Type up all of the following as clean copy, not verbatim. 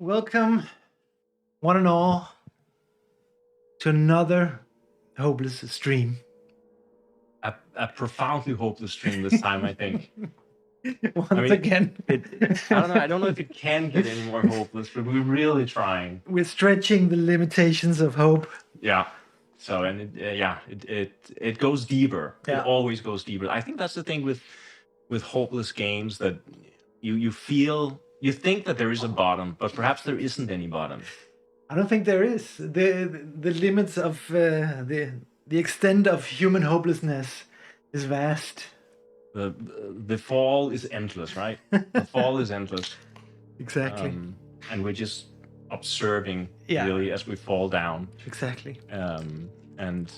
Welcome, one and all, to another hopeless stream. A profoundly hopeless stream this time, I think. Once again, I don't know. I don't know if it can get any more hopeless, but we're really trying. we're stretching the limitations of hope. Yeah. So it goes deeper. Yeah. It always goes deeper. I think that's the thing with hopeless games, that you think that there is a bottom, but perhaps there isn't any bottom. I don't think there is. The limits of the extent of human hopelessness is vast. The fall is endless, right? The fall is endless. Exactly. And we're just observing, Yeah. really, as we fall down. Exactly. And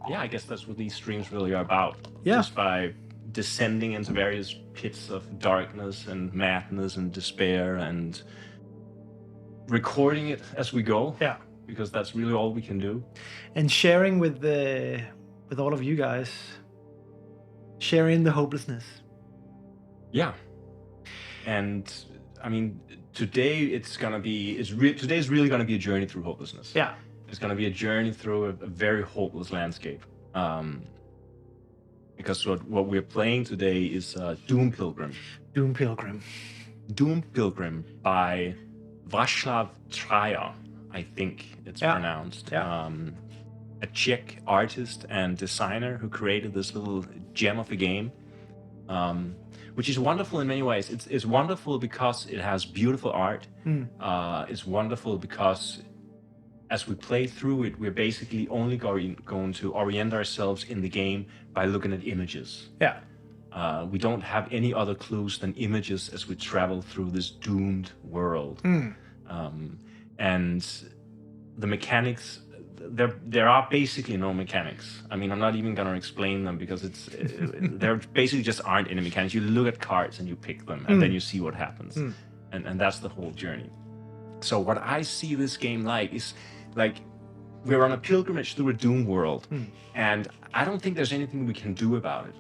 yeah, I guess that's what these streams really are about. Yeah. Just by descending into various pits of darkness and madness and despair and recording it as we go. Yeah. Because that's really all we can do. And sharing with all of you guys, sharing the hopelessness. Yeah. And I mean, today today's really gonna be a journey through hopelessness. Yeah. It's gonna be a journey through a very hopeless landscape. Because what we're playing today is Doom Pilgrim. Doom Pilgrim. Doom Pilgrim by Václav Trier, I think it's pronounced. Yeah. A Czech artist and designer who created this little gem of a game, which is wonderful in many ways. It's wonderful because it has beautiful art. It's wonderful because as we play through it, we're basically only going to orient ourselves in the game by looking at images. Yeah. We don't have any other clues than images as we travel through this doomed world. And the mechanics, there are basically no mechanics. I mean, I'm not even going to explain them because there basically just aren't any mechanics. You look at cards and you pick them, and then you see what happens. And that's the whole journey. So what I see this game like is like we're on a pilgrimage through a doom world, and I don't think there's anything we can do about it.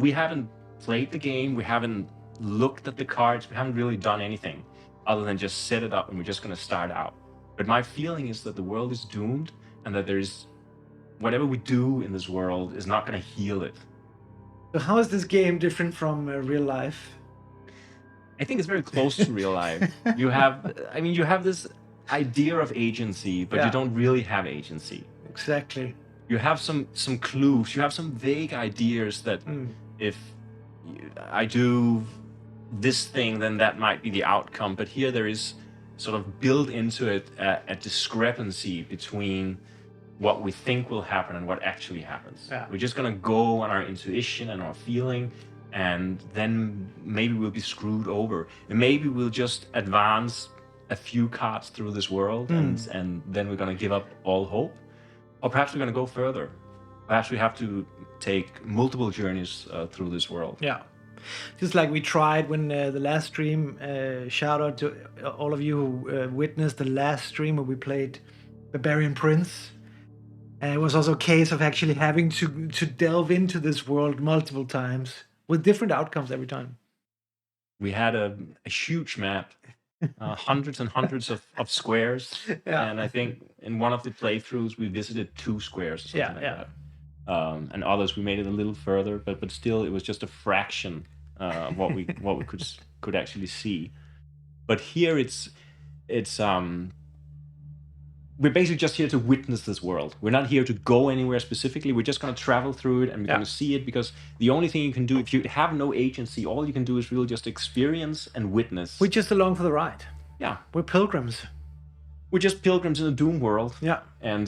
We haven't played the game, we haven't looked at the cards, we haven't really done anything other than just set it up and we're just going to start out. But my feeling is that the world is doomed, and that whatever we do in this world is not going to heal it. So how is this game different from real life? I think it's very close to real life. You have this idea of agency, but you don't really have agency. Exactly. You have some clues. You have some vague ideas that if I do this thing, then that might be the outcome. But here there is sort of built into it a discrepancy between what we think will happen and what actually happens. Yeah. We're just going to go on our intuition and our feeling, and then maybe we'll be screwed over. And maybe we'll just advance a few cards through this world, and then we're going to give up all hope. Or perhaps we're going to go further. Perhaps we have to take multiple journeys through this world. Yeah. Just like we tried when the last stream, shout out to all of you who witnessed the last stream where we played Barbarian Prince. And it was also a case of actually having to delve into this world multiple times with different outcomes every time. We had a huge map, hundreds and hundreds of squares. Yeah. And I think in one of the playthroughs, we visited 2 squares or something like that. And others, we made it a little further, but still, it was just a fraction of what we could actually see. But here, we're basically just here to witness this world. We're not here to go anywhere specifically. We're just going to travel through it, and we're going to see it, because the only thing you can do, if you have no agency, all you can do is really just experience and witness. We're just along for the ride. Yeah. We're pilgrims. We're just pilgrims in a doom world. Yeah. And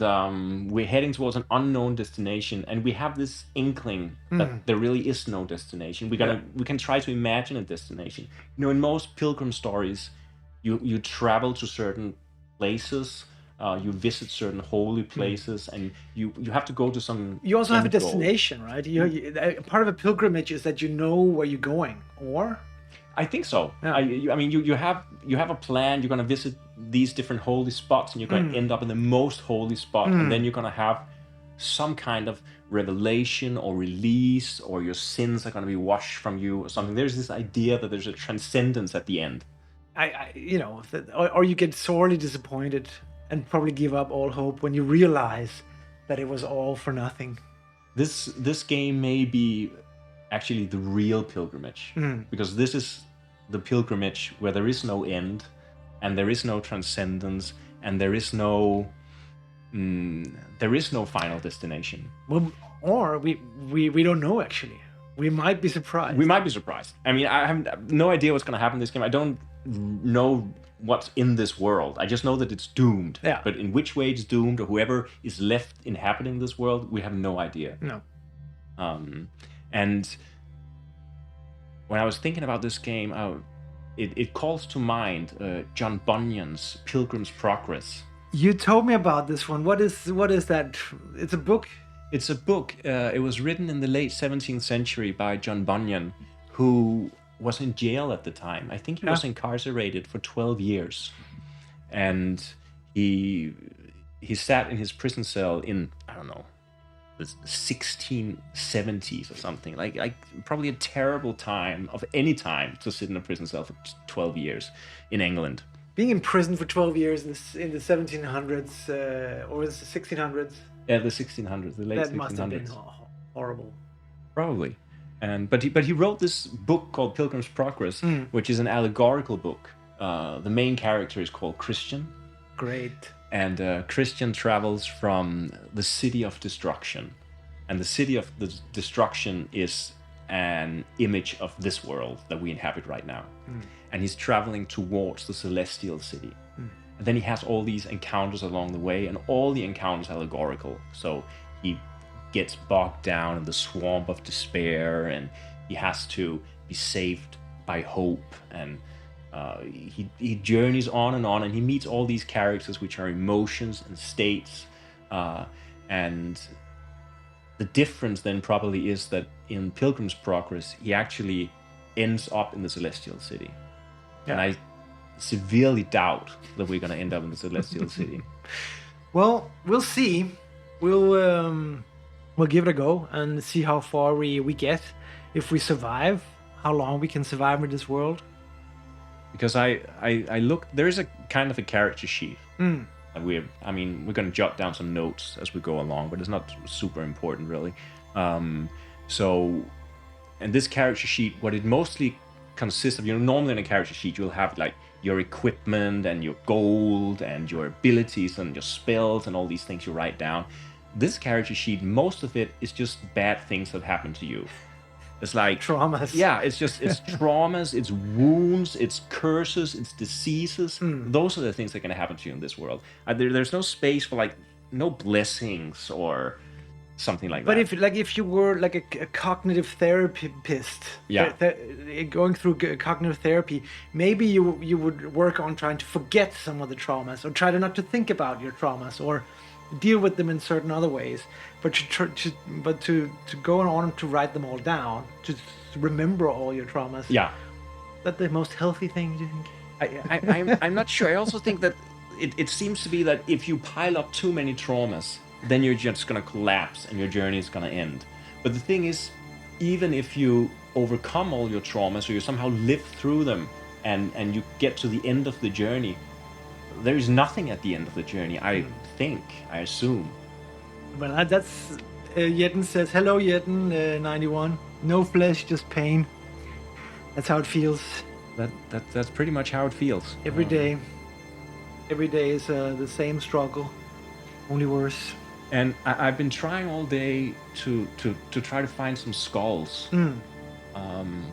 we're heading towards an unknown destination, and we have this inkling that there really is no destination. We can try to imagine a destination. You know, in most pilgrim stories, you travel to certain places, you visit certain holy places, and you have to go to some. You also have a end goal. destination, right? Part of a pilgrimage is that you know where you're going, or. I think so. Yeah. You have a plan. You're going to visit these different holy spots, and you're going to end up in the most holy spot, and then you're going to have some kind of revelation or release, or your sins are going to be washed from you or something. There's this idea that there's a transcendence at the end. or you get sorely disappointed and probably give up all hope when you realize that it was all for nothing. This game may be actually the real pilgrimage, because this is the pilgrimage where there is no end, and there is no transcendence, and there is no final destination. Well, or we don't know actually. We might be surprised. We might be surprised. I mean, I have no idea what's going to happen in this game. I don't know what's in this world. I just know that it's doomed. Yeah. But in which way it's doomed, or whoever is left inhabiting this world, we have no idea. No. And when I was thinking about this game, it calls to mind John Bunyan's Pilgrim's Progress. You told me about this one. What is that? It's a book. It's a book. It was written in the late 17th century by John Bunyan, who was in jail at the time. I think he was incarcerated for 12 years. And he sat in his prison cell in, I don't know, the 1670s or something. Like probably a terrible time of any time to sit in a prison cell for 12 years in England. Being in prison for 12 years in the 1700s or the 1600s. Yeah, the 1600s, the late 1600s. That must have been horrible. Probably. But he wrote this book called Pilgrim's Progress, which is an allegorical book. The main character is called Christian. Great. And Christian travels from the city of destruction. And the city of the destruction is an image of this world that we inhabit right now. And he's traveling towards the celestial city. And then he has all these encounters along the way, and all the encounters are allegorical. So he gets bogged down in the swamp of despair, and he has to be saved by hope, and he journeys on, and he meets all these characters, which are emotions and states, and the difference then probably is that in Pilgrim's Progress he actually ends up in the celestial city. And I severely doubt that we're going to end up in the celestial city. Well, we'll see. We'll give it a go and see how far we get. If we survive, how long we can survive in this world. Because I look, there is a kind of a character sheet. We're going to jot down some notes as we go along, but it's not super important really. And this character sheet, what it mostly consists of, normally in a character sheet you'll have like your equipment and your gold and your abilities and your spells and all these things you write down. This character sheet, most of it is just bad things that happen to you. It's like traumas. Yeah, it's traumas, it's wounds, it's curses, it's diseases. Those are the things that are going to happen to you in this world. There's no space for like no blessings or something like that. But if you were like a cognitive therapist, going through cognitive therapy, maybe you would work on trying to forget some of the traumas, or try to not to think about your traumas, or deal with them in certain other ways, but to go on to write them all down, to remember all your traumas. Yeah, that's the most healthy thing, do you think? I'm not sure. I also think that it seems to be that if you pile up too many traumas, then you're just going to collapse and your journey is going to end. But the thing is, even if you overcome all your traumas, or you somehow live through them and you get to the end of the journey, there is nothing at the end of the journey, I assume. Well, that's Yetten says, hello Yetten, 91. No flesh, just pain. That's how it feels. That's pretty much how it feels. Every day. Every day is the same struggle, only worse. And I've been trying all day to try to find some skulls.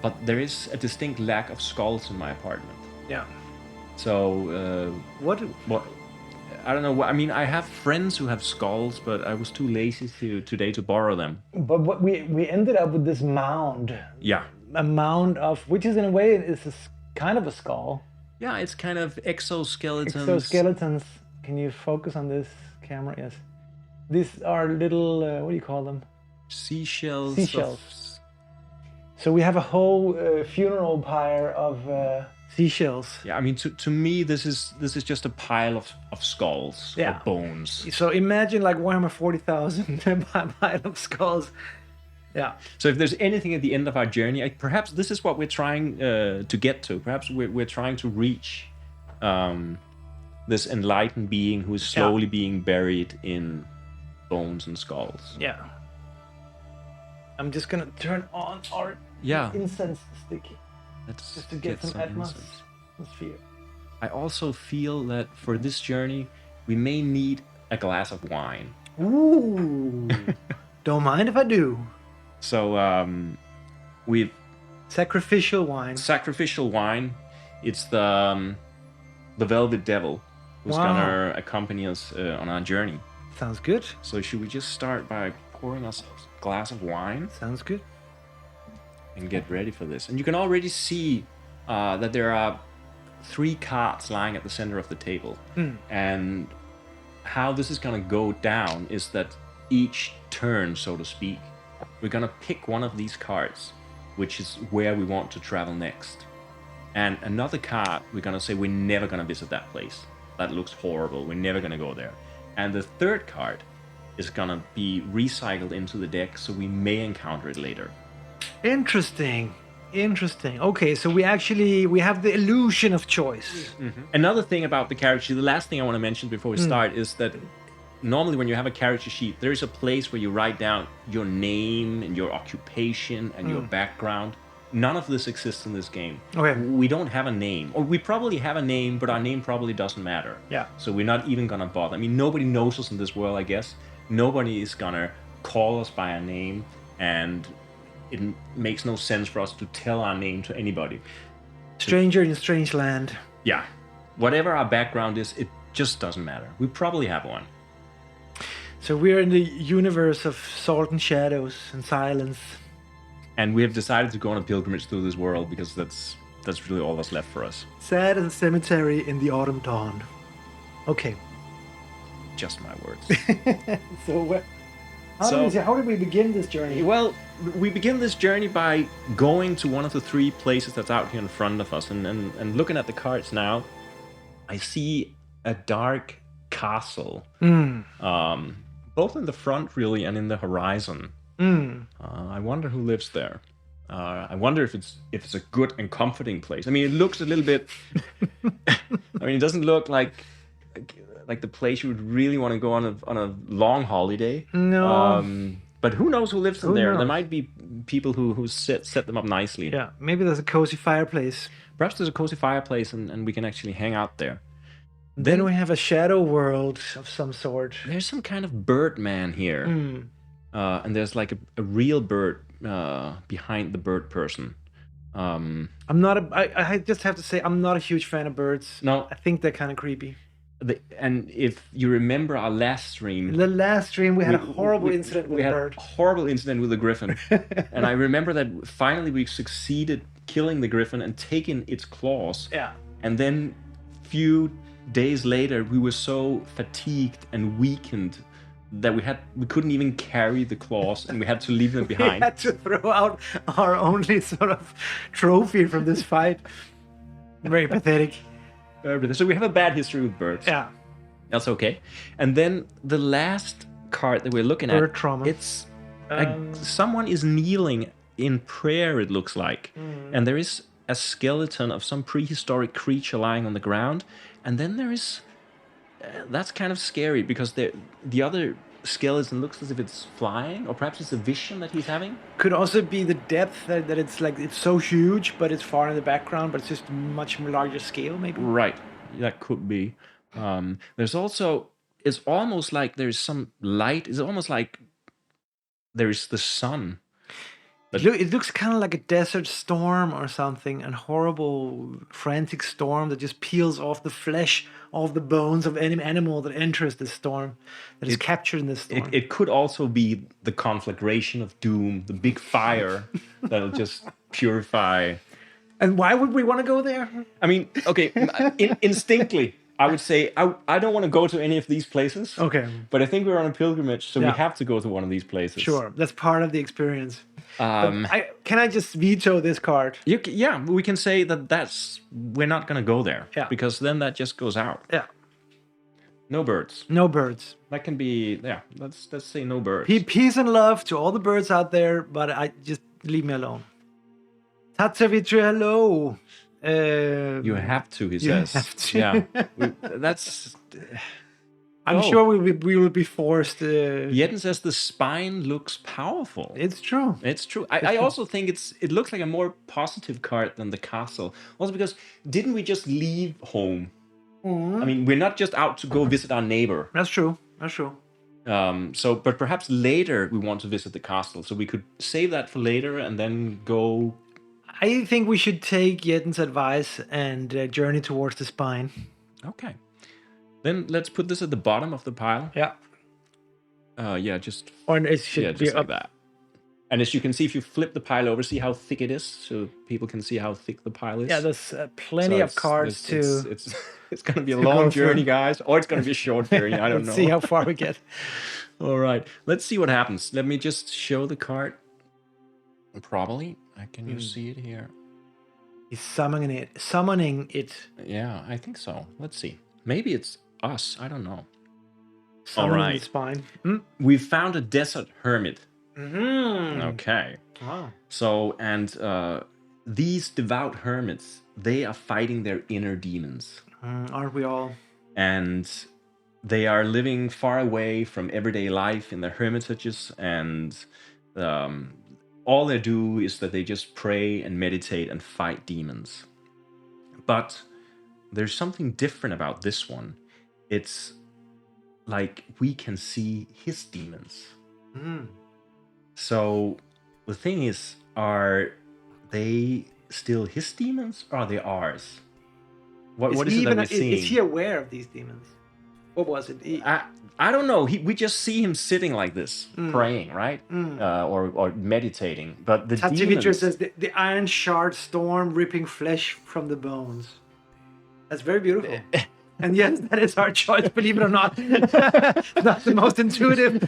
But there is a distinct lack of skulls in my apartment. Yeah. So what? I don't know. I mean, I have friends who have skulls, but I was too lazy today to borrow them. But what we ended up with this mound. Yeah. A mound of, which is in a way is kind of a skull. Yeah, it's kind of exoskeletons. Exoskeletons. Can you focus on this camera? Yes. These are little, what do you call them? Seashells. Seashells. So we have a whole funeral pyre of seashells. Yeah, I mean, to me, this is just a pile of skulls or bones. So imagine like Warhammer 40,000 pile of skulls. Yeah. So if there's anything at the end of our journey, perhaps this is what we're trying to get to. Perhaps we're trying to reach this enlightened being who is slowly being buried in bones and skulls. Yeah. I'm just gonna turn on our incense stick just to get some atmosphere. I also feel that for this journey, we may need a glass of wine. Ooh. Don't mind if I do. So we've sacrificial wine. Sacrificial wine. It's the Velvet Devil who's gonna accompany us on our journey. Sounds good. So should we just start by pouring us a glass of wine? Sounds good. And get ready for this. And you can already see that there are 3 cards lying at the center of the table. And how this is going to go down is that each turn, so to speak, we're going to pick one of these cards, which is where we want to travel next. And another card, we're going to say we're never going to visit that place. That looks horrible. We're never going to go there. And the third card is going to be recycled into the deck, so we may encounter it later. Interesting. Okay, so we have the illusion of choice. Another thing about the character sheet, the last thing I want to mention before we start is that normally when you have a character sheet, there's a place where you write down your name and your occupation and your background. None of this exists in this game. Okay. We don't have a name. Or we probably have a name, but our name probably doesn't matter. Yeah. So we're not even going to bother. I mean, nobody knows us in this world, I guess. Nobody is going to call us by a name, and it makes no sense for us to tell our name to anybody. Stranger in a strange land. Yeah. Whatever our background is, it just doesn't matter. We probably have one. So we're in the universe of salt and shadows and silence. And we have decided to go on a pilgrimage through this world because that's really all that's left for us. Sad as a cemetery in the autumn dawn. Okay. Just my words. So how did we begin this journey? Well, we begin this journey by going to one of the 3 places that's out here in front of us. And looking at the cards now, I see a dark castle. Both in the front, really, and in the horizon. I wonder who lives there. I wonder if it's a good and comforting place. I mean, it looks a little bit... I mean, it doesn't look like the place you would really want to go on a long holiday. No. But who knows who lives in there? There might be people who set them up nicely. Yeah, maybe there's a cozy fireplace. Perhaps there's a cozy fireplace and we can actually hang out there. Then we have a shadow world of some sort. There's some kind of bird man here. And there's like a real bird behind the bird person. I just have to say, I'm not a huge fan of birds. No. I think they're kind of creepy. And if you remember our last stream... The last stream, we had a horrible incident with a bird. A horrible incident with a griffin. And I remember that finally we succeeded killing the griffin and taking its claws. Yeah. And then few days later, we were so fatigued and weakened that we couldn't even carry the claws, and we had to leave them behind. We had to throw out our only sort of trophy from this fight. Very pathetic. So we have a bad history with birds. Yeah. That's okay. And then the last card that we're looking Bird at, trauma. it's someone is kneeling in prayer, it looks like. And there is a skeleton of some prehistoric creature lying on the ground. And then there is... that's kind of scary because the other skeleton looks as if it's flying, or perhaps it's a vision that he's having. Could also be the depth that it's like it's so huge, but it's far in the background, but it's just much larger scale, maybe. Right, that could be. There's also, it's almost like there's some light. It's almost like there's the sun. But it looks kind of like a desert storm or something, a horrible, frantic storm that just peels off the flesh, off the bones of any animal that enters this storm, that is captured in this storm. It could also be the conflagration of doom, the big fire that'll just purify. And why would we want to go there? I mean, okay, instinctively, I would say I don't want to go to any of these places. Okay. But I think we're on a pilgrimage, so we have to go to one of these places. Sure, that's part of the experience. Can I just veto this card? Yeah, we can say that we're not going to go there. Yeah. Because then that just goes out. Yeah. No birds. No birds. That can be, yeah, let's say no birds. Peace and love to all the birds out there, but I just leave me alone. Tatsevitri, hello. You have to, he you says. have to. Yeah. That's... I'm sure we will be forced. Jeden says the spine looks powerful. It's true. It's true. I also think it looks like a more positive card than the castle. Also because didn't we just leave home? I mean, we're not just out to go visit our neighbor. That's true. That's true. But perhaps later we want to visit the castle, so we could save that for later and then go. I think we should take Jeten's advice and journey towards the spine. Okay. Then let's put this at the bottom of the pile. Yeah. Yeah, just. Or it should be just up. like that. And as you can see, if you flip the pile over, see how thick it is, so people can see how thick the pile is. Yeah, there's plenty of cards to. It's going to be a long journey, guys, or it's going to be a short journey. I don't know. Let's see how far we get. All right, let's see what happens. Let me just show the card. Probably, can you see it here? He's summoning it. Yeah, I think so. Let's see. Maybe it's us. I don't know. Summoning All right. the spine. We found a desert hermit. Mm-hmm. Okay. Wow. So, and these devout hermits, they are fighting their inner demons. Aren't we all? And they are living far away from everyday life in their hermitages, and all they do is that they just pray and meditate and fight demons. But there's something different about this one. It's like we can see his demons. So the thing is, are they still his demons or are they ours? What is it that we're seeing? Is he aware of these demons? What was it? I don't know. We just see him sitting like this, praying, right? Or meditating. But the Tatsevitri demons... says the iron shard storm ripping flesh from the bones. That's very beautiful. And yes, that is our choice, believe it or not. Not the most intuitive.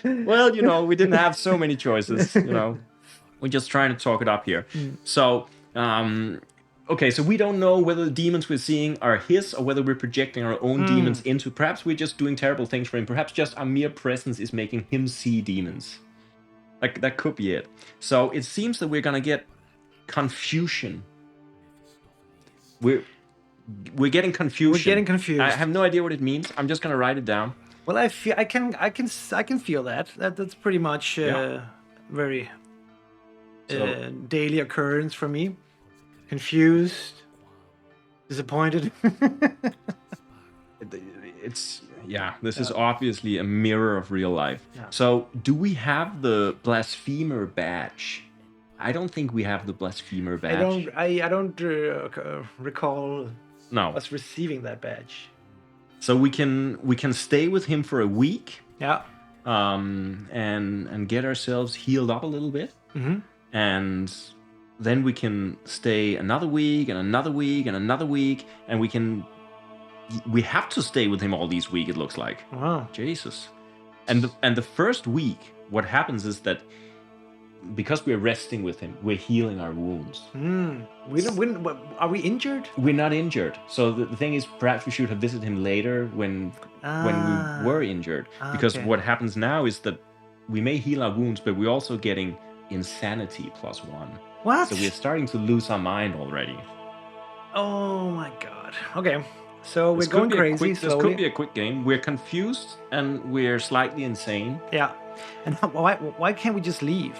Well, we didn't have so many choices, We're just trying to talk it up here. So, okay, so we don't know whether the demons we're seeing are his or whether we're projecting our own demons into. Perhaps we're just doing terrible things for him. Perhaps just our mere presence is making him see demons. Like, that could be it. So it seems that we're going to get confusion. We're getting confusion. We're getting confused. I have no idea what it means. I'm just going to write it down. Well, I can feel that. That's pretty much very daily occurrence for me. Confused, disappointed. This is obviously a mirror of real life. Yeah. So, do we have the blasphemer badge? I don't think we have the blasphemer badge. I don't recall us receiving that badge. So we can stay with him for a week. Yeah. And get ourselves healed up a little bit. And then we can stay another week and another week and another week, and we have to stay with him all these weeks, it looks like. Wow. Jesus. And the first week, what happens is that because we're resting with him, we're healing our wounds. Are we injured? We're not injured. So the thing is, perhaps we should have visited him later when we were injured. Because what happens now is that we may heal our wounds, but we're also getting insanity +1. What? So we're starting to lose our mind already. Oh my god. Okay. So we're going crazy slowly. This could be a quick game. We're confused and we're slightly insane. Yeah. And why can't we just leave?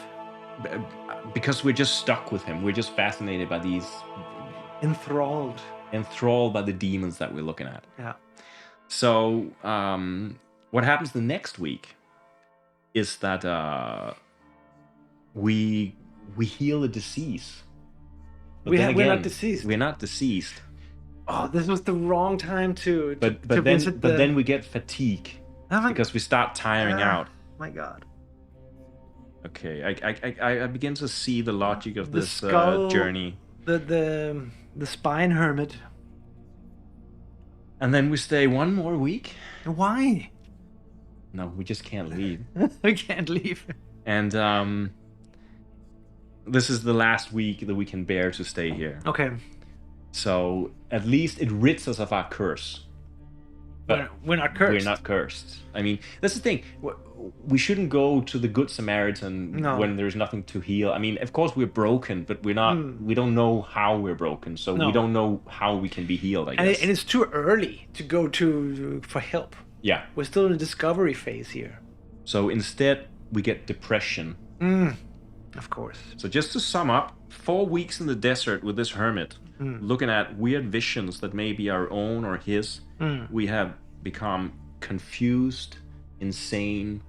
Because we're just stuck with him. We're just fascinated by these... Enthralled by the demons that we're looking at. Yeah. So, what happens the next week is that we heal a disease. We're not deceased. We're not deceased. Oh, this was the wrong time to visit. But then we get fatigue because we start tiring out. My God. Okay, I begin to see the logic of this skull, journey. The spine hermit. And then we stay one more week. Why? No, we just can't leave. We can't leave. And this is the last week that we can bear to stay here. Okay. So at least it rids us of our curse. we're not cursed. We're not cursed. I mean, that's the thing. We shouldn't go to the Good Samaritan No. when there's nothing to heal. I mean, of course we're broken, but we're not. We don't know how we're broken, so No. we don't know how we can be healed. I And, guess. and it's too early to go to for help. Yeah. We're still in the discovery phase here. So instead, we get depression. Of course. So just to sum up, 4 weeks in the desert with this hermit, looking at weird visions that may be our own or his, we have become confused, insane,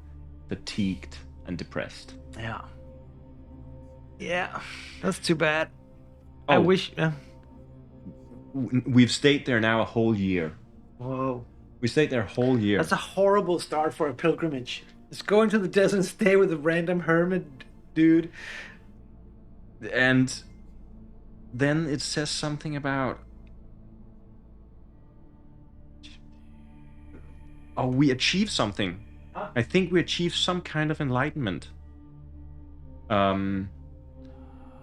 fatigued, and depressed. Yeah. Yeah. That's too bad. I Oh. wish. We've stayed there now a whole year. Whoa. We stayed there a whole year. That's a horrible start for a pilgrimage. Just go into the desert and stay with a random hermit dude. And then it says something about... Oh, we achieved something. Huh? I think we achieved some kind of enlightenment. Yeah.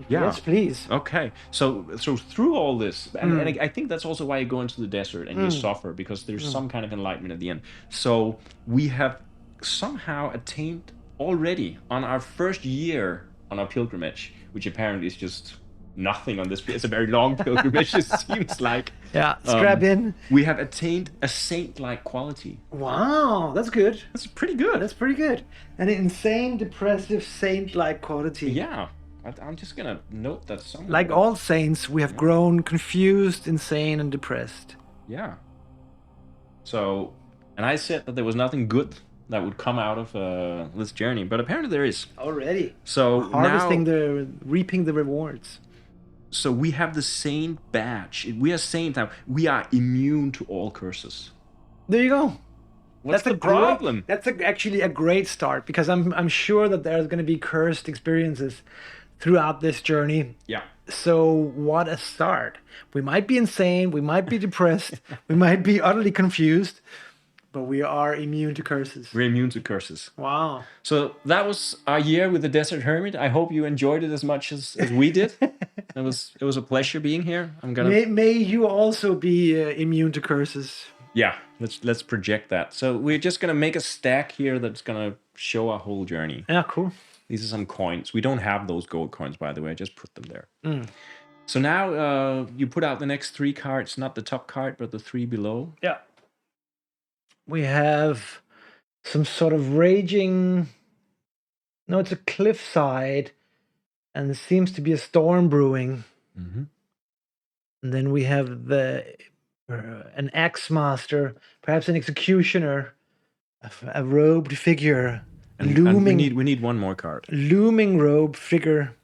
Yes, please. Okay. So through all this, and I think that's also why you go into the desert and you suffer, because there's some kind of enlightenment at the end. So we have somehow attained already on our first year on our pilgrimage, which apparently is just nothing on this. It's a very long pilgrimage, it seems like. Yeah, strap in. We have attained a saint-like quality. Wow, that's good. That's pretty good. That's pretty good. An insane, depressive, saint-like quality. Yeah. I'm just gonna note that somewhere. Like all saints, we have grown confused, insane, and depressed. Yeah. So, and I said that there was nothing good that would come out of this journey, but apparently there is. Already. So Harvesting now, reaping the rewards. So we have the saint badge. We are saint now. We are immune to all curses. There you go. What's the problem? That's actually a great start, because I'm sure that there's going to be cursed experiences throughout this journey. Yeah. So what a start. We might be insane, we might be depressed, we might be utterly confused, but we are immune to curses. We're immune to curses. Wow. So that was our year with the Desert Hermit. I hope you enjoyed it as much as we did. It was a pleasure being here. I'm gonna May you also be immune to curses. Yeah, let's project that. So we're just gonna make a stack here that's gonna show our whole journey. Yeah, cool. These are some coins. We don't have those gold coins, by the way. I just put them there. So now you put out the next 3 cards, not the top card, but the 3 below. Yeah. We have some sort of raging... No, it's a cliffside, and there seems to be a storm brewing. Mm-hmm. And then we have an axe master, perhaps an executioner, a robed figure, looming. And we need one more card. Looming robe figure.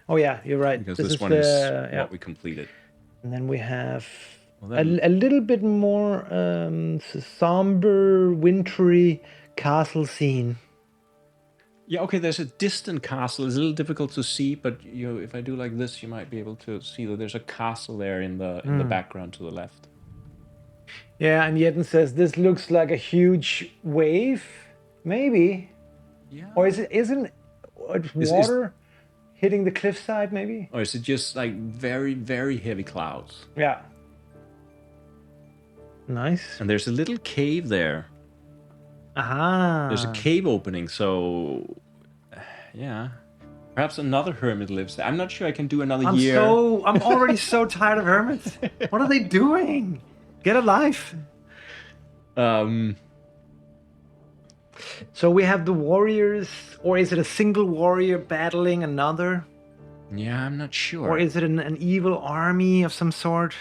Oh yeah, you're right. Because this one is what we completed. And then we have a little bit more somber, wintry castle scene. Yeah, okay, there's a distant castle. It's a little difficult to see, but if I do like this, you might be able to see that there's a castle there in the background to the left. Yeah, and Yetten says this looks like a huge wave, maybe. Yeah. Or isn't it water hitting the cliffside, maybe? Or is it just like very, very heavy clouds? Yeah. Nice. And there's a little cave there. Aha. There's a cave opening, so yeah. Perhaps another hermit lives there. I'm not sure I can do another year. I'm already so tired of hermits. What are they doing? Get a life. So we have the warriors, or is it a single warrior battling another? Yeah, I'm not sure. Or is it an evil army of some sort?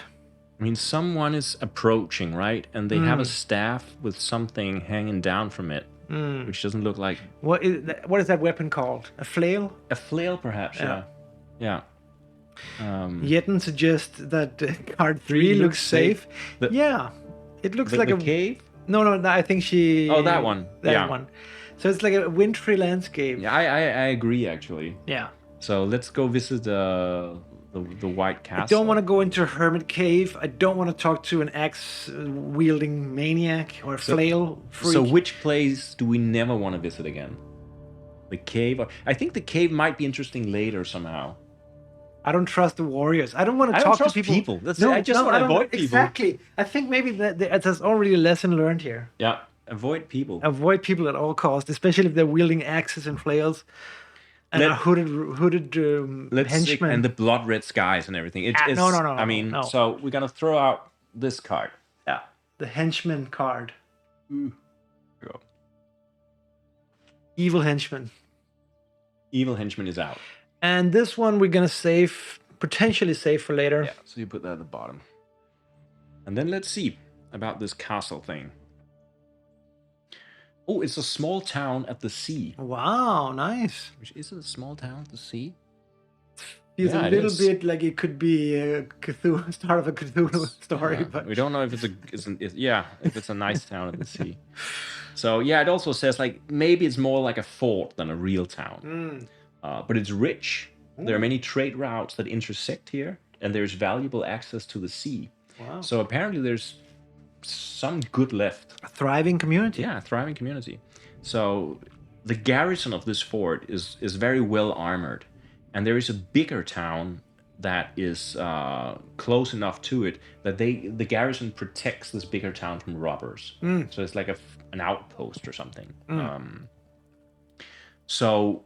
I mean, someone is approaching, right? And they have a staff with something hanging down from it, which doesn't look like... What is that weapon called? A flail? A flail, perhaps, yeah. Yeah. Yetten suggests that card 3 looks safe. Yeah, it looks like a cave? No, I think she... Oh, that one. That one. So it's like a wintry landscape. Yeah, I agree, actually. Yeah. So let's go visit the White Castle. I don't want to go into a hermit cave. I don't want to talk to an axe-wielding maniac or a flail freak. So which place do we never want to visit again? The cave? I think the cave might be interesting later somehow. I don't trust the warriors. I don't want to I talk don't trust to people. That's it. I just want to don't- avoid people. Exactly. I think maybe that's already a lesson learned here. Yeah, avoid people. Avoid people at all costs, especially if they're wielding axes and flails and are hooded henchmen. And the blood red skies and everything. It's no. I mean, no. so we're gonna throw out this card. Yeah, the henchman card. Go. Evil henchman. Evil henchman is out. And this one we're gonna potentially save for later. Yeah, so you put that at the bottom. And then let's see about this castle thing. Oh, it's a small town at the sea. Wow, nice. Which is it a small town at the sea? Feels a little bit like it could be a Cthulhu, start of a Cthulhu story, but we don't know if if it's a nice town at the sea. So yeah, it also says like maybe it's more like a fort than a real town. But it's rich. There are many trade routes that intersect here, and there's valuable access to the sea. Wow. So apparently there's some good left. A thriving community. Yeah, a thriving community. So the garrison of this fort is very well armored, and there is a bigger town that is close enough to it that the garrison protects this bigger town from robbers. So it's like an outpost or something. So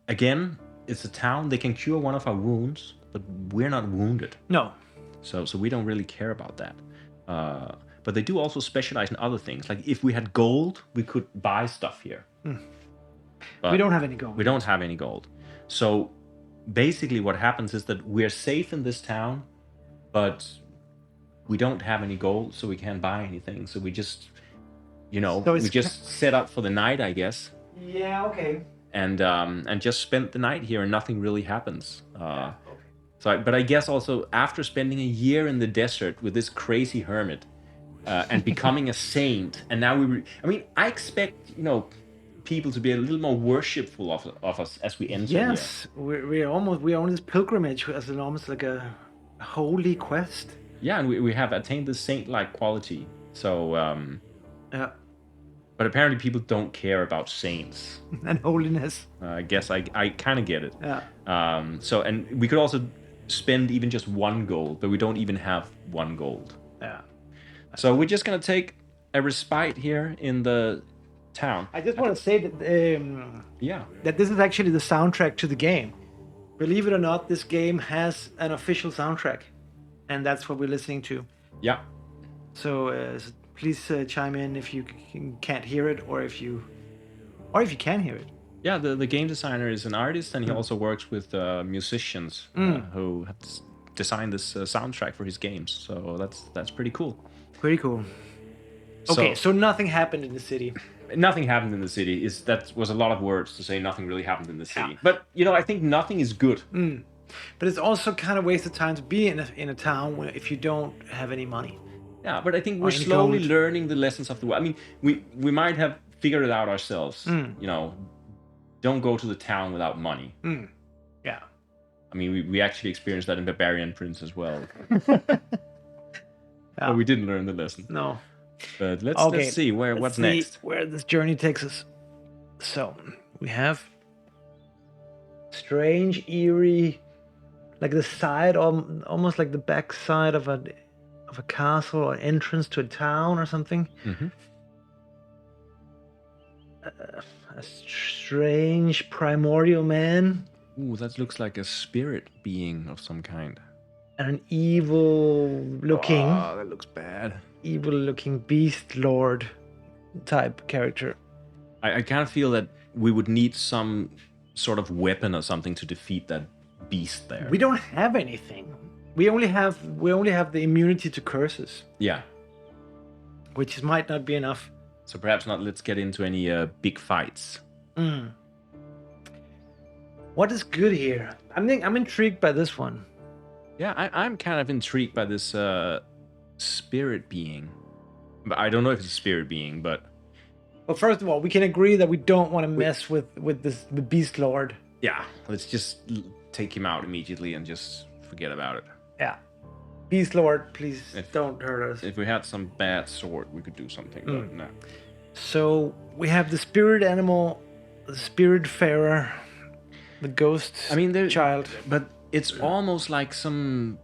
again, it's a town. They can cure one of our wounds, but we're not wounded. No. So we don't really care about that. But they do also specialize in other things. Like if we had gold, we could buy stuff here. But we don't have any gold. We don't have any gold. So basically what happens is that we're safe in this town, but we don't have any gold, so we can't buy anything. So we just, we just set up for the night, I guess. Yeah, okay. And just spent the night here, and nothing really happens. But I guess also after spending a year in the desert with this crazy hermit, and becoming a saint, and now I expect people to be a little more worshipful of us as we enter. Yes, we're on this pilgrimage as almost like a holy quest. Yeah, and we have attained the saint-like quality. So yeah. But apparently people don't care about saints and holiness. I guess I kind of get it. Yeah. And we could also spend even just 1 gold, but we don't even have 1 gold. Yeah. So we're just gonna take a respite here in the town. I just want to say that that this is actually the soundtrack to the game. Believe it or not, this game has an official soundtrack, and that's what we're listening to. Yeah. So please chime in if you can't hear it, or if you can hear it. Yeah, the game designer is an artist, and he also works with musicians who have designed this soundtrack for his games. So that's pretty cool. Pretty cool. Okay, so nothing happened in the city. Nothing happened in the city. That was a lot of words to say. Nothing really happened in the city. Yeah. But I think nothing is good. But it's also kind of waste of time to be in a town if you don't have any money. Yeah, but I think we're slowly learning the lessons of the world. I mean, we might have figured it out ourselves. Don't go to the town without money. Yeah. I mean, we actually experienced that in Barbarian Prince as well. Yeah. But we didn't learn the lesson. No. But let's see what's next. Where this journey takes us. So we have strange, eerie, like the side, almost like the back side of a castle or entrance to a town or something. A strange primordial man. Ooh, that looks like a spirit being of some kind. And an evil-looking... Oh, that looks bad. Evil-looking beast lord type character. I kind of feel that we would need some sort of weapon or something to defeat that beast there. We don't have anything. We only have the immunity to curses. Yeah. Which might not be enough. So perhaps not. Let's get into any big fights. What is good here? I'm intrigued by this one. Yeah, I'm kind of intrigued by this spirit being. But I don't know if it's a spirit being, but... Well, first of all, we can agree that we don't want to mess with the Beast Lord. Yeah, let's just take him out immediately and just forget about it. Yeah. Beast Lord, please don't hurt us. If we had some bad sword, we could do something, but no. So, we have the spirit animal, the spirit farer, the ghost child. But it's almost like some.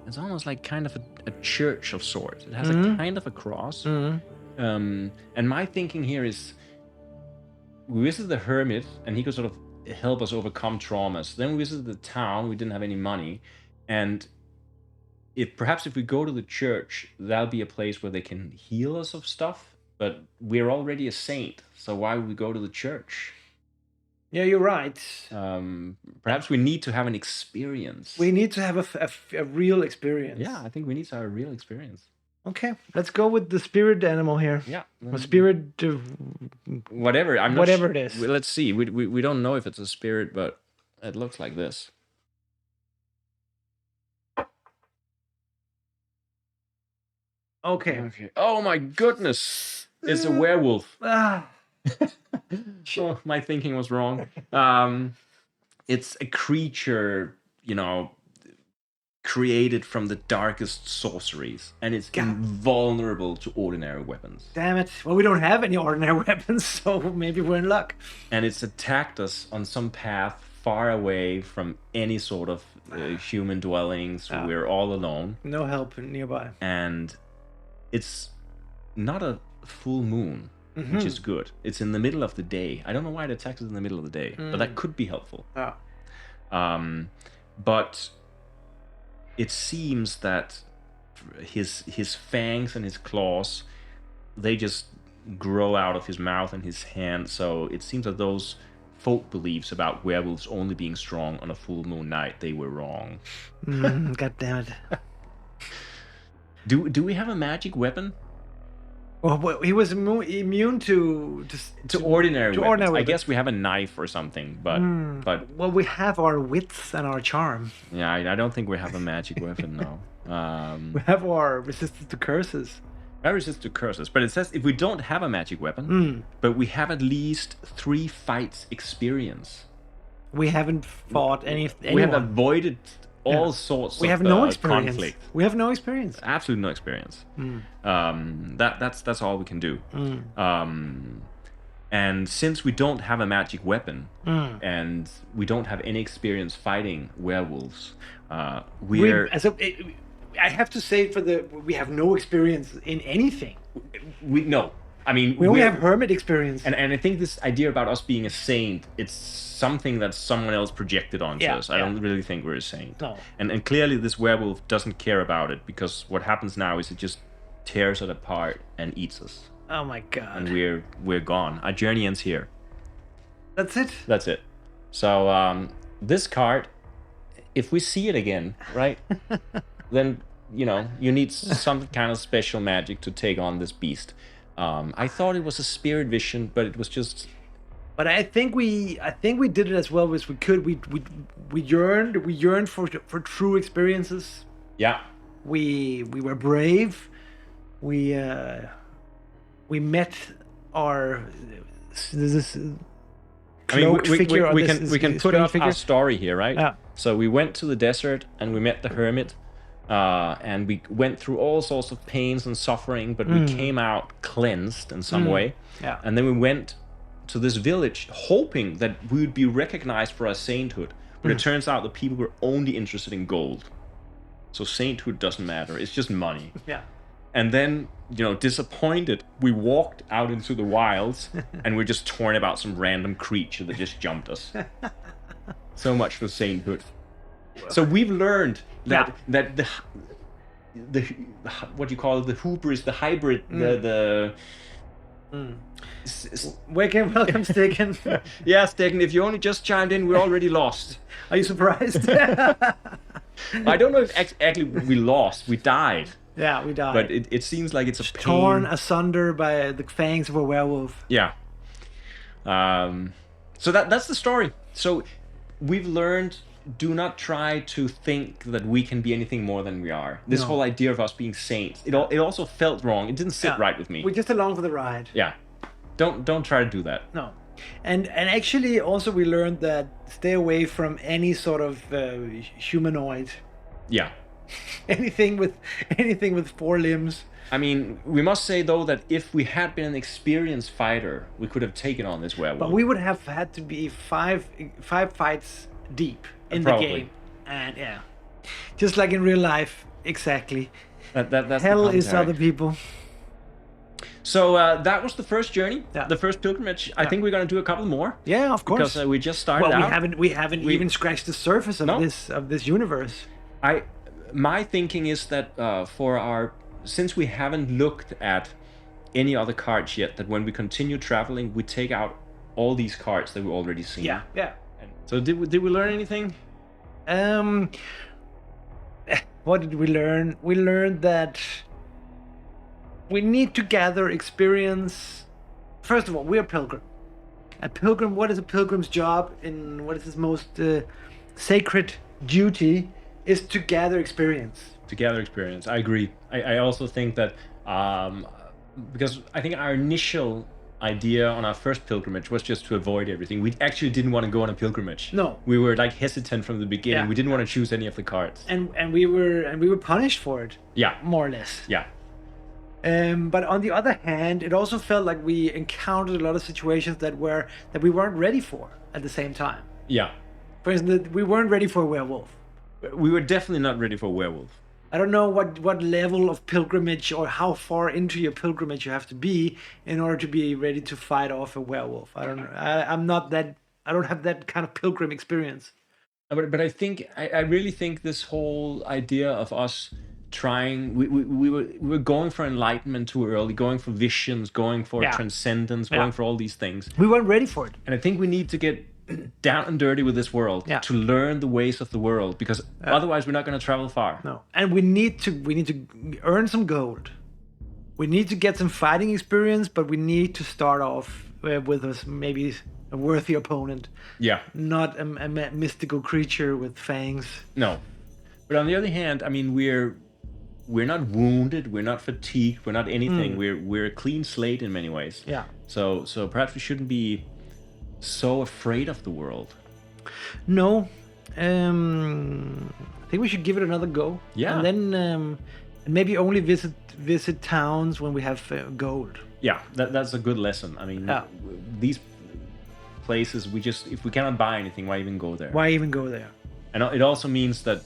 It's almost like kind of a church of sorts. It has a kind of a cross. And my thinking here is, we visited the hermit, and he could sort of help us overcome traumas. Then we visited the town. We didn't have any money, and if we go to the church, that'll be a place where they can heal us of stuff. But we're already a saint, so why would we go to the church? Yeah, you're right. Perhaps we need to have an experience. We need to have a real experience. Yeah, I think we need to have a real experience. Okay, let's go with the spirit animal here. Yeah. A spirit... whatever. Whatever it is. Let's see. We don't know if it's a spirit, but it looks like this. Okay. Oh my goodness! It's a werewolf. Oh, my thinking was wrong. It's a creature, created from the darkest sorceries, and it's invulnerable to ordinary weapons. Damn it. Well, we don't have any ordinary weapons, so maybe we're in luck. And it's attacked us on some path far away from any sort of human dwellings. We're all alone. No help nearby. And it's not a full moon, which is good. It's in the middle of the day. I don't know why it attacks us in the middle of the day, but that could be helpful. But it seems that his fangs and his claws, they just grow out of his mouth and his hand. So it seems that those folk beliefs about werewolves only being strong on a full moon night, they were wrong. God damn it. Do we have a magic weapon? Well, he was immune to ordinary weapons. I guess we have a knife or something, but well, we have our wits and our charm. Yeah, I don't think we have a magic weapon, no. We have our resistance to curses. I resist to curses, but it says if we don't have a magic weapon, but we have at least 3 fights experience. We haven't fought anyone. We have avoided all sorts we of have no experience. conflict. We have no experience. Absolutely no experience. That's all we can do. And since we don't have a magic weapon and we don't have any experience fighting werewolves, I have to say we have no experience in anything. We only have hermit experience. And I think this idea about us being a saint, it's something that someone else projected onto us. I don't really think we're a saint. No. And clearly this werewolf doesn't care about it, because what happens now is it just tears it apart and eats us. Oh my god. And we're gone. Our journey ends here. That's it? That's it. So this card, if we see it again, right, then, you need some kind of special magic to take on this beast. I thought it was a spirit vision, but it was just... But I think we did it as well as we could. We yearned for true experiences. Yeah. We were brave. We met our cloaked figure. We can put up our story here, right? Yeah. So we went to the desert and we met the hermit, and we went through all sorts of pains and suffering, but we came out cleansed in some way. Yeah. And then we went to this village hoping that we would be recognized for our sainthood, but it turns out the people were only interested in gold. So sainthood doesn't matter. It's just money. Yeah. And then, disappointed, we walked out into the wilds and we're just torn about some random creature that just jumped us. So much for sainthood. So we've learned that the what do you call it? The hubris, the hybrid, Welcome, Sticken. Yeah, Sticken, if you only just chimed in, we're already lost. Are you surprised? I don't know if actually we lost. We died. Yeah, we died. But it seems like it's a pain. Torn asunder by the fangs of a werewolf. Yeah. So that's the story. So we've learned, do not try to think that we can be anything more than we are. This whole idea of us being saints, it also felt wrong. It didn't sit right with me. We're just along for the ride. Yeah. Don't try to do that. No. And actually also we learned that stay away from any sort of humanoid. Yeah. anything with 4 limbs. I mean, we must say though that if we had been an experienced fighter, we could have taken on this werewolf. But we would have had to be five fights deep in Probably. the game. And yeah, just like in real life, exactly. That's Hell the is commentary. other people. So that was the first journey, Yeah. the first pilgrimage. I think we're going to do a couple more. Yeah, of course. Because we just started well, out. we haven't even scratched the surface of No. this universe. My thinking is that since we haven't looked at any other cards yet, that when we continue traveling, we take out all these cards that we've already seen. Yeah. And so did we learn anything? What did we learn? We learned that we need to gather experience. First of all, we're a pilgrim. A pilgrim, what is a pilgrim's job and what is his most sacred duty is to gather experience. To gather experience. I agree. I also think that because I think our initial idea on our first pilgrimage was just to avoid everything. We actually didn't want to go on a pilgrimage. No. We were like hesitant from the beginning. Yeah. We didn't want to choose any of the cards. And we were punished for it. Yeah. More or less. Yeah. But on the other hand, it also felt like we encountered a lot of situations that we weren't ready for at the same time. Yeah. For instance, we weren't ready for a werewolf. We were definitely not ready for a werewolf. I don't know what level of pilgrimage or how far into your pilgrimage you have to be in order to be ready to fight off a werewolf. I don't know. I'm not that. I don't have that kind of pilgrim experience. But I think I really think this whole idea of us trying, we were going for enlightenment too early, going for visions, going for transcendence, going for all these things. We weren't ready for it. And I think we need to get down and dirty with this world to learn the ways of the world, because otherwise we're not going to travel far. No, and we need to earn some gold. We need to get some fighting experience, but we need to start off with us maybe a worthy opponent. Yeah. Not a mystical creature with fangs. No. But on the other hand, I mean, we're not wounded, we're not fatigued, we're not anything. We're a clean slate in many ways. Yeah. So perhaps we shouldn't be so afraid of the world. No. I think we should give it another go. Yeah. And then maybe only visit towns when we have gold. Yeah, that's a good lesson. I mean, these places, if we cannot buy anything, why even go there? Why even go there? And it also means that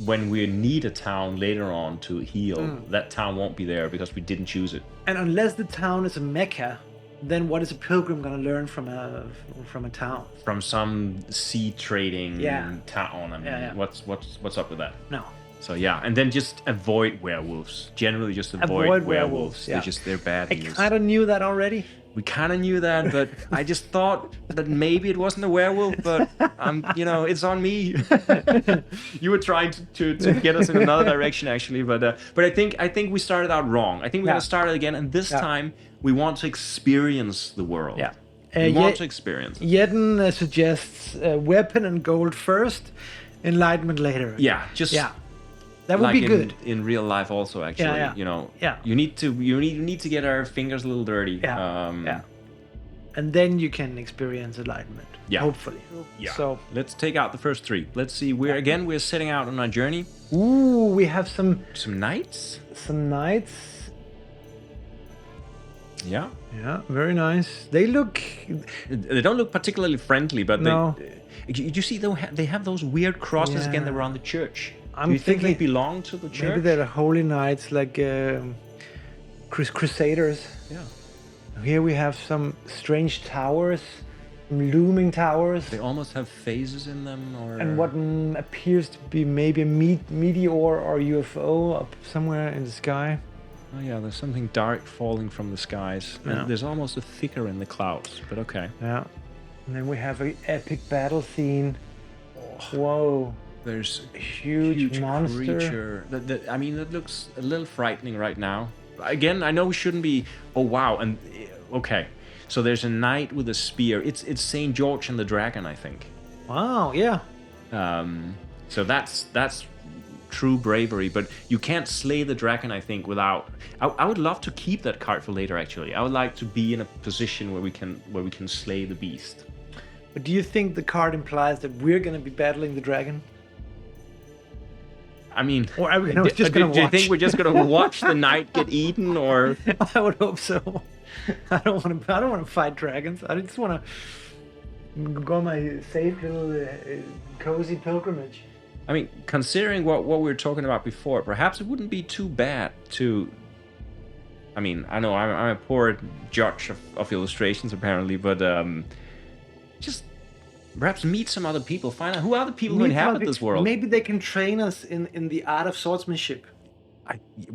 when we need a town later on to heal, that town won't be there because we didn't choose it. And unless the town is a mecca, then what is a pilgrim going to learn from a town? From some sea trading town. I mean, what's up with that? No. So yeah, and then just avoid werewolves. Generally, just avoid werewolves. Yeah. They're bad I news. kind of knew that already. We kind of knew that, but I just thought that maybe it wasn't a werewolf. But it's on me. You were trying to get us in another direction, actually. But I think we started out wrong. I think we're gonna start it again, and this time we want to experience the world. Yeah. We want to experience. Jeden suggests weapon and gold first, enlightenment later. Yeah, just that would be good in real life also. Actually, you need to get our fingers a little dirty. And then you can experience enlightenment. Yeah, hopefully. Yeah. So let's take out the first three. Let's see. We're setting out on our journey. Ooh, we have some knights. Some knights. Yeah. Yeah, very nice. They don't look particularly friendly, but no. You see, they have those weird crosses again that were on the church. Do you think they belong to the church? Maybe they're holy knights, like crusaders. Yeah. Here we have some strange towers, looming towers. They almost have phases in them, and what appears to be maybe a meteor or UFO up somewhere in the sky. Oh yeah, there's something dark falling from the skies. And there's almost a flicker in the clouds, but okay. Yeah. And then we have an epic battle scene. Whoa. There's a huge monster. Creature. I mean, that looks a little frightening right now. Again, I know we shouldn't be. Oh wow! And okay, so there's a knight with a spear. It's Saint George and the Dragon, I think. Wow! Yeah. So that's true bravery, but you can't slay the dragon, I think, without. I would love to keep that card for later. Actually, I would like to be in a position where we can slay the beast. But do you think the card implies that we're going to be battling the dragon? I mean, or are we just going to watch? Do you think we're just going to watch the knight get eaten, or? I would hope so. I don't want to fight dragons. I just want to go on my safe little cozy pilgrimage. I mean, considering what we were talking about before, perhaps it wouldn't be too bad to. I mean, I know I'm a poor judge of illustrations apparently, but just perhaps meet some other people, find out who are the people who inhabit this world. Maybe they can train us in the art of swordsmanship.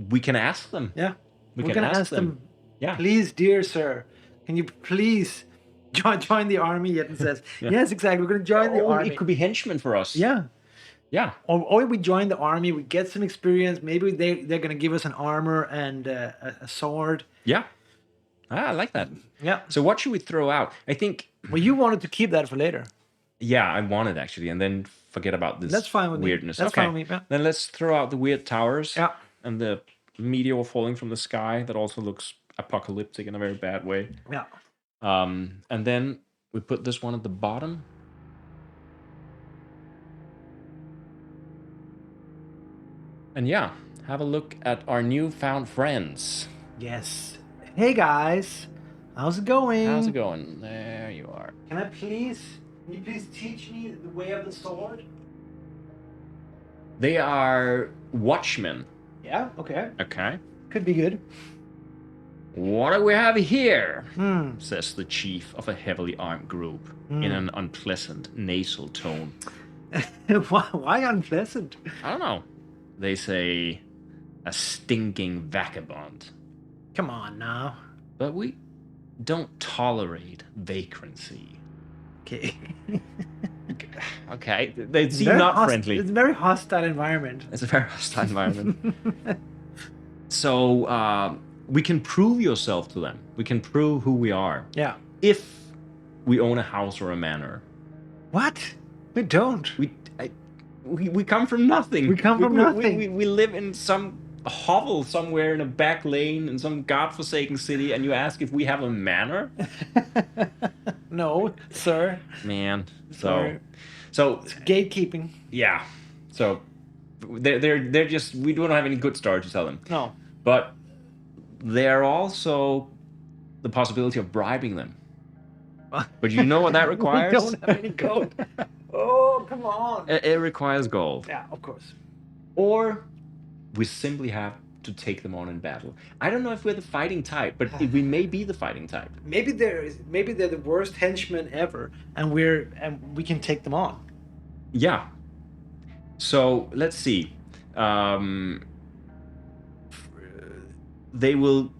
We can ask them. Yeah, we're gonna ask them. Yeah, please, dear sir, can you please join the army? Yet it says, yes, exactly. We're gonna join the army. It could be henchmen for us. Yeah. Yeah. Or we join the army, we get some experience. Maybe they're going to give us an armor and a sword. Yeah. I like that. Yeah. So what should we throw out? I think... Well, you wanted to keep that for later. Yeah, I wanted actually. And then forget about this That's fine with weirdness. Me. That's fine with me. Yeah. Then let's throw out the weird towers. Yeah. And the meteor falling from the sky. That also looks apocalyptic in a very bad way. Yeah. And then we put this one at the bottom. And yeah, have a look at our newfound friends. Yes. Hey guys, how's it going? How's it going? There you are. Can you please teach me the way of the sword? They are watchmen. Yeah, okay. Okay. Could be good. What do we have here? Says the chief of a heavily armed group in an unpleasant nasal tone. Why unpleasant? I don't know. They say a stinking vagabond. Come on now. But we don't tolerate vacancy. Okay. Okay. They seem not friendly. It's a very hostile environment. It's a very hostile environment. So we can prove yourself to them. We can prove who we are. Yeah. If we own a house or a manor. What? We don't. We come from nothing. We come from nothing. We live in some hovel somewhere in a back lane in some godforsaken city, and you ask if we have a manor? No, sir. Man. Sorry. So it's gatekeeping. Yeah. So they're just, we don't have any good story to tell them. No. But there are also the possibility of bribing them. But you know what that requires? We don't have any gold. Oh, come on. It requires gold. Yeah, of course. Or we simply have to take them on in battle. I don't know if we're the fighting type, but we may be the fighting type. Maybe they're the worst henchmen ever, and we can take them on. Yeah. So let's see. They will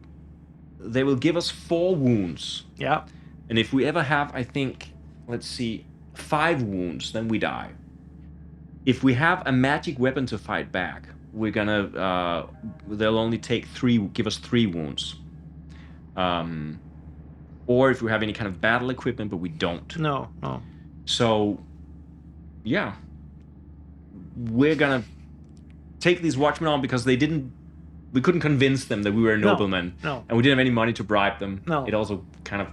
give us 4 wounds. Yeah. And if we ever have, I think, let's see, 5 wounds, then we die. If we have a magic weapon to fight back, we're gonna, they'll only give us 3 wounds. Or if we have any kind of battle equipment, but we don't. No. So, yeah. We're gonna take these watchmen on because we couldn't convince them that we were noblemen. No. And we didn't have any money to bribe them. No. It also kind of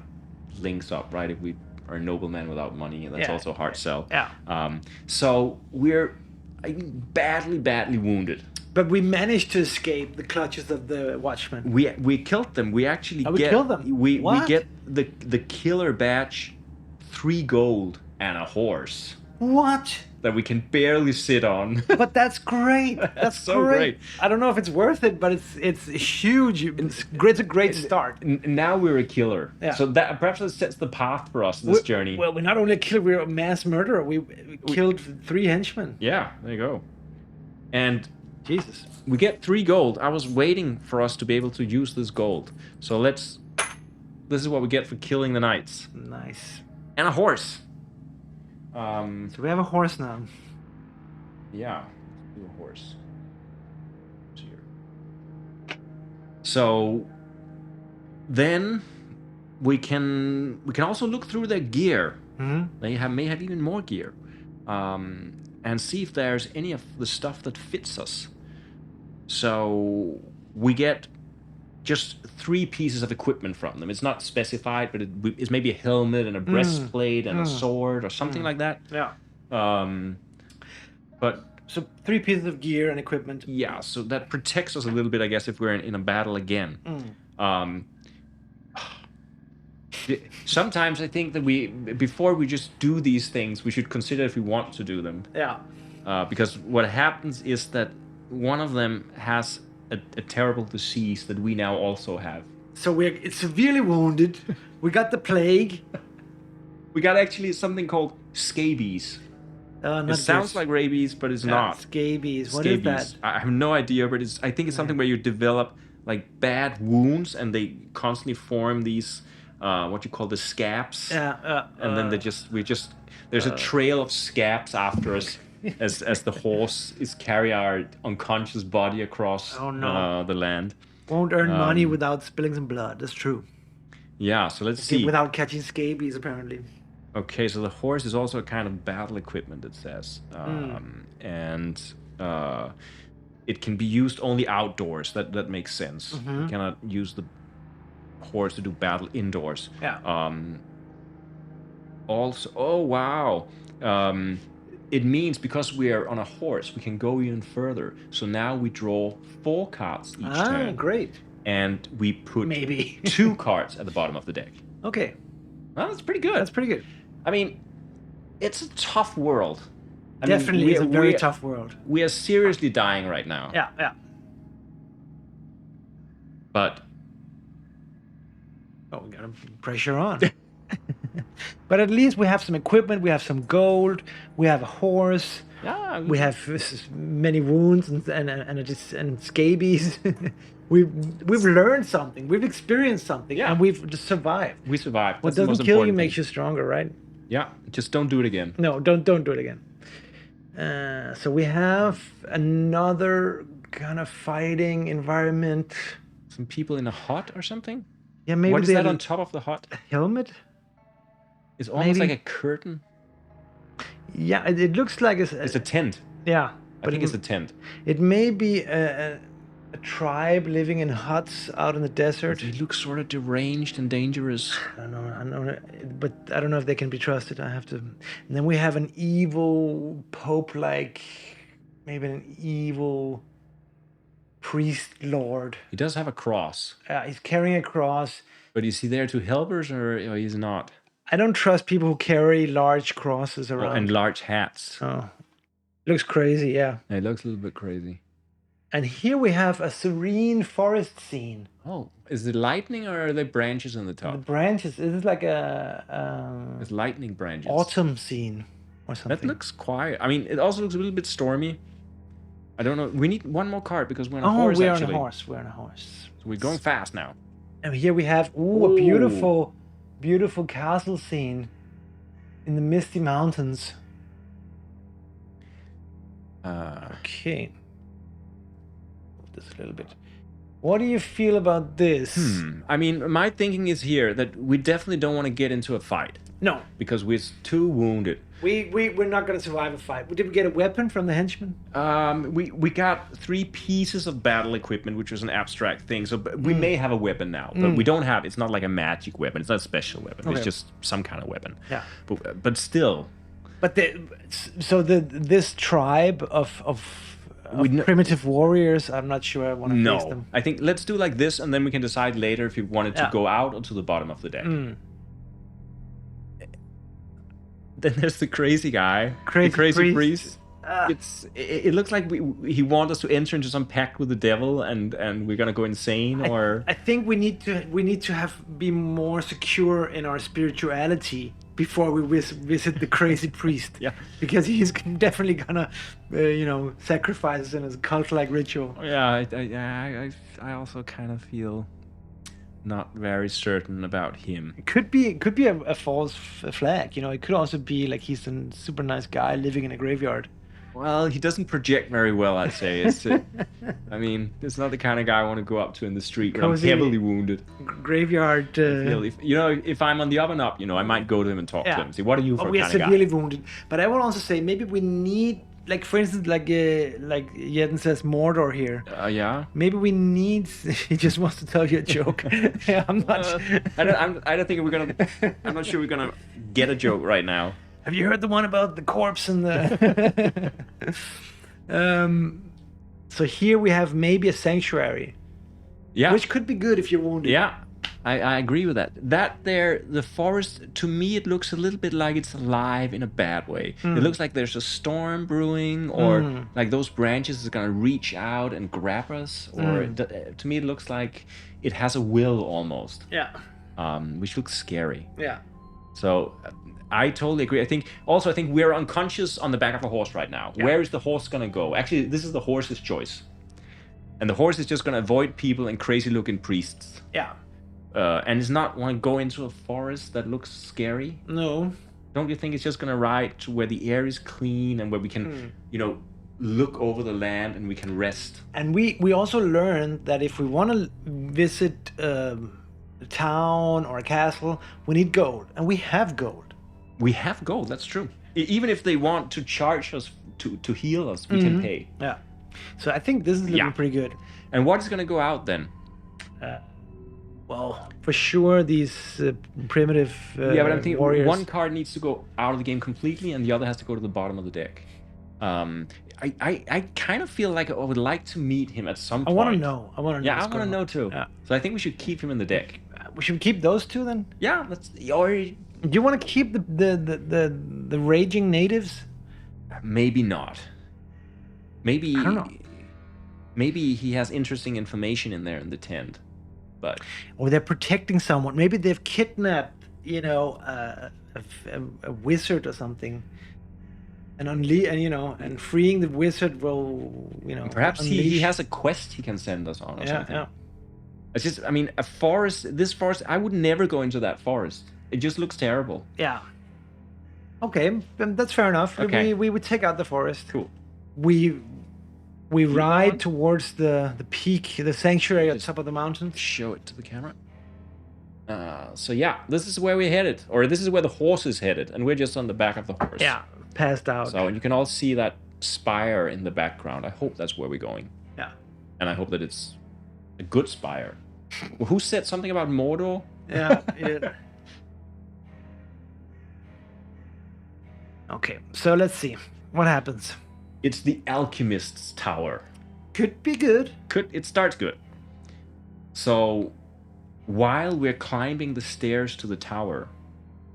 links up, right? If we are noblemen without money, that's also a hard sell. Yeah. So we're badly wounded. But we managed to escape the clutches of the watchmen. We killed them. We actually killed them. We get the killer badge, 3 gold, and a horse. What? That we can barely sit on. But that's great. That's so great. I don't know if it's worth it, but it's huge. It's a great start. Now we're a killer. Yeah. So that perhaps that sets the path for us this journey. Well, we're not only a killer, we're a mass murderer. We killed 3 henchmen. Yeah, there you go. And Jesus. We get 3 gold. I was waiting for us to be able to use this gold. So this is what we get for killing the knights. Nice. And a horse. So we have a horse now. Yeah, let's do a horse. Here. So then we can also look through their gear. Mm-hmm. They may have even more gear, and see if there's any of the stuff that fits us. So we get just 3 pieces of equipment from them. It's not specified, but it's maybe a helmet and a breastplate and a sword or something like that. Yeah. But so 3 pieces of gear and equipment. Yeah, so that protects us a little bit, I guess, if we're in a battle again. Sometimes I think that before we just do these things, we should consider if we want to do them. Yeah. because what happens is that one of them has a terrible disease that we now also have. So we're severely wounded. We got the plague. We got actually something called scabies. It sounds like rabies, but it's not. Scabies. What is that? I have no idea, but I think it's something where you develop like bad wounds, and they constantly form these what you call the scabs. And then there's a trail of scabs after us as the horse is carrying our unconscious body across the land. Won't earn money without spilling some blood. That's true. Yeah, so let's see. Without catching scabies, apparently. Okay, so the horse is also a kind of battle equipment, it says. And it can be used only outdoors. That makes sense. You cannot use the horse to do battle indoors. Yeah. Also, oh, wow. It means because we are on a horse, we can go even further. So now we draw 4 cards each turn. Great. And we put maybe 2 cards at the bottom of the deck. Okay. Well, that's pretty good. That's pretty good. I mean, it's a tough world. Definitely, it's a very tough world. We are seriously dying right now. Yeah. But... oh, we got pressure on. But at least we have some equipment, we have some gold, we have a horse, we have many wounds and scabies. We've learned something, we've experienced something, and we've just survived. We survived. What doesn't kill you makes you stronger, right? Yeah, just don't do it again. No, don't do it again. So we have another kind of fighting environment. Some people in a hut or something? Yeah, maybe. What is that on top of the hut? A helmet? It's almost like a curtain. Yeah, it looks like it's a tent. Yeah, I think it's a tent. It may be a tribe living in huts out in the desert. They look sort of deranged and dangerous. I don't know, but I don't know if they can be trusted. I have to. And then we have an evil pope-like, maybe an evil priest lord. He does have a cross. He's carrying a cross. But is he there to help us, or he's not? I don't trust people who carry large crosses around. And large hats. Oh, looks crazy, yeah. It looks a little bit crazy. And here we have a serene forest scene. Oh, is it lightning or are there branches on the top? The branches. This is like it's lightning branches. Autumn scene or something. That looks quiet. I mean, it also looks a little bit stormy. I don't know. We need one more card because we're on a horse, we're on a horse. We're on a horse. So we're going fast now. And here we have a beautiful castle scene in the misty mountains. Okay. Move this a little bit. What do you feel about this? I mean, my thinking is here that we definitely don't want to get into a fight. No. Because we're too wounded. We're not going to survive a fight. Did we get a weapon from the henchman? We got 3 pieces of battle equipment, which was an abstract thing. So we may have a weapon now, but we don't have. It's not like a magic weapon. It's not a special weapon. Okay. It's just some kind of weapon. Yeah. But still. But this tribe of primitive warriors, I'm not sure I want to face them. I think let's do like this, and then we can decide later if we wanted to go out or to the bottom of the deck. Then there's the crazy guy, the crazy priest. It looks like he wants us to enter into some pact with the devil, and we're gonna go insane. Or I think we need to be more secure in our spirituality before we visit the crazy priest. Yeah, because he's definitely gonna sacrifice us in a cult-like ritual. Yeah, I also kind of feel not very certain about him. It could be a false flag. It could also be like he's a super nice guy living in a graveyard. Well, he doesn't project very well, I'd say. I mean, it's not the kind of guy I want to go up to in the street when I'm heavily wounded. Graveyard. If I'm on the up and up, I might go to him and talk to him. See, what are you for kind of guy? We are severely wounded. But I will also say maybe we need, like for instance, like Jeden says, Mordor here. Yeah. Maybe we need. He just wants to tell you a joke. I'm not. I don't think we're gonna. I'm not sure we're gonna get a joke right now. Have you heard the one about the corpse and the... So here we have maybe a sanctuary. Yeah. Which could be good if you're wounded. Yeah. I agree with that. That there, the forest, to me, it looks a little bit like it's alive in a bad way. It looks like there's a storm brewing, or like those branches is gonna reach out and grab us. Or to me, it looks like it has a will almost. Yeah. Which looks scary. Yeah. So I totally agree. I think we're unconscious on the back of a horse right now. Yeah. Where is the horse gonna go? Actually, this is the horse's choice. And the horse is just gonna avoid people and crazy looking priests. Yeah. And it's not want to go into a forest that looks scary. No. Don't you think it's just gonna ride to where the air is clean and where we can, look over the land and we can rest? And we also learned that if we want to visit a town or a castle, we need gold, and we have gold. We have gold. That's true. Even if they want to charge us to heal us, we can pay. Yeah. So I think this is looking pretty good. And what is gonna go out then? Well, for sure, these primitive but I'm thinking warriors. one card needs to go out of the game completely, and the other has to go to the bottom of the deck. I kind of feel like I would like to meet him at some point. I want to know. Yeah, I want to know too. Yeah. So I think we should keep him in the deck. We should keep those two then. Yeah, or Do you want to keep the raging natives? maybe not. Maybe I don't know. Maybe he has interesting information in there in the tent, but Or they're protecting someone. Maybe they've kidnapped, a wizard or something, and freeing the wizard will, perhaps he unleash- has a quest he can send us on or something. Yeah. It's just, a forest. This forest, I would never go into that forest. It just looks terrible. Yeah. Okay, then that's fair enough. Okay. We would take out the forest. Cool. We ride going. towards the peak, the sanctuary at the top of the mountain. Show it to the camera. So yeah, this is where we're headed, or this is where the horse is headed, and we're just on the back of the horse. Yeah, passed out. So you can all see that spire in the background. I hope that's where we're going, Yeah. and I hope that it's a good spire. Well, who said something about Mordor? Yeah. Yeah. Okay, so let's see what happens. It's the Alchemist's Tower. Could be good. It starts good. So while we're climbing the stairs to the tower,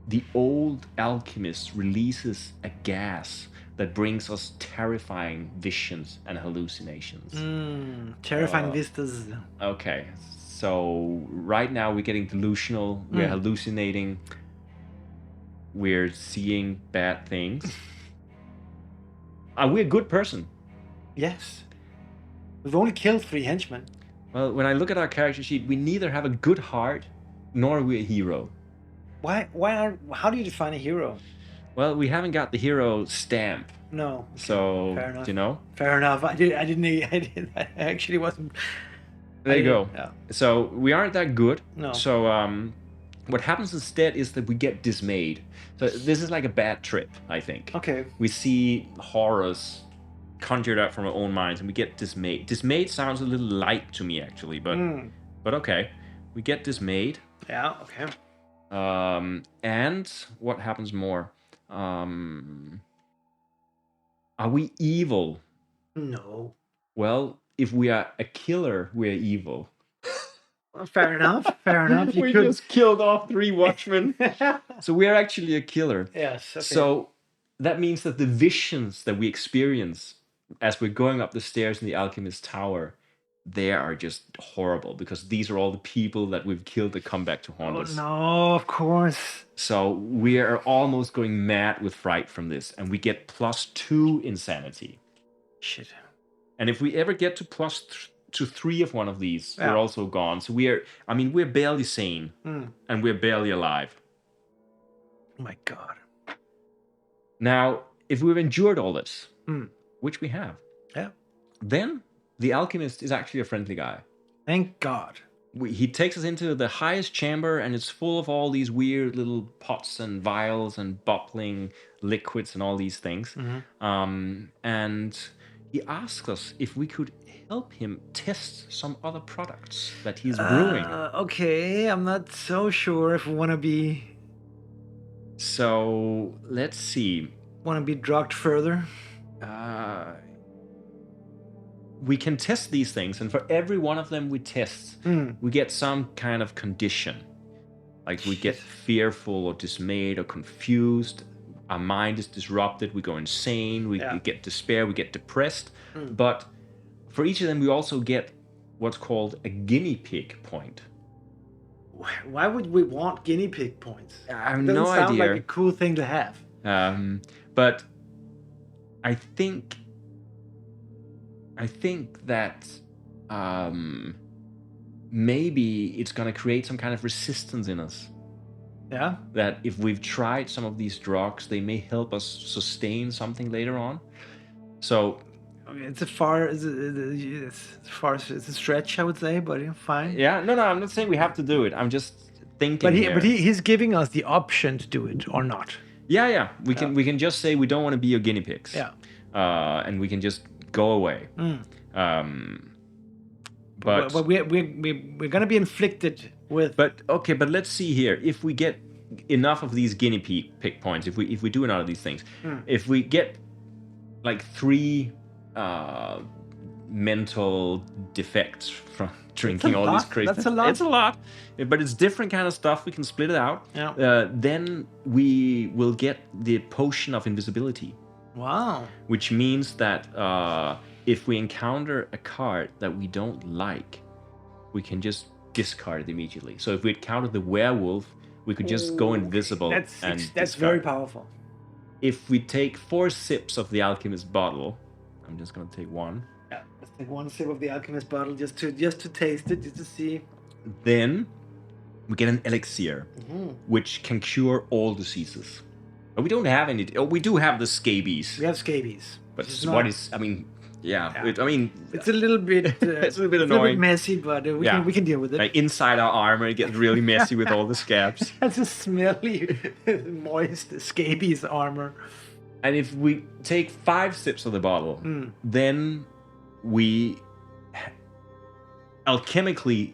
the old alchemist releases a gas that brings us terrifying visions and hallucinations. Terrifying vistas. Okay, so right now we're getting delusional, we're hallucinating, we're seeing bad things. We're a good person. Yes. We've only killed 3 henchmen. Well, when I look at our character sheet, we neither have a good heart nor are we a hero. How do you define a hero? Well, we haven't got the hero stamp. No. So, Fair enough. you know? Fair enough. I actually wasn't. There you go. Yeah. So, we aren't that good. No. So, what happens instead is that we get dismayed. So, this is like a bad trip, I think. Okay. We see horrors conjured up from our own minds and we get dismayed. Dismayed sounds a little light to me, actually, but okay. We get dismayed. Yeah, okay. And what happens more? Are we evil? No. Well, if we are a killer, we're evil. Well, fair enough. Fair enough. We just killed off 3 watchmen. So we are actually a killer. Yes. Okay. So that means that the visions that we experience as we're going up the stairs in the Alchemist Tower, they are just horrible because these are all the people that we've killed that come back to haunt us. No, of course. So we are almost going mad with fright from this, and we get +2 insanity. Shit. And if we ever get to +3 of one of these, Yeah. we're also gone. So we're barely sane, and we're barely alive. Oh my God. Now, if we've endured all this, which we have, Yeah. then the alchemist is actually a friendly guy. Thank God. He takes us into the highest chamber, and it's full of all these weird little pots and vials and bubbling liquids and all these things. And he asks us if we could help him test some other products that he's brewing. Okay, I'm not so sure if we want to be So let's see. drugged further. we can test these things, and for every one of them we test, we get some kind of condition. Like we get fearful or dismayed or confused. Our mind is disrupted. We go insane. We get despair. We get depressed. But for each of them, we also get what's called a guinea pig point. Why would we want guinea pig points? I have It doesn't no sound idea. like a cool thing to have. But I think that maybe it's going to create some kind of resistance in us. Yeah. That if we've tried some of these drugs, they may help us sustain something later on. So It's a stretch, I would say, but fine. yeah, no, I'm not saying we have to do it. I'm just thinking. But he's giving us the option to do it or not. Yeah. We can just say we don't want to be your guinea pigs. Yeah. And we can just go away. But we're gonna be inflicted with. But okay, but let's see here. If we get enough of these guinea pig points, if we do enough of these things, if we get like 3 mental defects from drinking all these crazy. That's a lot. It's a lot, but it's different kind of stuff. We can split it out. Yeah. Then we will get the potion of invisibility. Wow. Which means that if we encounter a card that we don't like, we can just discard it immediately. So if we encounter the werewolf, we could just go invisible. That's very powerful. If we take 4 sips of the alchemist bottle, I'm just gonna take 1. Yeah, let's take 1 sip of the alchemist bottle just to taste it, just to see. Then we get an elixir, which can cure all diseases. But we don't have any. Oh, we do have the scabies. We have scabies. But what is? I mean, yeah. It's a little bit. It's a little bit it's annoying. A bit messy, but we can deal with it. Like inside our armor, it gets really messy with all the scabs. That's a smelly, moist scabies armor. And if we take 5 sips of the bottle, then we alchemically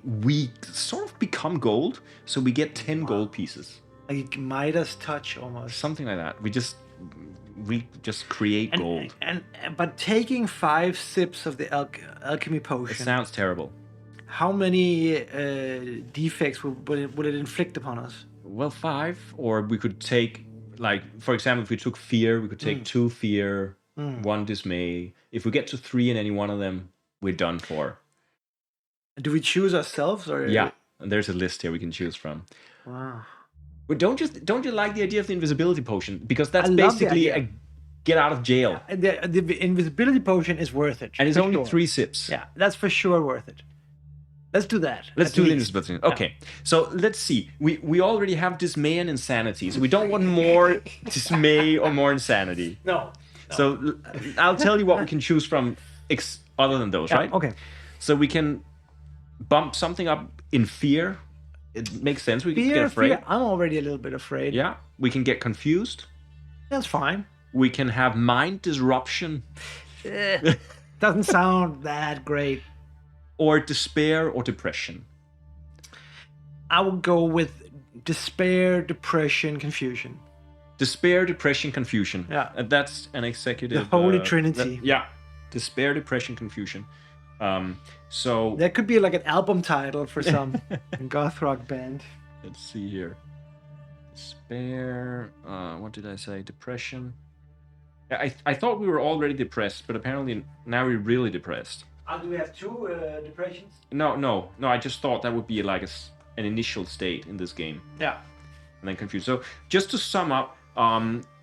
sort of become gold. So we get 10 gold pieces. Like Midas touch almost. Something like that. We just create gold. But taking 5 sips of the alchemy potion. It sounds terrible. How many defects would it inflict upon us? Well, 5, or we could take, like, for example, if we took fear, we could take 2 fear, 1 dismay. If we get to 3 in any one of them, we're done for. Do we choose ourselves, or? Yeah, and there's a list here we can choose from. Wow. But don't you like the idea of the invisibility potion? Because that's basically a get out of jail. The invisibility potion is worth it. And it's only 3 sips. Yeah, that's for sure worth it. Let's do that. Let's do the invisibility. Okay, so let's see. We already have dismay and insanity, so we don't want more dismay or more insanity. No. So I'll tell you what we can choose from other than those, right? Okay. So we can bump something up in fear. It makes sense. We can get afraid. Fear. I'm already a little bit afraid. Yeah. We can get confused. That's fine. We can have mind disruption. Doesn't sound that great. Or despair or depression. I would go with despair, depression, confusion. Despair, depression, confusion. Yeah. That's an executive. The Holy Trinity. Yeah. Despair, depression, confusion. So that could be like an album title for some goth rock band. Let's see here. Despair. What did I say? Depression. I thought we were already depressed, but apparently now we're really depressed. Do we have 2 depressions? No. I just thought that would be like an initial state in this game. Yeah. And then confused. So just to sum up,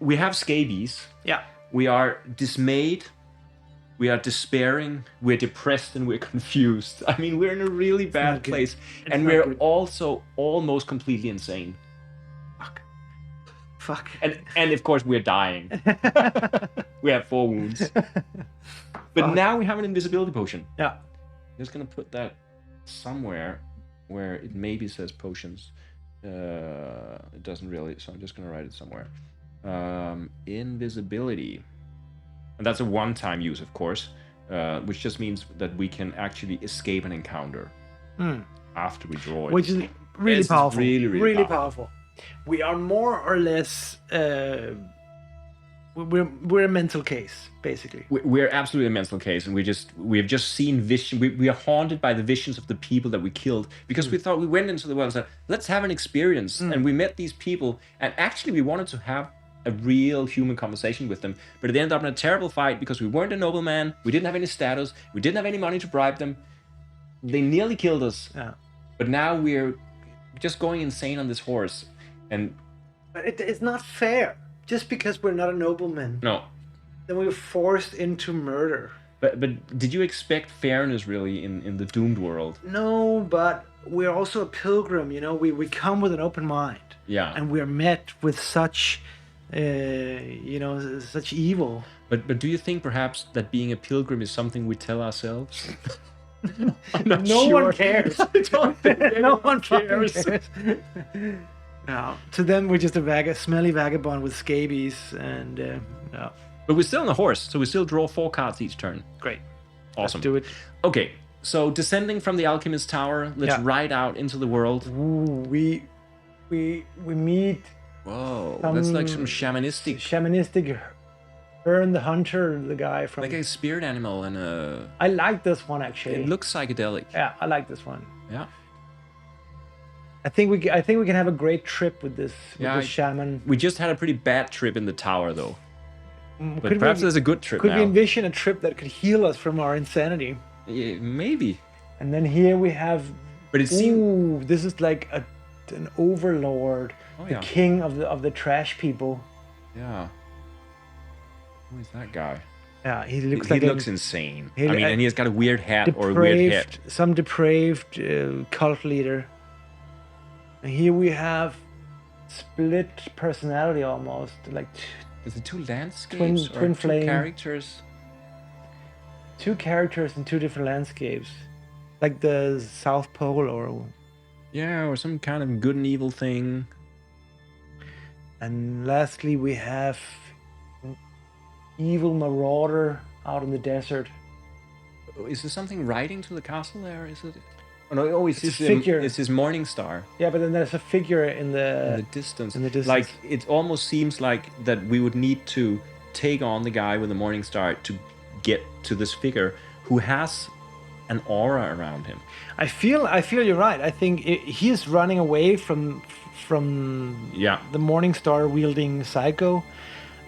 we have scabies. Yeah. We are dismayed. We are despairing, we're depressed, and we're confused. I mean, we're in a really bad place. And we're also almost completely insane. Fuck. And of course, we're dying. We have 4 wounds. But now we have an invisibility potion. Yeah. I'm just going to put that somewhere where it maybe says potions. It doesn't really, so I'm just going to write it somewhere. Invisibility. And that's a one-time use, of course, which just means that we can actually escape an encounter after we draw it. Which is really powerful. Really powerful. We are more or less we're a mental case, basically. We're absolutely a mental case, and we have just seen vision. We are haunted by the visions of the people that we killed because we thought we went into the world and said, let's have an experience, and we met these people, and actually we wanted to have a real human conversation with them, but it ended up in a terrible fight because we weren't a nobleman, we didn't have any status, we didn't have any money to bribe them. They nearly killed us, but now we're just going insane on this horse, and But it's not fair. Just because we're not a nobleman, no. then we were forced into murder. But did you expect fairness really in the doomed world? No, but we're also a pilgrim, you know. We come with an open mind. Yeah. And we're met with such, such evil. But do you think perhaps that being a pilgrim is something we tell ourselves? I'm not No sure. one cares. I don't think No one cares. cares. No. To them, we're just a smelly vagabond with scabies, and no. But we're still on a horse, so we still draw 4 cards each turn. Great. Awesome. Let's do it. Okay, so descending from the alchemist tower, let's ride out into the world. Ooh, we meet. Whoa, that's like some shamanistic Hearn the Hunter, the guy from. like a spirit animal and a. I like this one actually. It looks psychedelic. Yeah, I like this one. Yeah. I think we can have a great trip with this shaman. We just had a pretty bad trip in the tower though. But Could perhaps there's a good trip Could now. we envision a trip that could heal us from our insanity? Yeah, maybe. And then here we have. But it seems. Ooh, this is like an overlord, the yeah. king of the trash people. Yeah. Who is that guy? Yeah, he looks insane. I mean, and he has got a weird hat or a weird head. Some depraved cult leader. And here we have split personality almost, like Is it 2 landscapes twin or 2 flame characters? 2 characters in 2 different landscapes, like the South Pole or. Yeah, or some kind of good and evil thing. And lastly, we have an evil marauder out in the desert. Is there something riding to the castle there? Is it? Oh, no, it's his figure. It's his morning star. Yeah, but then there's a figure in the distance. In the distance. Like, it almost seems like that we would need to take on the guy with the morning star to get to this figure who has an aura around him. I feel you're right. I think he's running away from the morning star wielding psycho,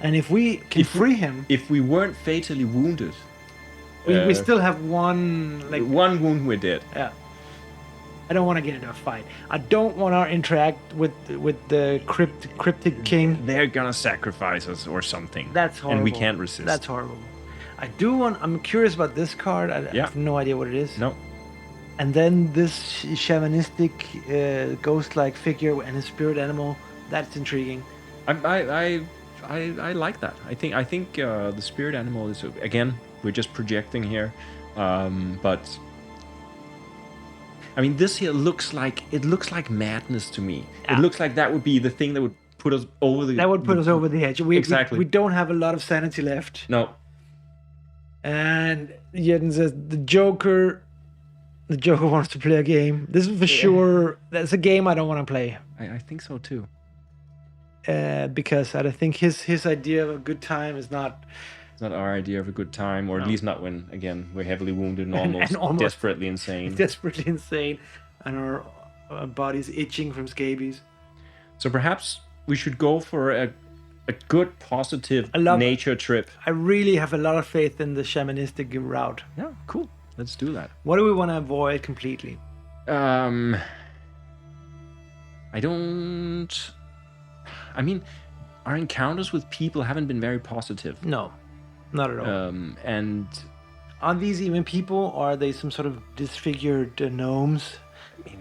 and if we can free him, if we weren't fatally wounded, we still have one wound we're dead. Yeah. I don't want to get into a fight. I don't want to interact with the cryptic king. They're gonna sacrifice us or something. That's horrible. And we can't resist. That's horrible. I'm curious about this card. I have no idea what it is. No. And then this shamanistic ghost-like figure and his spirit animal. That's intriguing. I like that. I think the spirit animal is, again, we're just projecting here, but I mean, this here looks like madness to me. Yeah. It looks like that would be the thing that would put us over the. That would put us over the edge. Exactly. We don't have a lot of sanity left. No. And Jeden says the Joker wants to play a game. This is for sure. That's a game I don't want to play. I think so too. Because I think his idea of a good time is not. It's not our idea of a good time, or at least not when, again, we're heavily wounded and almost desperately insane. Desperately insane, and our body's itching from scabies. So perhaps we should go for a good, positive nature trip. I really have a lot of faith in the shamanistic route. Yeah, cool. Let's do that. What do we want to avoid completely? I mean, our encounters with people haven't been very positive. No, not at all. And are these even people, or are they some sort of disfigured gnomes? I mean,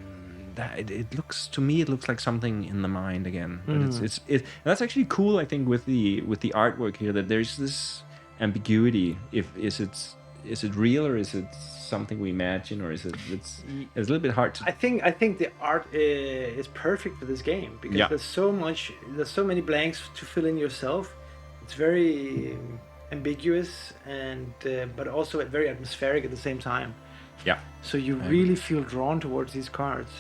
it looks like something in the mind again. But it's that's actually cool. I think with the artwork here, that there's this ambiguity. Is it real, or is it something we imagine, or it's a little bit hard to. I think the art is perfect for this game because there's so many blanks to fill in yourself. It's very ambiguous and but also very atmospheric at the same time. Yeah. So you really feel drawn towards these cards.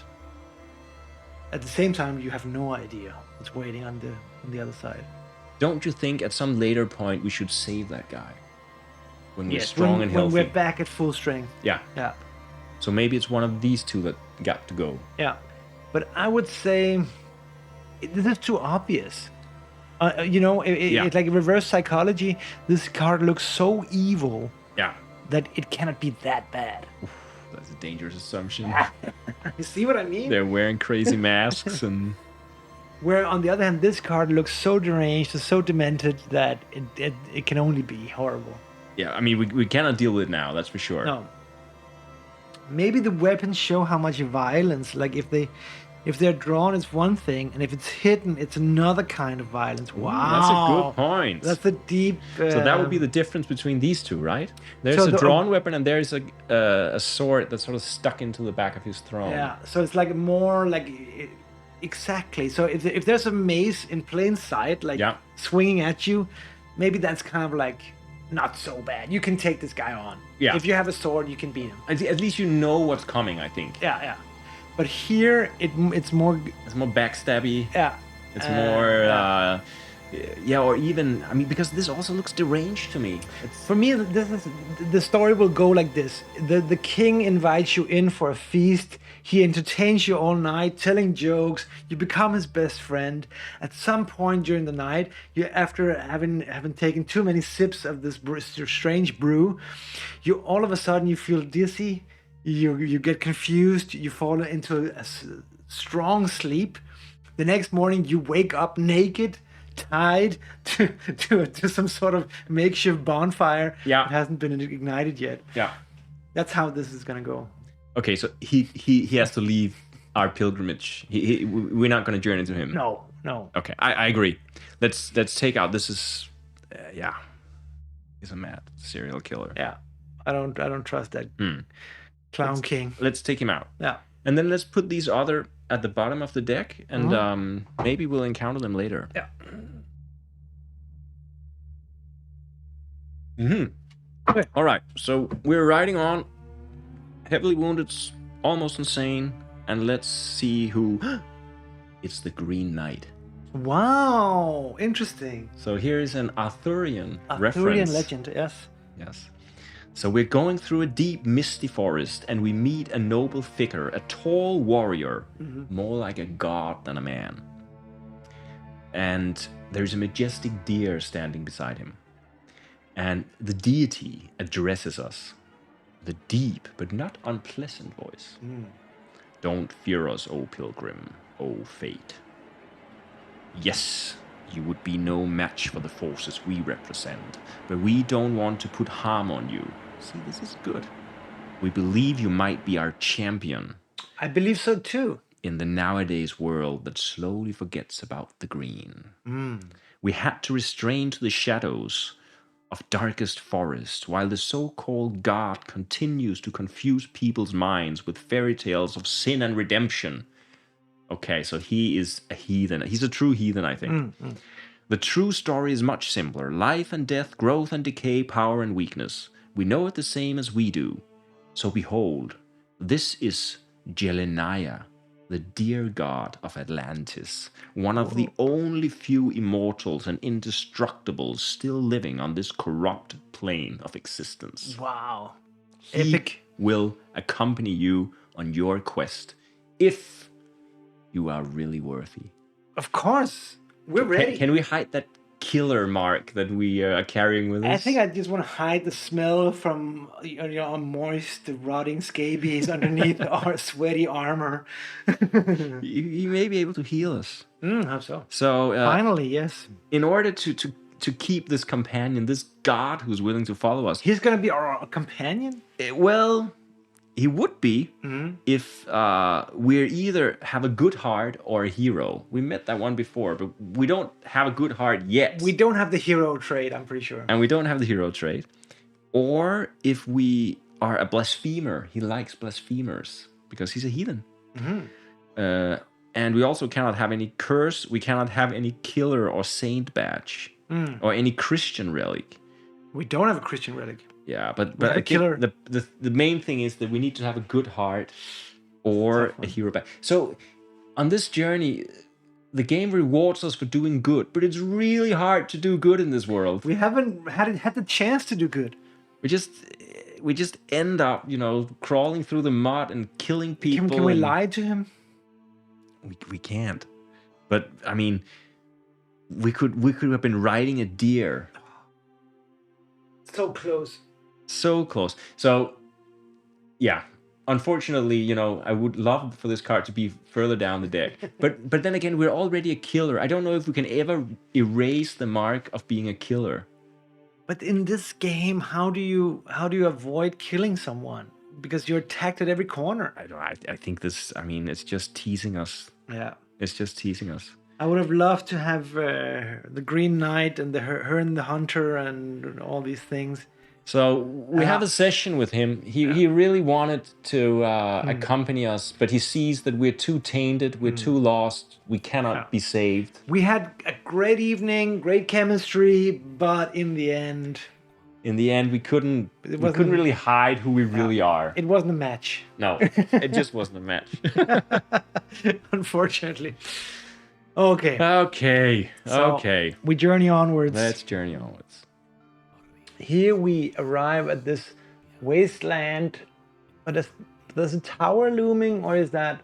At the same time, you have no idea what's waiting on the other side. don't you think at some later point we should save that guy? When we're Yes, strong and healthy. when we're back at full strength. Yeah. Yeah. So maybe it's one of these two that got to go. Yeah. But I would say this is too obvious. It's like reverse psychology. This card looks so evil Yeah. that it cannot be that bad. That's a dangerous assumption. You see what I mean? They're wearing crazy masks and... Where, on the other hand, this card looks so deranged, so demented that it can only be horrible. Yeah, I mean, we cannot deal with it now, that's for sure. No. Maybe the weapons show how much violence, like if they're drawn, it's one thing, and if it's hidden, it's another kind of violence. Wow. That's a good point. That's a deep... so that would be the difference between these two, right? There's So a drawn weapon and there's a sword that's sort of stuck into the back of his throne. Yeah, so it's like more like... Exactly. So if there's a mace in plain sight, like swinging at you, maybe that's kind of like not so bad. You can take this guy on. Yeah. If you have a sword, you can beat him. At least you know what's coming, I think. Yeah. But here, it's more... It's more backstabby. Yeah. It's more... or even... I mean, because this also looks deranged to me. For me, the story will go like this. The king invites you in for a feast. He entertains you all night, telling jokes. You become his best friend. At some point during the night, after having taken too many sips of this strange brew, all of a sudden you feel dizzy. You get confused. You fall into a strong sleep. The next morning, you wake up naked, tied to some sort of makeshift bonfire that hasn't been ignited yet. Yeah. That's how this is gonna go. Okay, so he has to leave our pilgrimage. We're not going to journey to him. No. Okay, I agree. Let's take out. This is, he's a mad serial killer. Yeah, I don't trust that clown king. Let's take him out. Yeah, and then let's put these other at the bottom of the deck, and maybe we'll encounter them later. Yeah. Okay. All right. So we're riding on. Heavily wounded, almost insane, and let's see who... It's the Green Knight. Wow, interesting. So here's an Arthurian reference. Arthurian legend, yes. Yes. So we're going through a deep, misty forest, and we meet a noble figure, a tall warrior, more like a god than a man. And there's a majestic deer standing beside him. And the deity addresses us. The deep but not unpleasant voice. Don't fear us, O pilgrim, O fate. Yes, you would be no match for the forces we represent, but we don't want to put harm on you. See, this is good. We believe you might be our champion. I believe so too. In the nowadays world that slowly forgets about the green. We had to restrain to the shadows of darkest forest, while the so-called God continues to confuse people's minds with fairy tales of sin and redemption. Okay, so he is a heathen. He's a true heathen, I think. The true story is much simpler. Life and death, growth and decay, power and weakness. We know it the same as we do. So behold, this is Jeleniah, the dear god of Atlantis, one of the only few immortals and indestructibles still living on this corrupt plane of existence. Wow. He Epic. will accompany you on your quest if you are really worthy. Of course. We're ready. Can we hide that killer mark that we are carrying with us? I think I just want to hide the smell from a moist, rotting scabies underneath our sweaty armor. You may be able to heal us. How so? So Finally, yes. In order to keep this companion, this god who's willing to follow us, He's gonna be our companion? well, he would be if we either have a good heart or a hero. We met that one before, but we don't have a good heart yet. We don't have the hero trait, I'm pretty sure. And we don't have the hero trait. Or if we are a blasphemer, he likes blasphemers because he's a heathen. And we also cannot have any curse. We cannot have any killer or saint badge or any Christian relic. We don't have a Christian relic. Yeah, but a I think killer. the main thing is that we need to have a good heart or a hero badge. So on this journey, the game rewards us for doing good, but it's really hard to do good in this world. We haven't had the chance to do good. We just end up, crawling through the mud and killing people. Can we lie to him? We can't. But I mean, we could have been riding a deer. So close. So close. So, yeah. Unfortunately, I would love for this card to be further down the deck. But then again, we're already a killer. I don't know if we can ever erase the mark of being a killer. But in this game, how do you avoid killing someone? Because you're attacked at every corner. I think this. I mean, it's just teasing us. Yeah. It's just teasing us. I would have loved to have the Green Knight and her and the Hunter and all these things. So we have a session with him. He really wanted to accompany us, but he sees that we're too tainted, we're too lost, we cannot be saved. We had a great evening, great chemistry, but in the end, we couldn't really hide who we really are. It wasn't a match. No, it just wasn't a match. Unfortunately. Okay. Okay. We journey onwards. Let's journey onwards. Here we arrive at this wasteland, but there's a tower looming, or is that?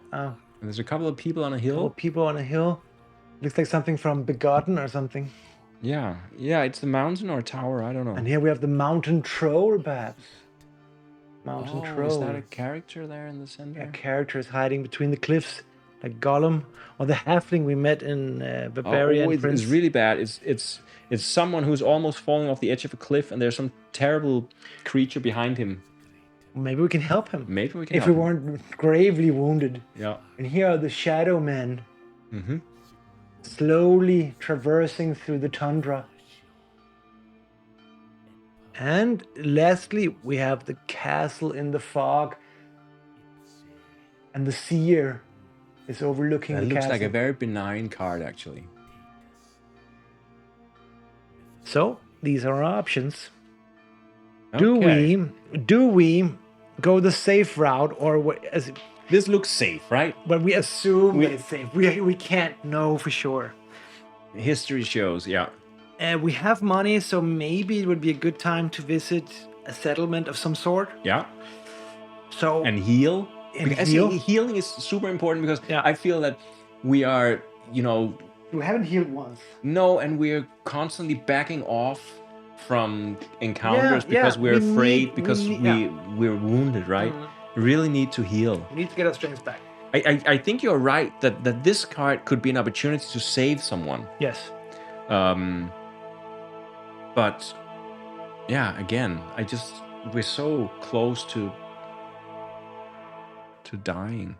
There's a couple of people on a hill. People on a hill. Looks like something from Begotten or something. Yeah, it's the mountain or a tower. I don't know. And here we have the mountain troll, perhaps. Mountain troll. Is that a character there in the center? A character is hiding between the cliffs, like Gollum, or the halfling we met in Barbarian Prince. It's really bad. It's someone who's almost falling off the edge of a cliff, and there's some terrible creature behind him. Maybe we can help him. If we weren't gravely wounded. Yeah. And here are the shadow men. Mm-hmm. Slowly traversing through the tundra. And lastly, we have the castle in the fog. And the seer is overlooking the castle. It looks like a very benign card, actually. So, these are our options. Okay. Do we go the safe route, or this looks safe, right? But we assume that it's safe. We can't know for sure. History shows, yeah. We have money, so maybe it would be a good time to visit a settlement of some sort. Yeah. So and heal. Healing is super important because I feel that we are, we haven't healed once. No, and we're constantly backing off from encounters because we're afraid, because we're wounded, right? We really need to heal. We need to get our strength back. I think you're right that this card could be an opportunity to save someone. Yes. But yeah, again, we're so close to dying.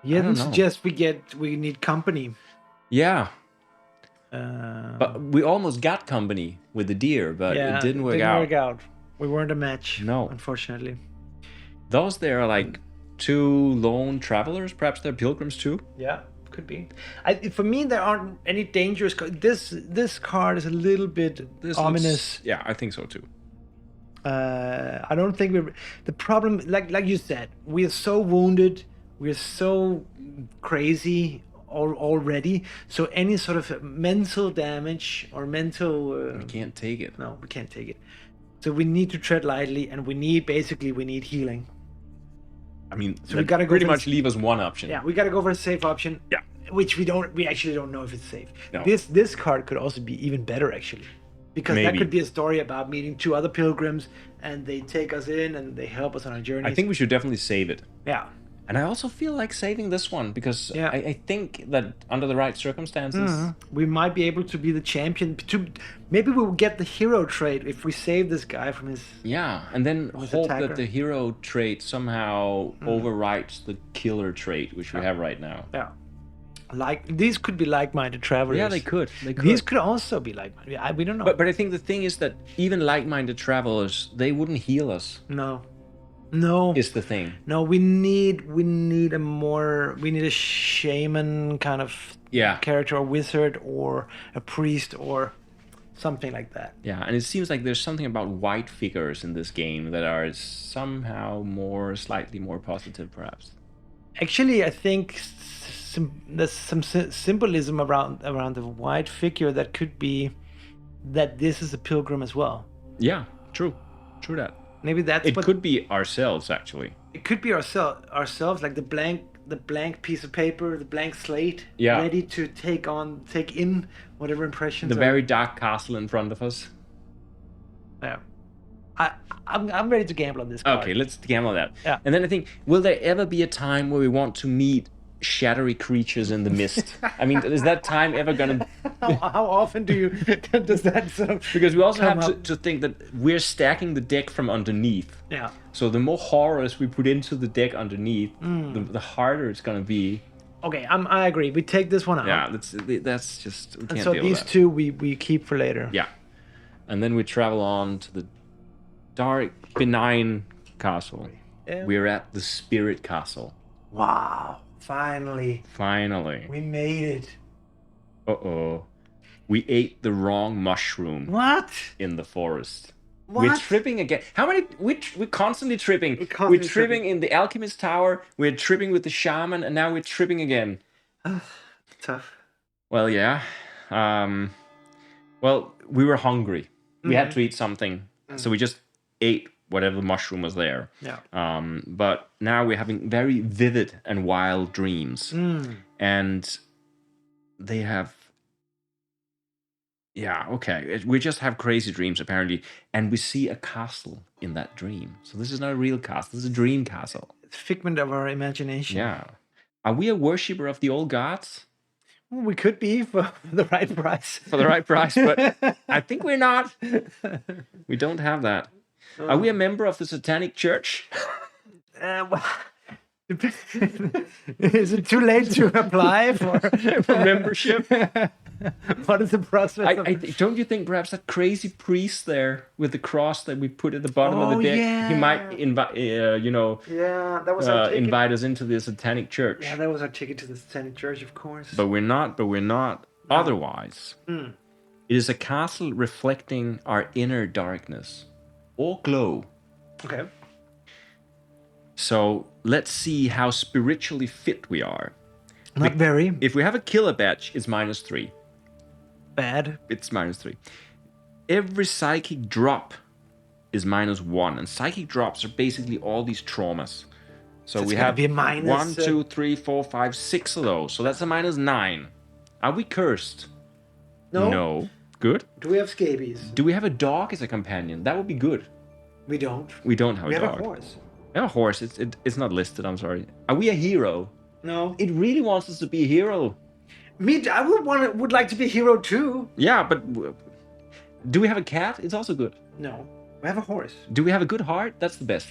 Yeah, then suggest we need company. Yeah. But we almost got company with the deer, but it didn't work out. We weren't a match. No. Unfortunately. Those there are like two lone travelers. Perhaps they're pilgrims too. Yeah, could be. For me, there aren't any dangerous cards. This card is a little bit ominous. Yeah, I think so too. I don't think the problem, like you said, we are so wounded. We're so crazy already. So any sort of mental damage or mental... we can't take it. No, we can't take it. So we need to tread lightly, and we need healing. I mean, so we gotta go pretty much leave us one option. Yeah, we gotta go for a safe option. Yeah. Which we actually don't know if it's safe. No. This card could also be even better, actually. Because that could be a story about meeting two other pilgrims, and they take us in and they help us on our journey. I think we should definitely save it. Yeah. And I also feel like saving this one because I think that under the right circumstances... we might be able to be the champion. Maybe we will get the hero trait if we save this guy from his... Yeah, and then hope that the hero trait somehow overrides the killer trait, which we have right now. Yeah. These could be like-minded travelers. Yeah, they could. These could also be like-minded. We don't know. But I think the thing is that even like-minded travelers, they wouldn't heal us. No. Is the thing. No, we need a shaman kind of character, or wizard, or a priest, or something like that. Yeah, and it seems like there's something about white figures in this game that are somehow slightly more positive, perhaps. Actually, I think there's some symbolism around the white figure that could be that this is a pilgrim as well. Yeah, true that. Maybe that's It what could be ourselves, actually. it could be ourselves, like the blank piece of paper, the blank slate, Yeah. ready to take in whatever impressions. The very dark castle in front of us. Yeah. I'm ready to gamble on this card. Okay, let's gamble on that. Yeah. And then I think, will there ever be a time where we want to meet shadowy creatures in the mist? I mean, is that time ever gonna? How often does that sort of? Because we also come have up? to think that we're stacking the deck from underneath. Yeah. So the more horrors we put into the deck underneath, the harder it's gonna be. Okay, I agree. We take this one out. Yeah, that's just. We And can't so deal these with that. two we keep for later. Yeah, and then we travel on to the dark, benign castle. Yeah. We're at the spirit castle. Wow! Finally, Finally. we made it. Uh-oh. We ate the wrong mushroom What? in the forest. What? We're tripping again. How many? We're constantly tripping. We're, constantly tripping in the alchemist tower. We're tripping with the shaman, and now we're tripping again. Tough. Well, yeah. Well, we were hungry. We had to eat something, so we just ate whatever mushroom was there. Yeah. But now we're having very vivid and wild dreams, and they have. Yeah, okay. We just have crazy dreams, apparently. And we see a castle in that dream. So this is not a real castle. This is a dream castle. It's a figment of our imagination. Yeah. Are we a worshipper of the old gods? Well, we could be for the right price. For the right price, but I think we're not. We don't have that. Are we a member of the Satanic Church? Well, is it too late to apply for membership? What is the process? Don't you think perhaps that crazy priest there with the cross that we put at the bottom of the deck, yeah. he might invite, Yeah, that was our ticket. invite us into the Satanic Church. Yeah, that was our ticket to the Satanic Church, of course. But we're not. Otherwise, it is a castle reflecting our inner darkness or glow. Okay. So let's see how spiritually fit we are. Not very If we have a killer badge, it's -3. bad. It's -3. Every psychic drop is -1, and psychic drops are basically all these traumas. So it's we gotta have be a minus, 1, 2, 3, 4, 5, 6 of those. So that's a -9. Are we cursed? No. No. Good. Do we have scabies? Do we have a dog as a companion? That would be good. We don't. We don't have We a have dog. a horse. We have a horse. It's not listed. I'm sorry. Are we a hero? No. It really wants us to be a hero. I would like to be a hero too. Yeah, but do we have a cat? It's also good. No. We have a horse. Do we have a good heart? That's the best.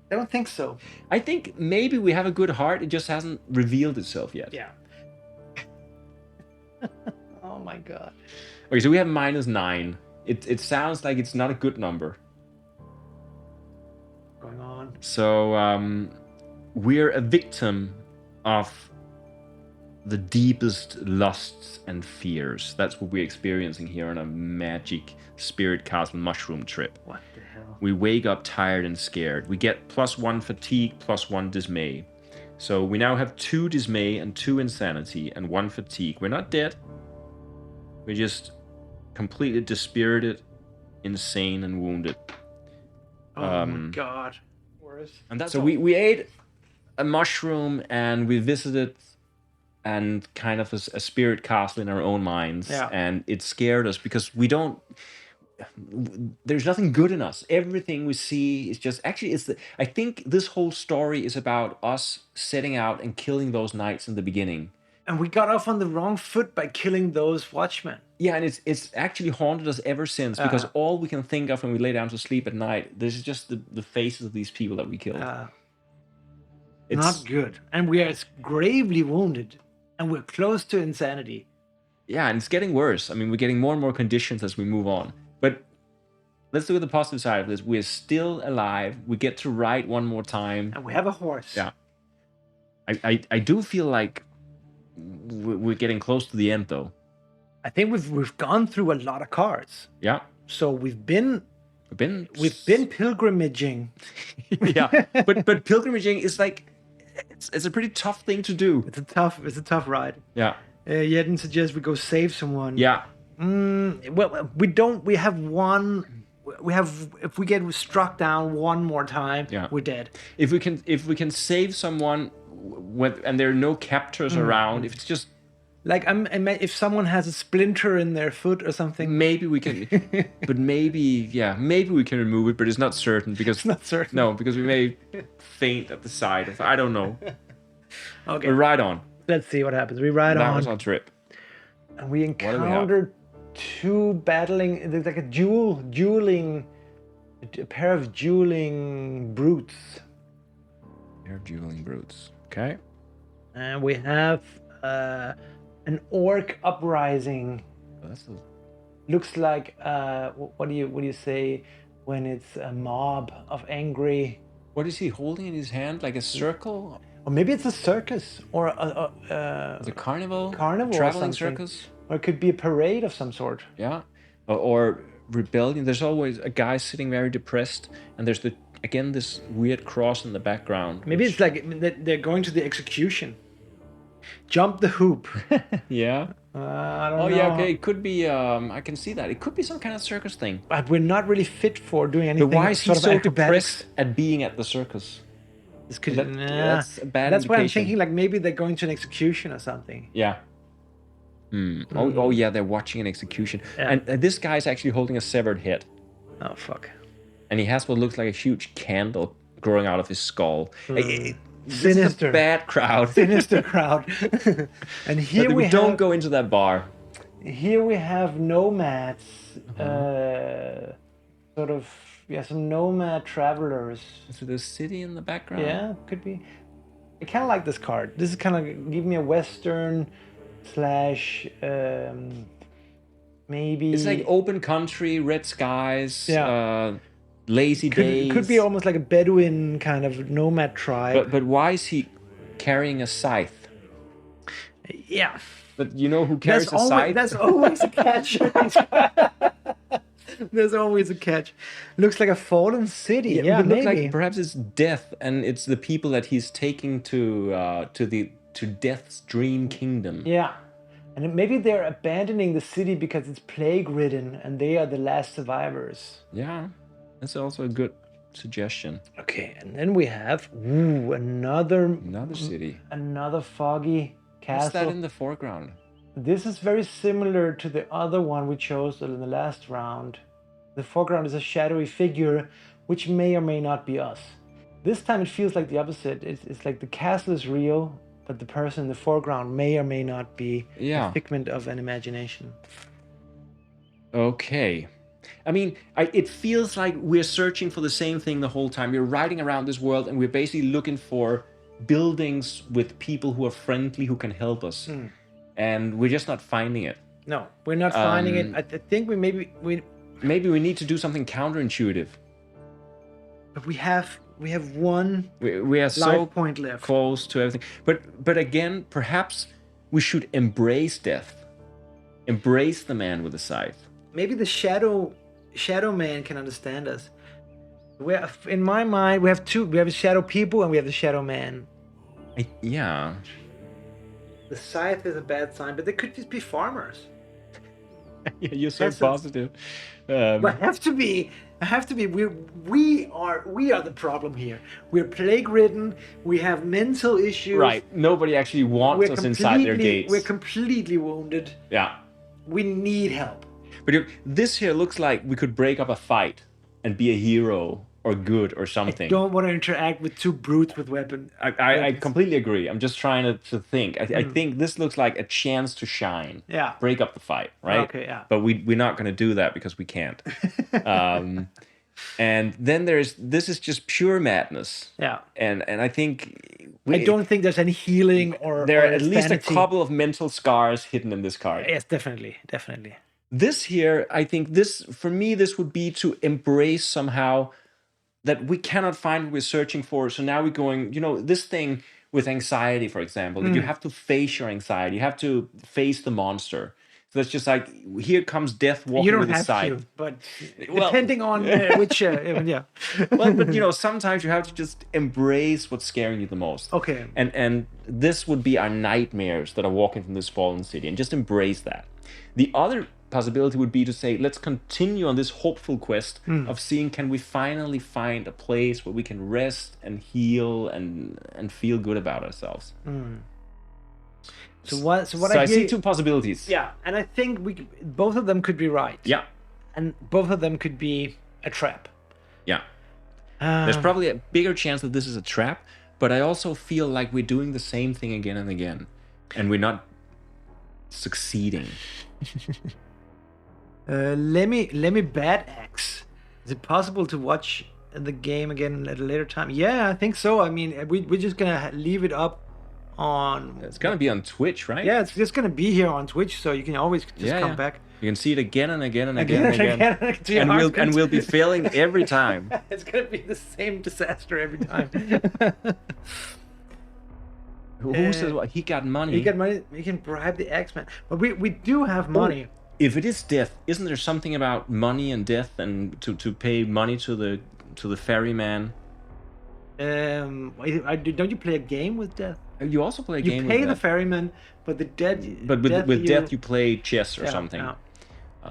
I don't think so. I think maybe we have a good heart. It just hasn't revealed itself yet. Yeah. Oh my god. Okay, so we have -9. It sounds like it's not a good number. Going on. So we're a victim of the deepest lusts and fears. That's what we're experiencing here on a magic spirit castle mushroom trip. What the hell? We wake up tired and scared. We get +1 fatigue, +1 dismay. So we now have 2 dismay and 2 insanity and 1 fatigue. We're not dead. We're just completely dispirited, insane, and wounded. Oh my god. Worse. And that's so we ate a mushroom and we visited and kind of a spirit castle in our own minds. Yeah. And it scared us because there's nothing good in us. Everything we see is just, actually I think this whole story is about us setting out and killing those knights in the beginning. And we got off on the wrong foot by killing those watchmen. Yeah, and it's actually haunted us ever since because all we can think of when we lay down to sleep at night, this is just the faces of these people that we killed. It's not good. And we are gravely wounded. And we're close to insanity. Yeah, and it's getting worse. I mean, we're getting more and more conditions as we move on. But let's look at the positive side of this. We're still alive. We get to ride one more time. And we have a horse. Yeah. I do feel like we're getting close to the end, though. I think we've gone through a lot of cards. Yeah. So we've been pilgrimaging. Yeah. But pilgrimaging is like it's a pretty tough thing to do. It's a tough ride. Yeah. Jeden suggests we go save someone. Yeah. Well, we don't. We have one. We have. If we get struck down one more time, Yeah. we're dead. If we can save someone and there are no captors around, if it's just Like if someone has a splinter in their foot or something, maybe we can, but maybe we can remove it, but it's not certain because it's not certain. No, because we may faint at the sight of. I don't know. Okay, we ride on. Let's see what happens. We ride on. That was our trip. And we encountered two battling. There's like a pair of dueling brutes. Okay. And we have an orc uprising. Looks like what do you say when it's a mob of angry? What is he holding in his hand? Like a circle? Or maybe it's a circus or it's a carnival. Traveling circus. Or it could be a parade of some sort. Yeah. Or rebellion. There's always a guy sitting very depressed, and there's this weird cross in the background. Maybe it's like they're going to the execution. Jump the hoop. Yeah. I don't know. Yeah, okay. It could be. I can see that. It could be some kind of circus thing. But we're not really fit for doing anything. But why is he so depressed at being at the circus? This could, that's a bad. That's why I'm thinking like maybe they're going to an execution or something. Yeah. Oh yeah, they're watching an execution, Yeah. and this guy's actually holding a severed head. Oh fuck. And he has what looks like a huge candle growing out of his skull. Sinister. This is a bad crowd. Sinister crowd. And here we don't go into that bar. Here we have nomads. Some nomad travelers. Is there a city in the background? Yeah, could be. I kind of like this card. This is kind of give me a western / maybe. It's like open country, red skies. Yeah. Lazy days. Could be almost like a Bedouin kind of nomad tribe. But why is he carrying a scythe? Yeah. But you know who carries a scythe? That's always a catch. There's always a catch. Looks like a fallen city. Yeah, maybe. Like perhaps it's death, and it's the people that he's taking to Death's dream kingdom. Yeah. And maybe they're abandoning the city because it's plague-ridden, and they are the last survivors. Yeah. That's also a good suggestion. Okay, and then we have another city. Another foggy castle. What's that in the foreground? This is very similar to the other one we chose in the last round. The foreground is a shadowy figure, which may or may not be us. This time it feels like the opposite. It's like the castle is real, but the person in the foreground may or may not be a figment of an imagination. Okay. I mean, it feels like we're searching for the same thing the whole time. We're riding around this world and we're basically looking for buildings with people who are friendly, who can help us. And we're just not finding it. No, we're not finding it. I think maybe we need to do something counterintuitive. But we have one we are so point left. Close to everything. But again, perhaps we should embrace death. Embrace the man with the scythe. Maybe the shadow man can understand us. In my mind, we have two. We have the shadow people and we have the shadow man. Yeah. The scythe is a bad sign, but they could just be farmers. Yeah, you're so positive. But I have to be. We are the problem here. We're plague-ridden. We have mental issues. Right. Nobody actually wants us inside their gates. We're completely wounded. Yeah. We need help. But this here looks like we could break up a fight and be a hero or good or something. I don't want to interact with two brutes with weapons. I completely agree. I'm just trying to think. I think this looks like a chance to shine. Yeah. Break up the fight, right? Okay, yeah. But we're not going to do that because we can't. And then this is just pure madness. Yeah. And I think... I don't think there's any healing or there are at least sanity. A couple of mental scars hidden in this card. Yes, definitely. This here, I think for me, this would be to embrace somehow that we cannot find what we're searching for. So now we're going, this thing with anxiety, for example, that you have to face your anxiety. You have to face the monster. So it's just like, here comes death walking You don't with his have scythe. to, but Well- depending on which, yeah. Well, but you know, sometimes you have to just embrace what's scaring you the most. Okay. And this would be our nightmares that are walking from this fallen city, and just embrace that. The other possibility would be to say, let's continue on this hopeful quest of seeing, can we finally find a place where we can rest and heal and feel good about ourselves. So what So I I hear, see two possibilities. yeah, and I think both of them could be right. Yeah. And both of them could be a trap. Yeah. There's probably a bigger chance that this is a trap, but I also feel like we're doing the same thing again and again, and we're not succeeding. Let me bad X. Is it possible to watch the game again at a later time? Yeah, I think so. I mean, we're just gonna leave it up on. It's gonna be on Twitch, right? Yeah, it's just gonna be here on Twitch, so you can always just come back. You can see it again and again and again and again. to your heart's And we'll be failing every time. It's gonna be the same disaster every time. Who says what? He got money. He got money. We can bribe the X-Men, but we do have money. If it is death, isn't there something about money and death, and to pay money to the ferryman? Don't you play a game with death? You also play a You game pay with the death. ferryman, but the dead. But with death, you play chess or Yeah, something. yeah.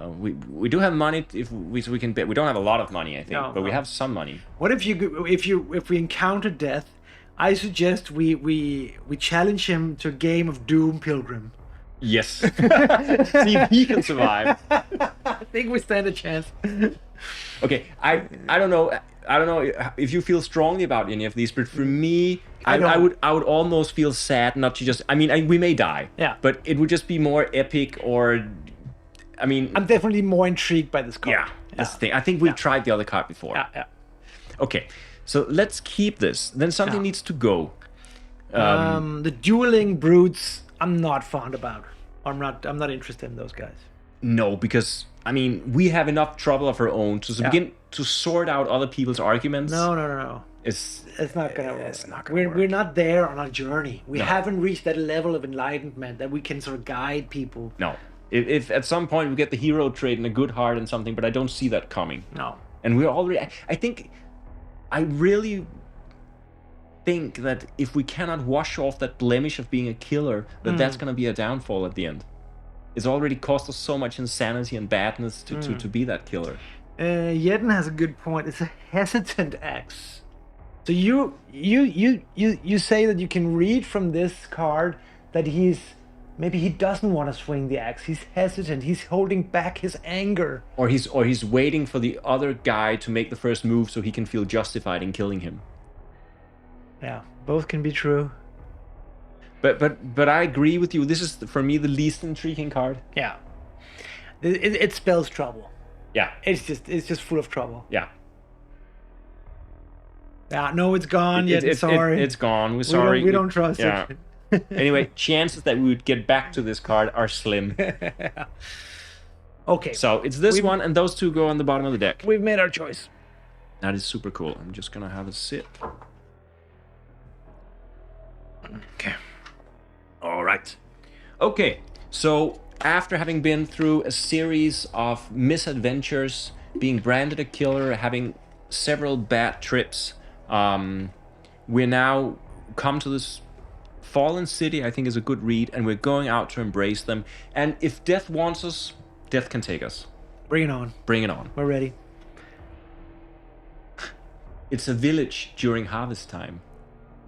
We do have money if we can bet. We don't have a lot of money, I think, No, but we no. have some money. What if we encounter death? I suggest we challenge him to a game of Doom Pilgrim. Yes. See if he can survive. I think we stand a chance. Okay, I don't know if you feel strongly about any of these, but for me, I don't. would almost feel sad not to just. I mean, we may die. Yeah. But it would just be more epic, or, I mean. I'm definitely more intrigued by this card. Yeah. That's the thing. I think we've tried the other card before. Yeah. Okay, so let's keep this. Then something needs to go. The dueling brutes, I'm not fond about. I'm not interested in those guys. No, because I mean, we have enough trouble of our own to begin to sort out other people's arguments. No. It's not gonna work. It's not gonna We're not there on our journey. We haven't reached that level of enlightenment that we can sort of guide people. No. If at some point we get the hero trait and a good heart and something, but I don't see that coming. No. And we're already. I really think that if we cannot wash off that blemish of being a killer, that's going to be a downfall at the end. It's already cost us so much insanity and badness to be that killer. Jeden has a good point. It's a hesitant X. So you say that you can read from this card that maybe he doesn't want to swing the axe. He's hesitant. He's holding back his anger. Or he's waiting for the other guy to make the first move so he can feel justified in killing him. Yeah, both can be true. But I agree with you. This is for me the least intriguing card. Yeah, it spells trouble. Yeah. It's just full of trouble. Yeah. Yeah, no, it's gone. Sorry, it's gone. We're sorry. We don't trust it. Anyway, chances that we would get back to this card are slim. Okay. So it's this one, and those two go on the bottom of the deck. We've made our choice. That is super cool. I'm just gonna have a sip. Okay. All right. Okay. So after having been through a series of misadventures, being branded a killer, having several bad trips, we're now come to this fallen city. I think is a good read, and we're going out to embrace them. And if death wants us, death can take us. Bring it on. Bring it on. We're ready. It's a village during harvest time.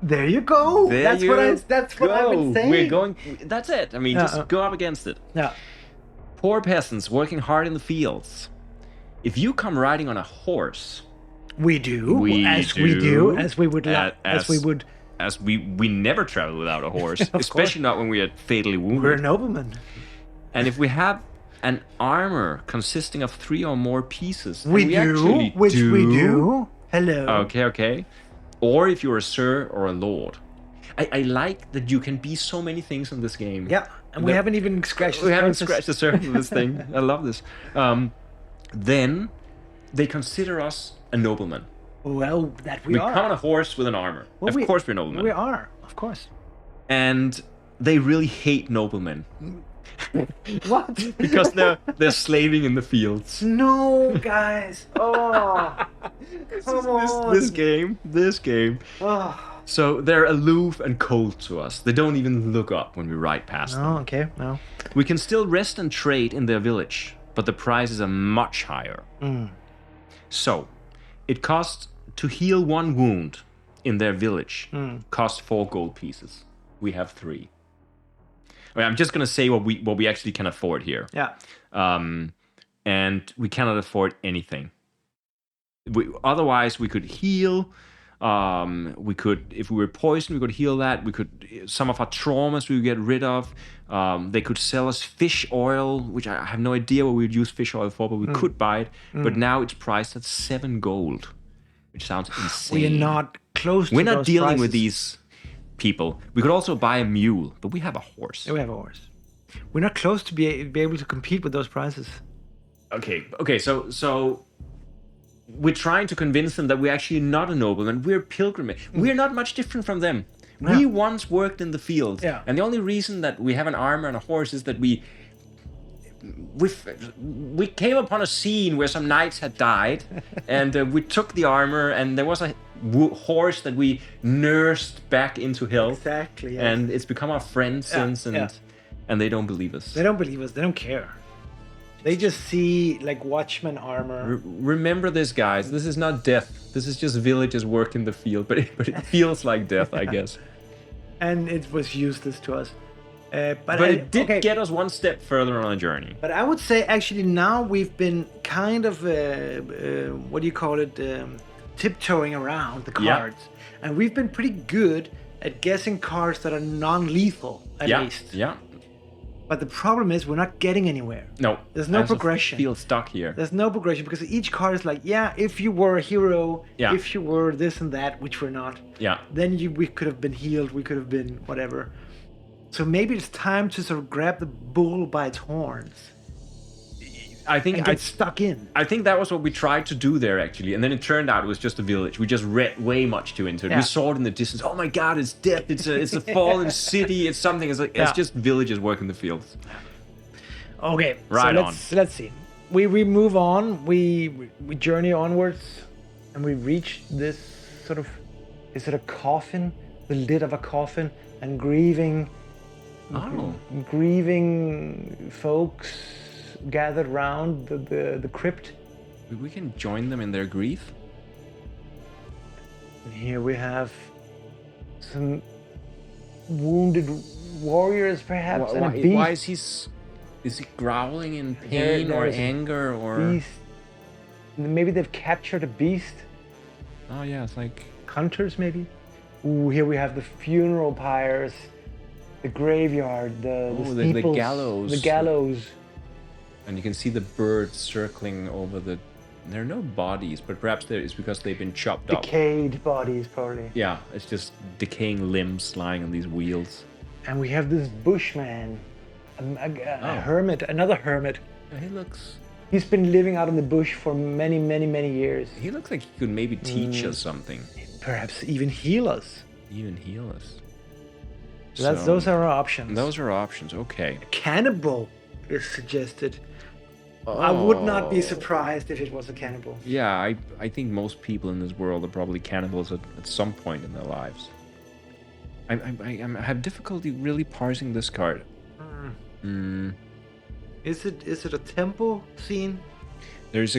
There you go. That's what I've been saying. We're going. That's it. I mean, just go up against it. Yeah. Poor peasants working hard in the fields. If you come riding on a horse, we never travel without a horse, Of especially not when we are fatally wounded. We're noblemen. And if we have an armor consisting of 3 or more pieces, we do. Hello. Okay. Or if you're a sir or a lord. I like that you can be so many things in this game. Yeah, and we haven't even scratched the surface of this thing. I love this. Then they consider us a nobleman. Well, that we are. We come on a horse with an armor. Well, of course we're noblemen. We are, of course. And they really hate noblemen. What? Because they're slaving in the fields. No, guys. Oh, come This on. game. Oh. So they're aloof and cold to us. They don't even look up when we ride past No, them. okay, no. We can still rest and trade in their village, but the prices are much higher. So, it costs to heal one wound in their village, costs 4 gold pieces. We have 3. I'm just gonna say what we actually can afford here. Yeah. And we cannot afford anything. Otherwise, we could heal. We could, if we were poisoned, we could heal that. We could, some of our traumas we would get rid of. They could sell us fish oil, which I have no idea what we would use fish oil for, but we could buy it. But now it's priced at 7 gold, which sounds insane. We are not close to We're not those dealing prices. with these people. We could also buy a mule, but we have a horse. Yeah, we have a horse. We're not close to be able to compete with those prices. Okay. So we're trying to convince them that we're actually not a nobleman. We're pilgrimage. We're not much different from them. Yeah. We once worked in the fields, Yeah. and the only reason that we have an armor and a horse is that we came upon a scene where some knights had died, and we took the armor, and there was a horse that we nursed back into health. Exactly. Yes. And it's become our friend since, and they don't believe us. They don't believe us. They don't care. They just see like watchman armor. Remember this, guys. This is not death. This is just villagers work in the field, but it feels like death, I guess. And it was useless to us. But It did get us one step further on a journey. But I would say actually now we've been kind of what do you call it, tiptoeing around the cards, and we've been pretty good at guessing cards that are non-lethal at least. Yeah. But the problem is we're not getting anywhere. No. There's no I also progression. feel stuck here. There's no progression because each card is like, if you were a hero, Yeah. if you were this and that, which we're not, then we could have been healed, we could have been whatever. So maybe it's time to sort of grab the bull by its horns. I think and get stuck in. I think that was what we tried to do there, actually. And then it turned out it was just a village. We just read way much too into it. Yeah. We saw it in the distance. Oh my God, it's death. It's a fallen city. It's something. It's just villagers working the fields. Okay, on. Let's see. We move on. We journey onwards, and we reach this sort of, is it a coffin? The lid of a coffin, and grieving folks gathered round the crypt. We can join them in their grief. And here we have some wounded warriors, perhaps, and a beast. Why is he growling in pain or anger or? Beast. Maybe they've captured a beast. Oh yeah, it's like Hunters, maybe. Ooh, here we have the funeral pyres, the graveyard, the steeples, gallows. The gallows. And you can see the birds circling over the. There are no bodies, but perhaps it's because they've been chopped up. Decayed bodies, probably. Yeah, it's just decaying limbs lying on these wheels. And we have this bushman, a hermit, another hermit. He looks. He's been living out in the bush for many, many, many years. He looks like he could maybe teach us something. Perhaps even heal us. So those are our options. Those are options, okay. Cannibal is suggested. I would not be surprised if it was a cannibal. Yeah, I think most people in this world are probably cannibals at some point in their lives. I have difficulty really parsing this card. Is it a temple scene? There's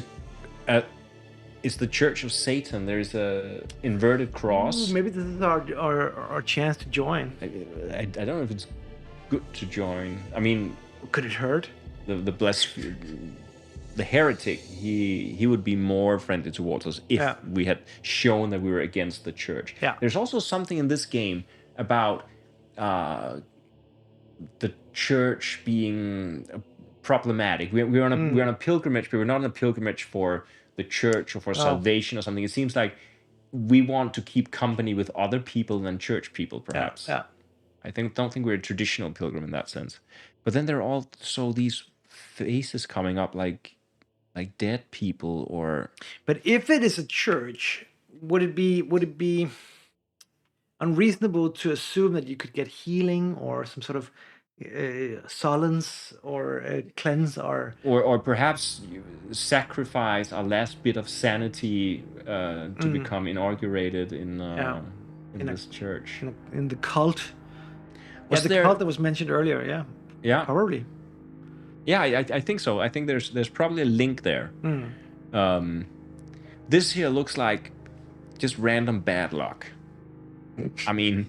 it's the Church of Satan. There's a inverted cross. Ooh, maybe this is our chance to join. I don't know if it's good to join. I mean, could it hurt? The heretic, he would be more friendly towards us if we had shown that we were against the church. Yeah. There's also something in this game about the church being problematic. We're on a pilgrimage, but we're not on a pilgrimage for the church or for salvation or something. It seems like we want to keep company with other people than church people, perhaps. Yeah. I don't think we're a traditional pilgrim in that sense. But then there are also these faces coming up like dead people or. But if it is a church, would it be unreasonable to assume that you could get healing or some sort of solace or cleanse our. Or perhaps you sacrifice our last bit of sanity to become inaugurated Yeah, in in a, this church. in the cult. Yeah, Was the there? cult that was mentioned earlier. Yeah, Yeah, probably. yeah, I think so. I think there's probably a link there. Mm. This here looks like just random bad luck. I mean,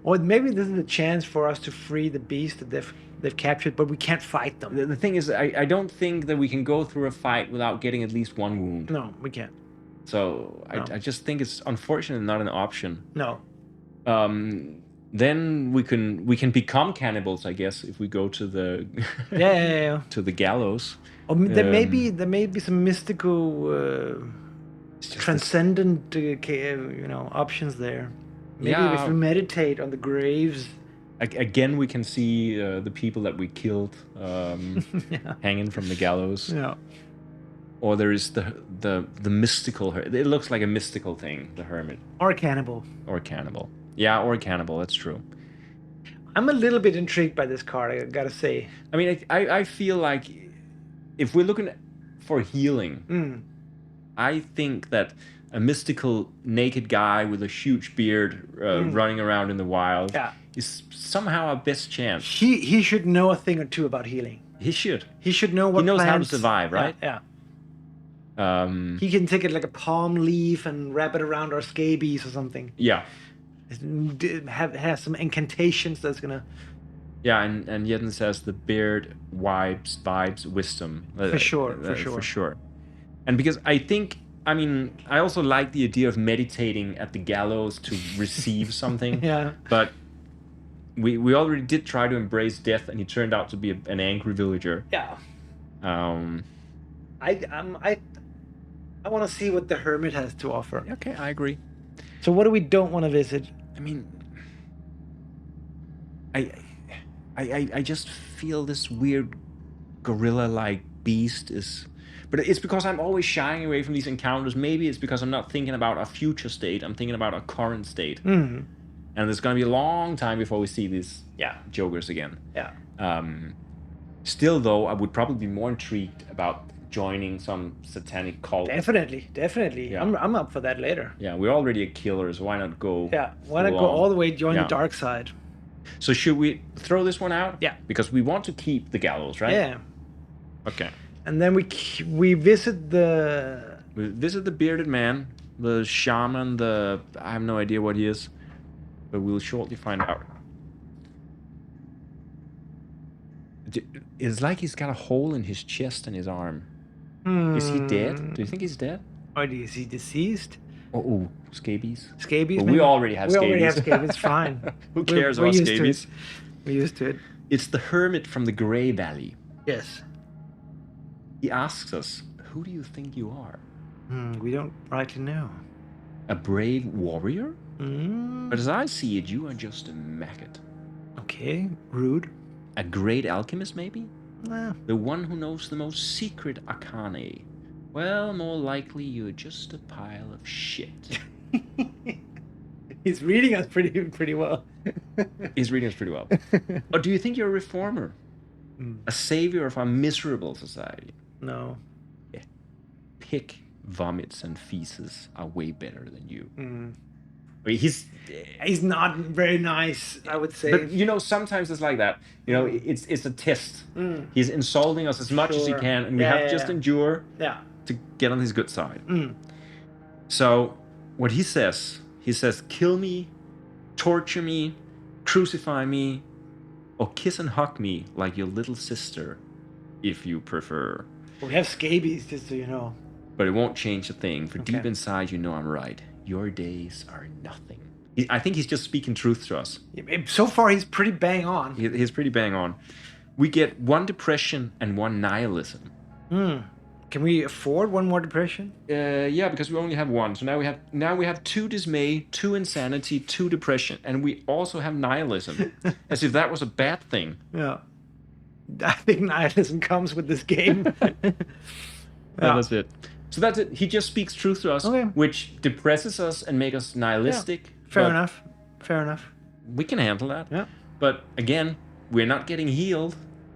Or maybe this is a chance for us to free the beast that they've captured, but we can't fight them. the thing is, I don't think that we can go through a fight without getting at least one wound. No, we can't. So No. I just think it's unfortunately not an option. No. Then we can become cannibals, I guess, if we go to the Yeah. to the gallows. Or there may be some mystical, transcendent, options there. Maybe if we meditate on the graves. Again, we can see the people that we killed hanging from the gallows. Yeah. Or there is the mystical. It looks like a mystical thing, the hermit. Or a cannibal. Or a cannibal. Yeah, or a cannibal. That's true. I'm a little bit intrigued by this card, I gotta say. I mean, I feel like if we're looking for healing, I think that a mystical naked guy with a huge beard running around in the wild is somehow our best chance. He should know a thing or two about healing. He should. He should know what he knows plants, how to survive, right? Yeah. He can take it like a palm leaf and wrap it around our scabies or something. Yeah. Have some incantations that's gonna. Yeah, and Jeden says the beard vibes wisdom. For sure. And because I mean, I also like the idea of meditating at the gallows to receive something. Yeah. But we already did try to embrace death, and he turned out to be an angry villager. Yeah. I want to see what the hermit has to offer. Okay, I agree. So what do we don't want to visit? I mean, I just feel this weird gorilla-like beast is, but it's because I'm always shying away from these encounters. Maybe it's because I'm not thinking about our future state. I'm thinking about our current state. Mm-hmm. And it's going to be a long time before we see these jokers again. Yeah. Still, though, I would probably be more intrigued about joining some satanic cult. Definitely. Yeah. I'm up for that later. Yeah, we're already a killer, so why not go? Yeah, why not go all the way, join the dark side? So should we throw this one out? Yeah. Because we want to keep the gallows, right? Yeah. Okay. And then we visit the... We visit the bearded man, the shaman, I have no idea what he is, but we'll shortly find out. It's like he's got a hole in his chest and his arm. Is he dead? Do you think he's dead? Or is he deceased? Oh, scabies. Scabies? Well, we already have scabies. We already have scabies, fine. Who cares about scabies? We're used to it. It's the hermit from the Grey Valley. Yes. He asks us, who do you think you are? We don't rightly know. A brave warrior? But as I see it, you are just a maggot. Okay, rude. A great alchemist, maybe? Nah. The one who knows the most secret arcanae. Well, more likely you're just a pile of shit. He's reading us pretty well. He's reading us pretty well. Or do you think you're a reformer? A savior of our miserable society? No. Yeah. Pick, vomits, and feces are way better than you. I mean, he's not very nice, I would say. But sometimes it's like that. It's a test. He's insulting us as much as he can, and we have to just endure to get on his good side. So what he says, kill me, torture me, crucify me, or kiss and hug me like your little sister, if you prefer. We have scabies, just so you know. But it won't change a thing, for deep inside you know I'm right. Your days are nothing. I think he's just speaking truth to us. So far, he's pretty bang on. He's pretty bang on. We get one depression and one nihilism. Can we afford one more depression? Yeah, because we only have one. So now we have 2 dismay, 2 insanity, 2 depression, and we also have nihilism, as if that was a bad thing. Yeah, I think nihilism comes with this game. Yeah, that's it. So that's it. He just speaks truth to us, which depresses us and makes us nihilistic. Fair enough. We can handle that. Yeah. But again, we're not getting healed.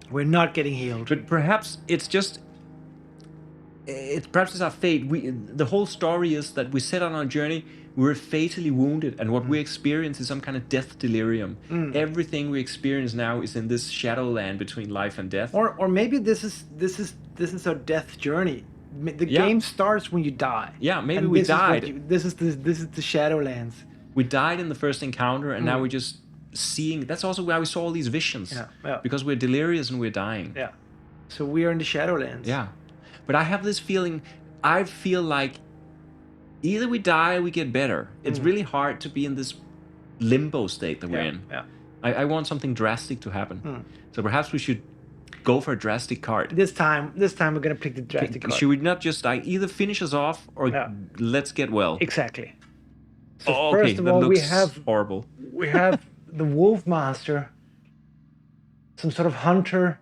We're not getting healed. But perhaps it's just, perhaps it's our fate. The whole story is that we set on our journey, we're fatally wounded, and what we experience is some kind of death delirium. Everything we experience now is in this shadowland between life and death. Or maybe this is our death journey. The game starts when you die. Yeah, maybe and we this is what died. this is the Shadowlands. We died in the first encounter, and now we're just seeing. That's also why we saw all these visions. Yeah. Because we're delirious and we're dying. Yeah. So we are in the Shadowlands. Yeah. But I have this feeling, I feel like either we die or we get better. It's really hard to be in this limbo state that we're in. Yeah. I want something drastic to happen. So perhaps we should go for a drastic card. This time we're gonna pick the drastic card. Should we not just either finish us off or let's get well? Exactly. So okay, first of that all, looks we have horrible. We have the Wolf Master, some sort of hunter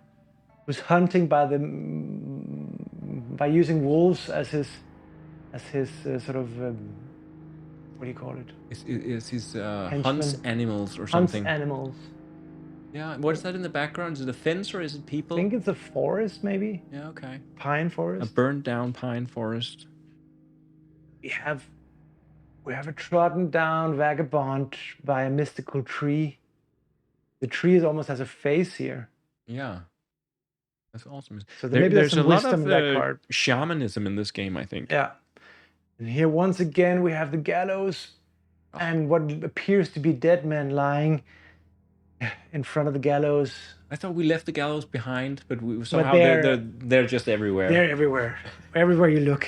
who's hunting by using wolves as his sort of what do you call it? Is his hunts animals or Hunts something? animals. Yeah. What is that in the background? Is it a fence or is it people? I think it's a forest, maybe. Yeah. Okay. Pine A forest. burned down pine forest. We have a trodden down vagabond by a mystical tree. The tree almost has a face here. Yeah. That's awesome. So maybe there's some a lot wisdom of in that card. shamanism in this game, I think. Yeah. And here once again we have the gallows and what appears to be dead men lying in front of the gallows. I thought we left the gallows behind, but somehow they're just everywhere. They're everywhere. Everywhere you look.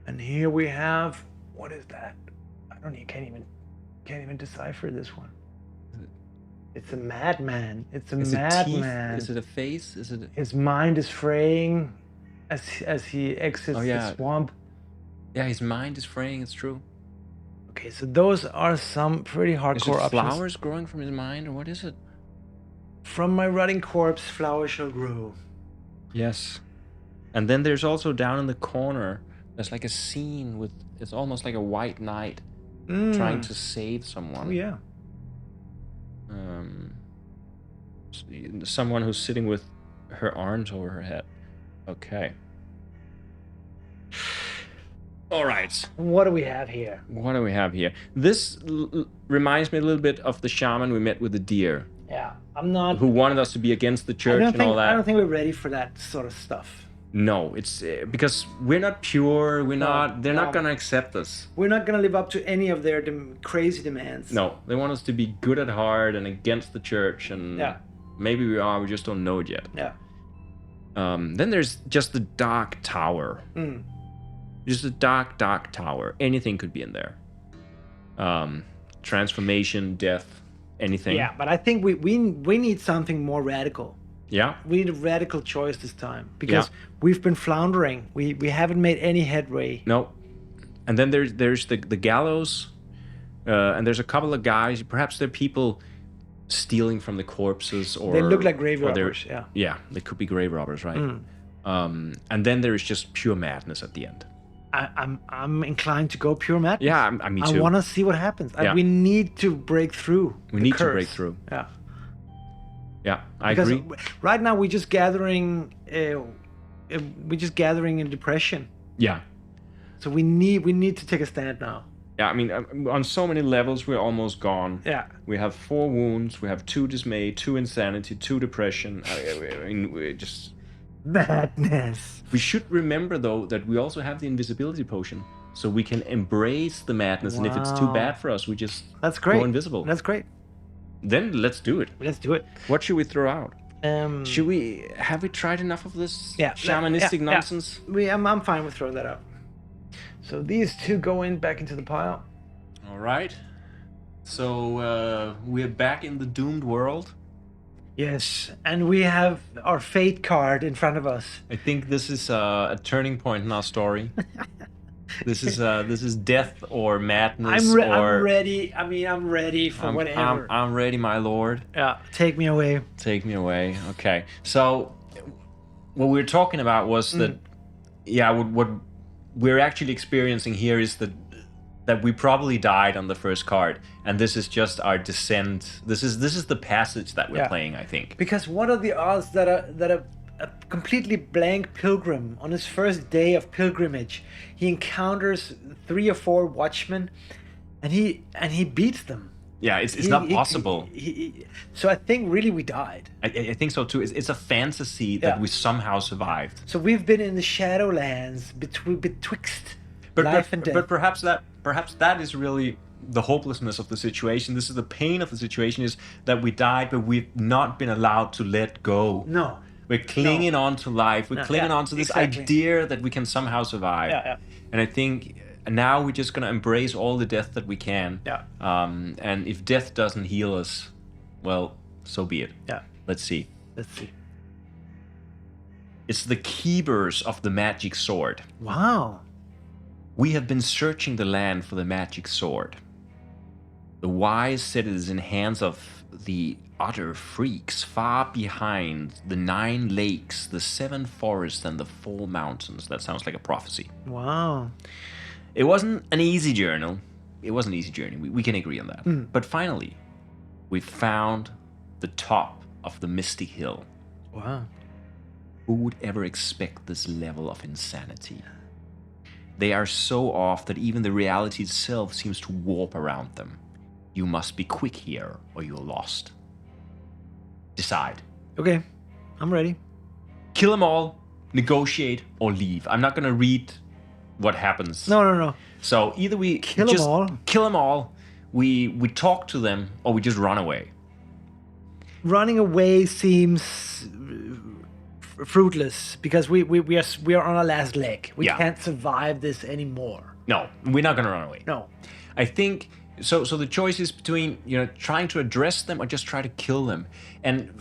And here we have, what is that? You can't even decipher this one. It's a madman. It's a madman. Is it a face? Is it? His mind is fraying as he exits the swamp. Yeah, his mind is fraying. It's true. Okay, so those are some pretty hardcore options. Flowers growing from his mind, or what is it? From my rotting corpse, flowers shall grow. Yes. And then there's also down in the corner, there's like a scene with, it's almost like a white knight trying to save someone. Oh, yeah. Someone who's sitting with her arms over her head. Okay. All right. What do we have here? What do we have here? This reminds me a little bit of the shaman we met with the deer. Yeah, I'm not. Who wanted us to be against the church and all that. I don't think we're ready for that sort of stuff. No, it's because we're not pure. We're not. They're not gonna accept us. We're not gonna live up to any of their crazy demands. No, they want us to be good at heart and against the church, and maybe we are. We just don't know it yet. Yeah. Then there's just the dark tower. Just a dark tower. Anything could be in there. Transformation, death, anything. Yeah, but I think we need something more radical. Yeah. We need a radical choice this time because we've been floundering. We haven't made any headway. No. And then there's the gallows, and there's a couple of guys. Perhaps they're people stealing from the corpses, or they look like grave robbers. Yeah. Yeah, they could be grave robbers, right? And then there is just pure madness at the end. I'm inclined to go pure madness. Yeah, me too. I want to see what happens. We need to break through. We need to break through. Yeah. Yeah, I agree. Right now we're just gathering. We're just gathering in depression. Yeah. So we need to take a stand now. Yeah, I mean, on so many levels we're almost gone. Yeah. We have 4 wounds. We have 2 dismay, 2 insanity, 2 depression. I mean, we're just madness. We should remember though that we also have the invisibility potion, so we can embrace the madness. And if it's too bad for us, we just go invisible. That's great. Then let's do it. Let's do it. What should we throw out? Have we tried enough of this shamanistic nonsense? Yeah. I'm fine with throwing that out. So these 2 go back into the pile. All right. So we're back in the doomed world. Yes, and we have our fate card in front of us. I think this is a turning point in our story. This is death or madness. I'm ready. I mean, I'm ready for whatever. I'm ready, my lord. Yeah, take me away. Take me away. Okay. So, what we were talking about was that, what we're actually experiencing here is that that we probably died on the first card, and this is just our descent. This is the passage that we're playing, I think. Because what are the odds that a completely blank pilgrim on his first day of pilgrimage, he encounters 3 or 4 watchmen, and he beats them. Yeah, it's not possible. So I think really we died. I think so too. It's a fantasy that we somehow survived. So we've been in the Shadowlands betwixt life and death. But perhaps that is really the hopelessness of the situation. This is the pain of the situation, is that we died, but we've not been allowed to let go. No. We're clinging on to life. We're clinging on to this idea that we can somehow survive. And I think now we're just going to embrace all the death that we can. And if death doesn't heal us, well, so be it. Let's see. It's the keepers of the magic sword. Wow. We have been searching the land for the magic sword. The wise said it is in hands of the utter freaks, far behind the 9 lakes, the 7 forests, and the 4 mountains. That sounds like a prophecy. Wow. It wasn't an easy journey. We can agree on that. But finally, we found the top of the Mystic Hill. Wow. Who would ever expect this level of insanity? They are so off that even the reality itself seems to warp around them. You must be quick here, or you're lost. Decide. Okay, I'm ready. Kill them all, negotiate, or leave. I'm not going to read what happens. No. So either we kill them all, we talk to them, or we just run away. Running away seems fruitless because we are on our last leg. We can't survive this anymore. No, we're not going to run away. No. I think so the choice is between, trying to address them or just try to kill them. And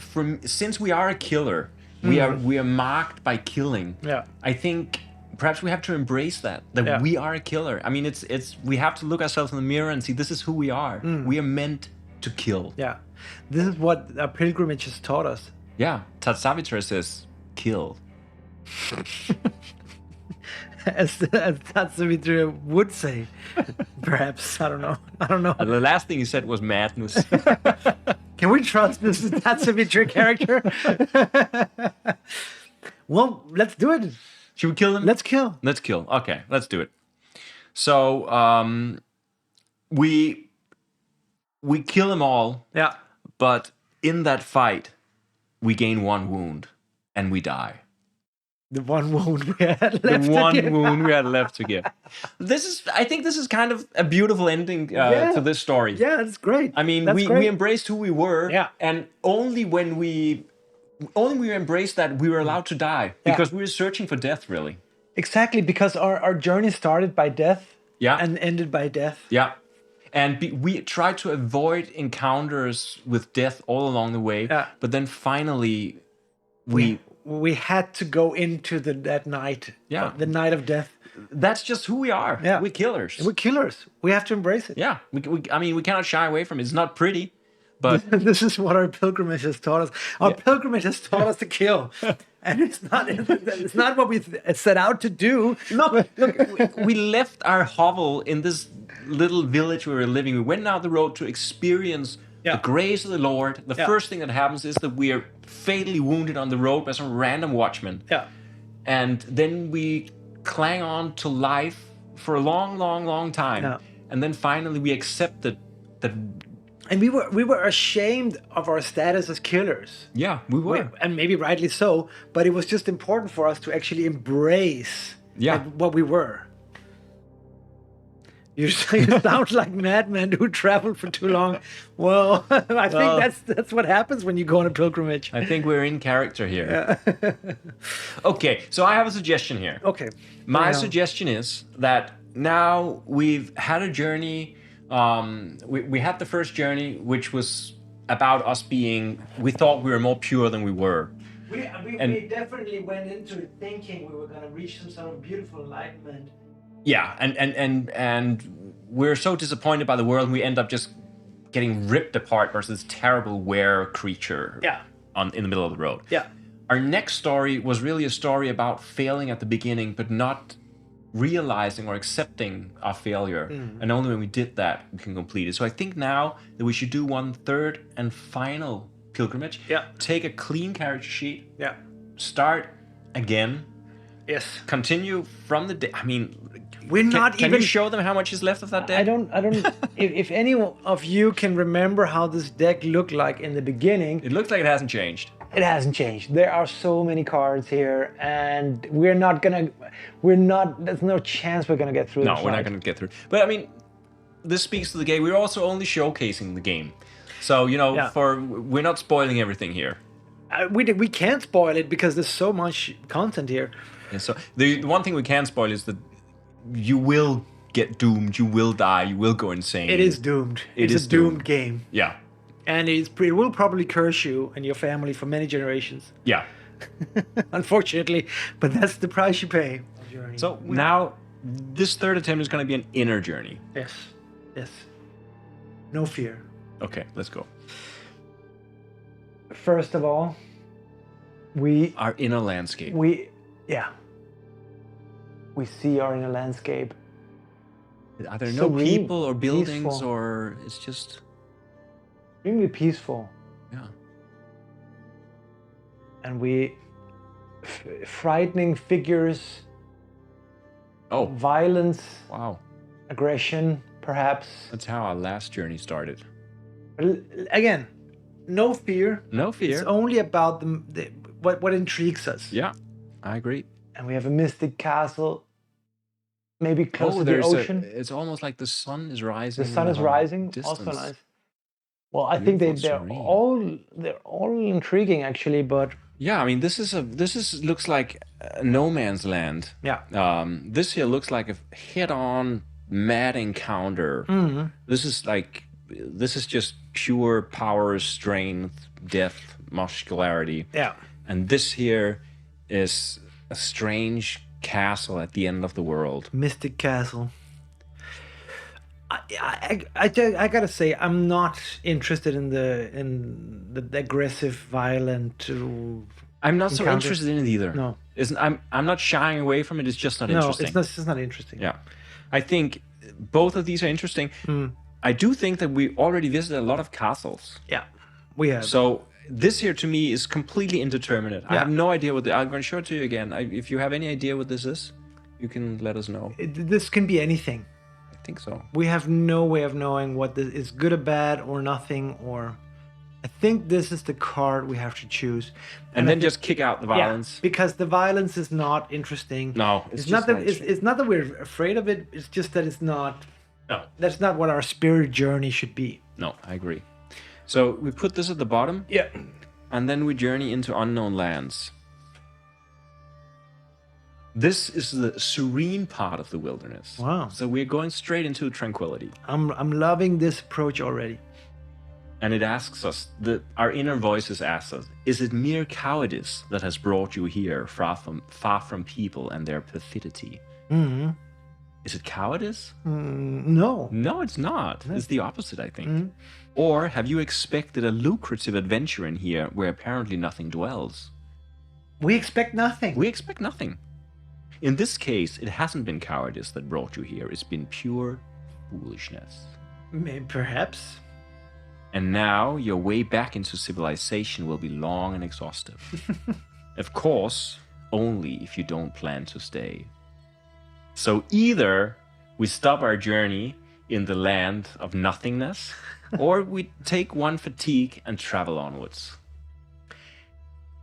since we are a killer, we are marked by killing. I think perhaps we have to embrace that we are a killer. I mean, it's we have to look ourselves in the mirror and see this is who we are. We are meant to kill. This is what our pilgrimage has taught us. Tatsavitra says kill. As Tatsavitra would say, perhaps. I don't know. The last thing he said was madness. Can we trust this Tatsavitra character? Well, let's do it. Should we kill them? Let's kill. Okay, let's do it. So we kill them all. But in that fight, we gain 1 wound and we die. The 1 wound we had left. To give. I think this is kind of a beautiful ending to this story. Yeah, it's great. I mean, we embraced who we were. And only when we embraced that, we were allowed to die. Because we were searching for death, really. Exactly, because our journey started by death. And ended by death. And we tried to avoid encounters with death all along the way. But then finally, we had to go into that night. The night of death. That's just who we are. We're killers. We have to embrace it. We cannot shy away from it. It's not pretty, but this is what our pilgrimage has taught us. Our pilgrimage has taught us to kill. And it's not what we set out to do. Look, we left our hovel in this little village we were living. We went down the road to experience the grace of the Lord. The first thing that happens is that we are fatally wounded on the road by some random watchman. And then we clang on to life for a long time. And then finally we accepted that. And we were ashamed of our status as killers. We were. And maybe rightly so, but it was just important for us to actually embrace what we were. You sound like madmen who traveled for too long. Well, I think that's what happens when you go on a pilgrimage. I think we're in character here. Okay, so I have a suggestion here. Okay. My suggestion is that now we've had a journey. We had the first journey, which was about us we thought we were more pure than we were. We definitely went into it thinking we were going to reach some sort of beautiful enlightenment. And we're so disappointed by the world, and we end up just getting ripped apart by this terrible were creature in the middle of the road. Our next story was really a story about failing at the beginning, but not realizing or accepting our failure. And only when we did that, we can complete it. So I think now that we should do one third and final pilgrimage. Yeah. Take a clean character sheet. Yeah. Start again. Yes. Continue from the day. I mean, We're not can even. you show them how much is left of that deck? I don't. If any of you can remember how this deck looked like in the beginning, It looks like it hasn't changed. it hasn't changed. There are so many cards here, and there's no chance we're gonna get through No, this we're not fight. going to get through. But I mean, this speaks to the game. We're also only showcasing the game. So, you know, Yeah. we're not spoiling everything here. We can't spoil it because there's so much content here. And so the one thing we can spoil is that you will get doomed, you will die, you will go insane. It is doomed. It It's is a doomed doomed. game, Yeah. and it will probably curse you and your family for many generations. Yeah. Unfortunately, but that's the price you pay. So now this third attempt is going to be an inner journey. Yes, yes. No fear. Okay, let's go. First of all, Our inner landscape. we see our inner landscape. Are there no serene, people or buildings peaceful. or it's just Extremely peaceful, yeah. and frightening figures, Oh, violence, wow. aggression, perhaps. That's how our last journey started. But again, no fear. No fear. It's only about what intrigues us. Yeah, I agree. And we have a mystic castle, maybe close to the ocean. It's almost like the sun is rising. The sun in is the rising. distance. Also nice. Well, I think Beautiful, serene. they're all intriguing actually, but Yeah, I mean, looks like no man's land. yeah. This here looks like a head-on mad encounter. Mm-hmm. This is just pure power, strength, depth, muscularity. Yeah. And this here is a strange castle at the end of the world. Mystic castle. I gotta say I'm not interested in the aggressive, violent. I'm not so Encounter. interested in it either. No. I'm not shying away from it. It's just not No, interesting. it's not interesting. Yeah, I think both of these are interesting. I do think that we already visited a lot of castles. Yeah, we have. So this here to me is completely indeterminate. I Yeah. have no idea what I'm going to show it to you again. If you have any idea what this is, you can let us know. This can be anything. I think so. We have no way of knowing what this is, good or bad or nothing. Or I think this is the card we have to choose, And I then think- just kick out the violence. because the violence is not interesting. No, it's not that it's not that we're afraid of it. It's just that it's not. No. That's not what our spirit journey should be. No, I agree. So we put this at the bottom, Yeah. and then we journey into unknown lands. This is the serene part of the wilderness. Wow. So we're going straight into tranquility. I'm loving this approach already. And it asks us, our inner voices ask us, is it mere cowardice that has brought you here far from people and their perfidy? Mm-hmm. Is it cowardice? No. No, it's not. It's the opposite, I think. Or have you expected a lucrative adventure in here where apparently nothing dwells? We expect nothing. We expect nothing. In this case, it hasn't been cowardice that brought you here. It's been pure foolishness. Perhaps. And now your way back into civilization will be long and exhaustive. Of course, only if you don't plan to stay. So either we stop our journey in the land of nothingness, or we take one fatigue and travel onwards.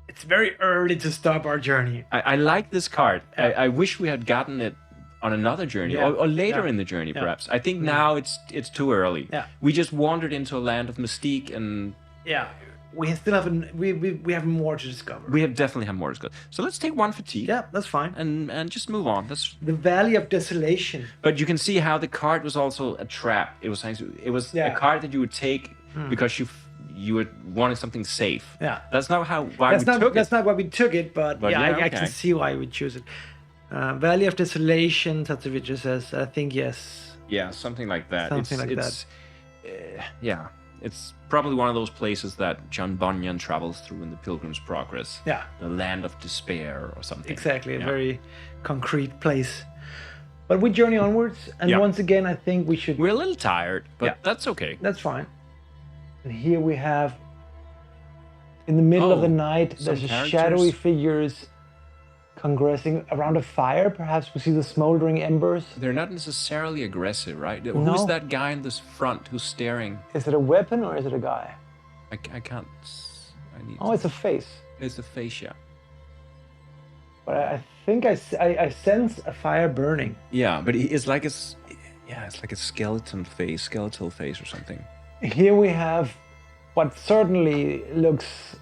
It's very early to stop our journey. I like this card. I wish we had gotten it on another journey, Yeah. or later Yeah. in the journey, Yeah. perhaps. I think now it's too early. Yeah. We just wandered into a land of mystique, and Yeah. We still have we have more to discover. we have definitely have more to go. So let's take one fatigue, Yeah, that's fine. and just move on. That's. The Valley of Desolation. But you can see how the card was also a trap. It was Yeah. a card that you would take because you were wanting something safe. Yeah. That's not why That's we not took that's it. not why we took it, but yeah, yeah, I okay. can see why we choose it. Valley of Desolation, Tatsuvicha says. I think yes. Yeah, something like that. Something like that. Yeah, it's probably one of those places that John Bunyan travels through in the Pilgrim's Progress. Yeah. The land of despair or something. Exactly, a Yeah. very concrete place. But we journey onwards, and Yeah. once again, I think we should. We're a little tired, but Yeah. that's okay. That's fine. And here we have, in the middle of the night, some there's characters. shadowy figures congressing around a fire. Perhaps we see the smoldering embers. They're not necessarily aggressive, right? No. Who's that guy in this front who's staring? Is it a weapon or is it a guy? I can't. I need. Oh, it's a face. It's a face, yeah. But I think I sense a fire burning. Yeah, but it's like it's like a skeletal face or something. Here we have what certainly looks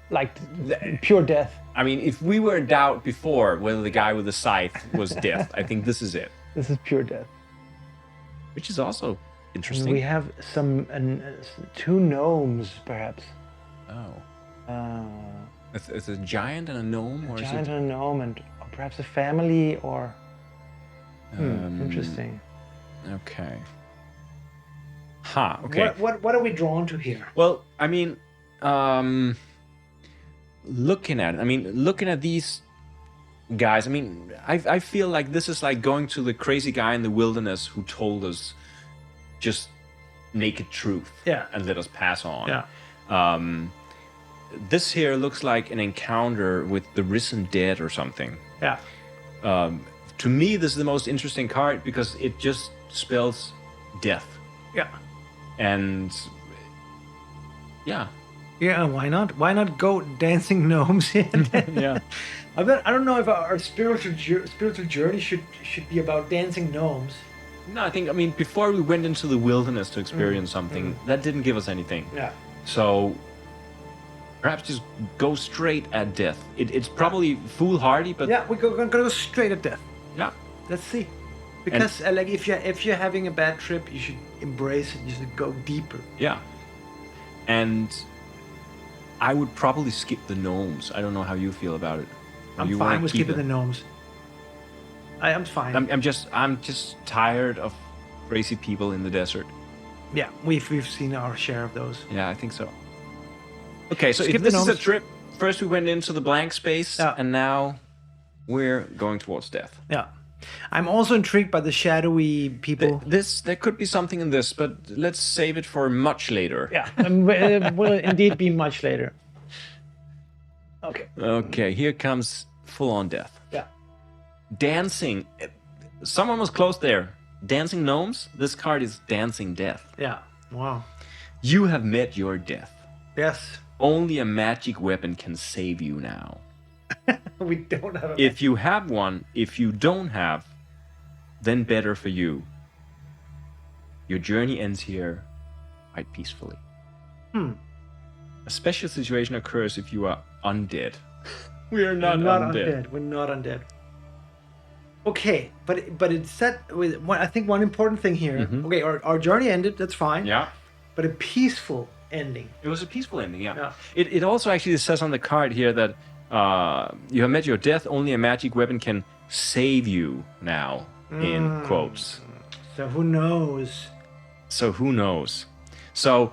like pure death. I mean, if we were in doubt before whether the guy with the scythe was death, I think this is it. This is pure death. Which is also interesting. And we have some two gnomes, perhaps. Oh. It's a giant and a gnome, or Giant is it? and a gnome, or perhaps a family, or interesting. Okay. Okay. What are we drawn to here? Well, I mean, looking at these guys, I mean, I feel like this is like going to the crazy guy in the wilderness who told us just naked truth, Yeah. and let us pass on. Yeah. This here looks like an encounter with the risen dead or something. Yeah. To me, this is the most interesting card because it just spells death. Yeah. And yeah. Yeah, why not? Why not go dancing gnomes here? Yeah. I don't know if our spiritual journey should be about dancing gnomes. No, I mean, before we went into the wilderness to experience something, that didn't give us anything. Yeah. So perhaps just go straight at death. It's probably foolhardy, but Yeah, we're gonna go straight at death. yeah. Let's see. Because like if you're having a bad trip, you should embrace it. You should go deeper. Yeah. And I would probably skip the gnomes. I don't know how you feel about it. Or I'm you wanna fine with keep skipping the it? gnomes. I'm fine. I'm just tired of crazy people in the desert. Yeah, we've seen our share of those. Yeah, I think so. Okay, so Skip if the this is a gnomes. trip, first we went into the blank space, Yeah. and now we're going towards death. Yeah. I'm also intrigued by the shadowy people. There could be something in this, but let's save it for much later. Yeah, it will indeed be much later. Okay. Okay, here comes full-on death. Yeah. Dancing. Someone was close there. Dancing gnomes? This card is dancing death. Yeah. Wow. You have met your death. Yes. Only a magic weapon can save you now. We don't have a. If you have one, if you don't have, then better for you. Your journey ends here quite peacefully. A special situation occurs if you are undead. We are not, undead. We're not undead. Okay, but it's set with I think one important thing here. Okay, our journey ended. That's fine. Yeah. But a peaceful ending. It was a peaceful ending, yeah. Yeah. It also actually says on the card here that you have met your death, only a magic weapon can save you now, in quotes. So who knows? So who knows? So,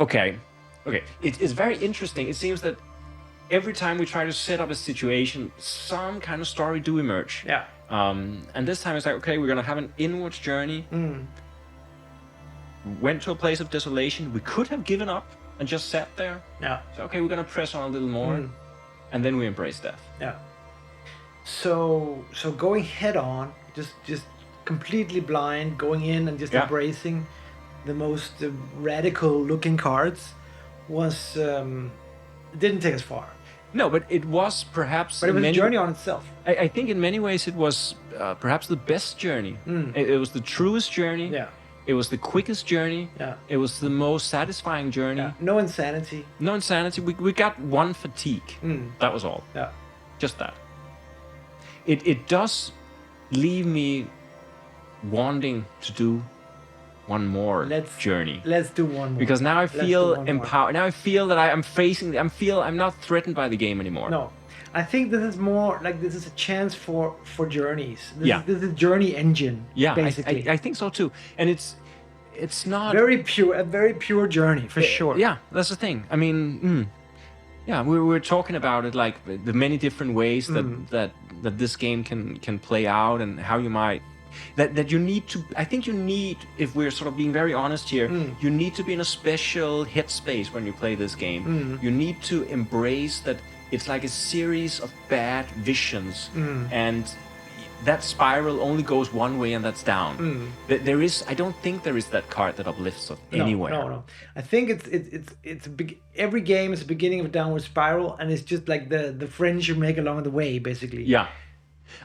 okay. It's very interesting. It seems that every time we try to set up a situation, some kind of story do emerge. Yeah. And this time it's like, okay, we're gonna have an inwards journey. Went to a place of desolation. We could have given up and just sat there. Yeah. So okay, we're gonna press on a little more, and then we embrace death. Yeah. So going head on, just completely blind, going in and just embracing the most radical looking cards was it didn't take us far. No, but it was perhaps. But it was a journey on itself. I think in many ways it was perhaps the best journey. It was the truest journey. Yeah. It was the quickest journey. Yeah. It was the most satisfying journey. Yeah. No insanity. No insanity. We got one fatigue. That was all. Yeah. Just that. It does leave me wanting to do one more journey. Let's do one more. Because now I feel one more. empowered. Now I feel that I'm not threatened by the game anymore. No. I think this is more like this is a chance for journeys. This is a journey engine. Yeah, basically. I think so too. And it's not a very pure journey for sure. Yeah, that's the thing. I mean, Yeah, we were talking about it, like the many different ways that this game can play out, and how you might that you need to. I think you need, if we're sort of being very honest here, you need to be in a special headspace when you play this game. You need to embrace that it's like a series of bad visions, and that spiral only goes one way, and that's down. There is, I don't think there is that card that uplifts us anywhere. No. I think it's a big. Every game is the beginning of a downward spiral, and it's just like the friends you make along the way, basically. Yeah.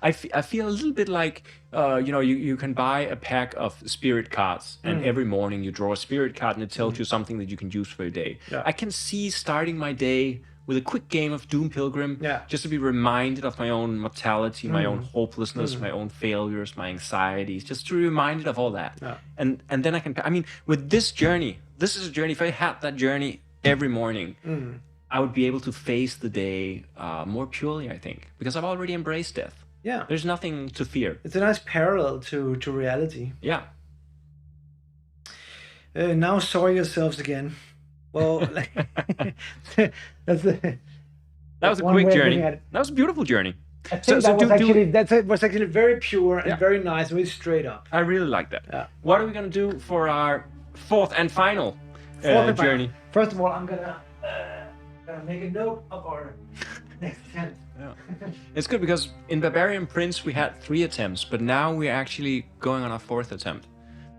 I feel a little bit like, you can buy a pack of spirit cards, and every morning you draw a spirit card, and it tells you something that you can use for your day. Yeah. I can see starting my day with a quick game of Doom Pilgrim, just to be reminded of my own mortality, my own hopelessness, my own failures, my anxieties, just to be reminded of all that. Yeah. And then I can, I mean, with this journey, this is a journey, if I had that journey every morning, I would be able to face the day more purely, I think, because I've already embraced death. Yeah. There's nothing to fear. It's a nice parallel to reality. Yeah. Now saw yourselves again. Well, that was a quick journey. That was a beautiful journey. I think that was actually very pure and very nice, very straight up. I really like that. Yeah. What are we gonna do for our fourth and final journey? First of all, I'm gonna make a note of our next attempt. Yeah. It's good because in Barbarian Prince we had 3 attempts, but now we're actually going on our 4th attempt.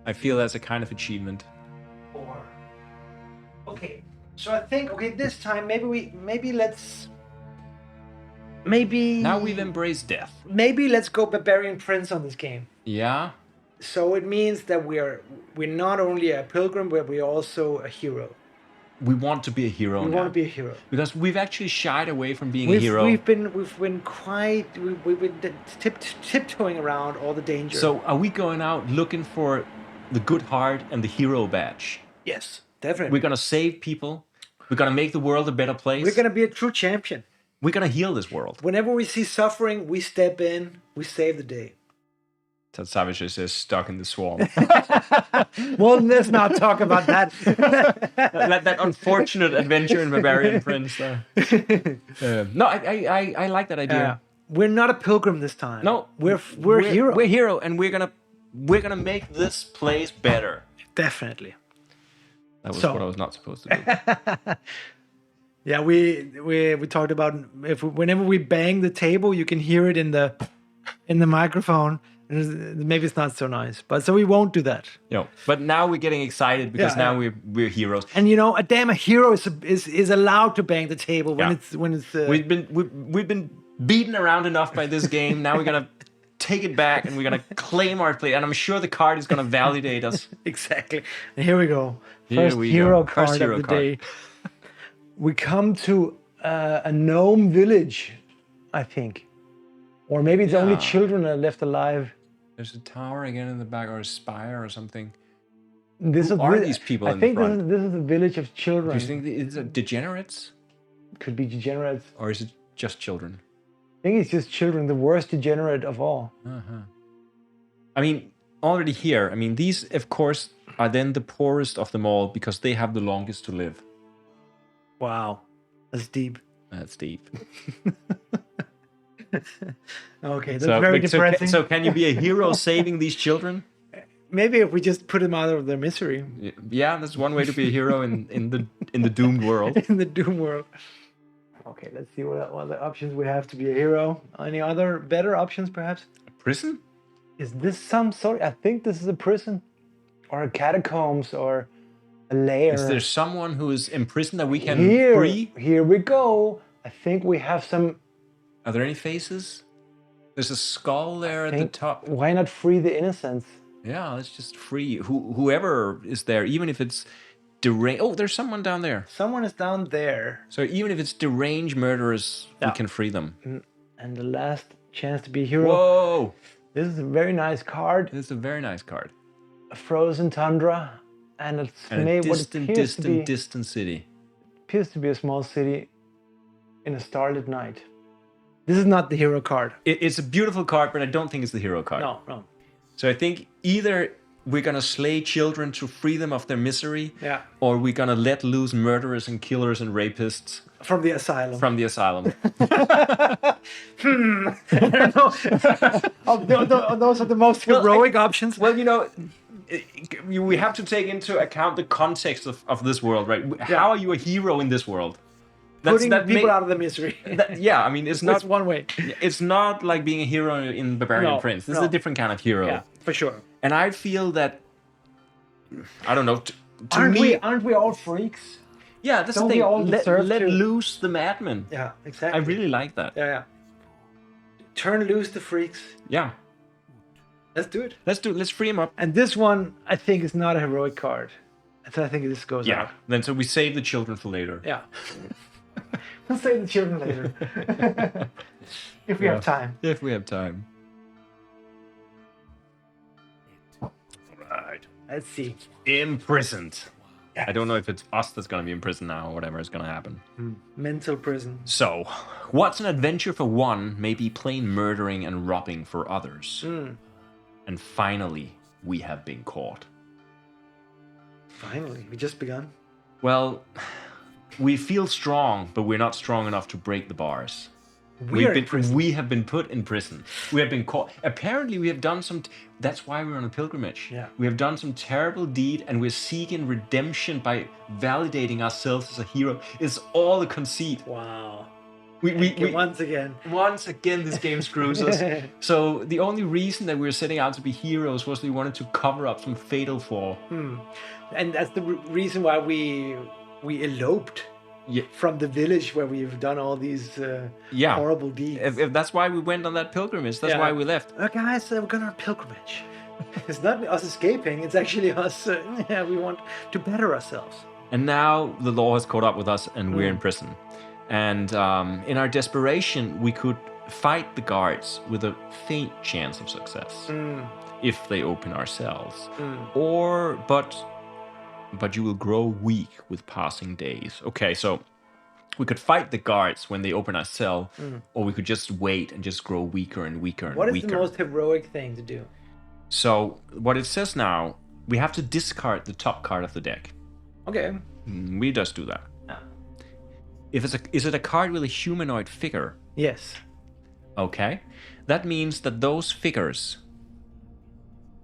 I feel that's a kind of achievement. 4. Okay, so I think this time now we've embraced death. Maybe let's go Barbarian Prince on this game. Yeah. So it means that we're not only a pilgrim, but we're also a hero. We want to be a hero. We want to be a hero because we've actually shied away from being a hero. We've been quite tiptoeing around all the dangers. So are we going out looking for the good heart and the hero badge? Yes, definitely. We're gonna save people. We're gonna make the world a better place. We're gonna be a true champion. We're gonna heal this world. Whenever we see suffering, we step in. We save the day. That Savage says stuck in the swamp. Well, let's not talk about that. that unfortunate adventure in Barbarian Prince. No, I like that idea. We're not a pilgrim this time. No, we're hero. We're hero, and we're gonna make this place better. Definitely. That was what I was not supposed to do. Yeah, we talked about whenever we bang the table, you can hear it in the microphone. Maybe it's not so nice, but so we won't do that. No, but now we're getting excited because now we're heroes. And a hero is allowed to bang the table when it's we've been beaten around enough by this game. Now we're gonna take it back and we're gonna claim our place. And I'm sure the card is gonna validate us. Exactly. And here we go. First hero card of the day. We come to a gnome village, I think, or maybe it's only children that are left alive. There's a tower again in the back, or a spire, or something. Who are these people in the front? I think this is a village of children. Do you think it's degenerates? Could be degenerates. Or is it just children? I think it's just children, the worst degenerate of all. I mean, already here, these, of course, are then the poorest of them all because they have the longest to live. Wow. That's deep. That's deep. Okay, that's very depressing. So can you be a hero saving these children? Maybe if we just put them out of their misery. Yeah, that's one way to be a hero in the doomed world. In the doomed world. Okay, let's see what other options we have to be a hero. Any other better options, perhaps? A prison? Is this some sort? I think this is a prison, or a catacombs, or a lair. Is there someone who is imprisoned that we can free? Here we go. I think we have some. Are there any faces? There's a skull there at the top. Why not free the innocents? Yeah, let's just free whoever is there, even if it's deranged. Oh, there's someone down there. Someone is down there. So even if it's deranged murderers, we can free them. And the last chance to be a hero. Whoa! This is a very nice card. This is a very nice card. A frozen tundra, and it's made what appears to be distant city. Appears to be a small city in a starlit night. This is not the hero card. It's a beautiful card, but I don't think it's the hero card. No. So I think either we're gonna slay children to free them of their misery, Yeah. or we're gonna let loose murderers and killers and rapists From the asylum. from the asylum. I don't know. Those are the most heroic options. Well, we have to take into account the context of this world, right? How are you a hero in this world? Putting people out of the misery. I mean, it's not That's one way. It's not like being a hero in Barbarian Prince. This is a different kind of hero. Yeah, for sure. And I feel that, I don't know, to aren't we all freaks? Yeah, that's Don't the we all thing. deserve Let to- loose the madmen. Yeah, exactly. I really like that. Yeah. Turn loose the freaks. Yeah. Let's do it. Let's free him up. And this one, I think, is not a heroic card. So I think this goes out. Then so we save the children for later. Yeah. We'll save the children later. If we have time. If we have time. Right. Let's see. Imprisoned. Yes. I don't know if it's us that's going to be in prison now or whatever is going to happen. Mental prison. So, what's an adventure for one may be plain murdering and robbing for others. And finally, we have been caught. Finally, we just begun. Well, we feel strong, but we're not strong enough to break the bars. We have been put in prison. We have been caught. Apparently, we have done some. That's why we're on a pilgrimage. Yeah. We have done some terrible deed, and we're seeking redemption by validating ourselves as a hero. It's all a conceit. Wow. We Once again. Once again, this game screws us. So the only reason that we were setting out to be heroes was we wanted to cover up some fatal flaw. And that's the reason why we eloped. Yeah. From the village where we've done all these horrible deeds. If that's why we went on that pilgrimage. That's why we left. Guys, we're going on a pilgrimage. It's not us escaping. It's actually us. We want to better ourselves. And now the law has caught up with us, and we're in prison. And in our desperation, we could fight the guards with a faint chance of success if they open our cells. But you will grow weak with passing days. Okay, so we could fight the guards when they open our cell, or we could just wait and just grow weaker and weaker and weaker. What is the most heroic thing to do? So what it says now, we have to discard the top card of the deck. Okay. We just do that. Is it a card with a humanoid figure? Yes. Okay. That means that those figures,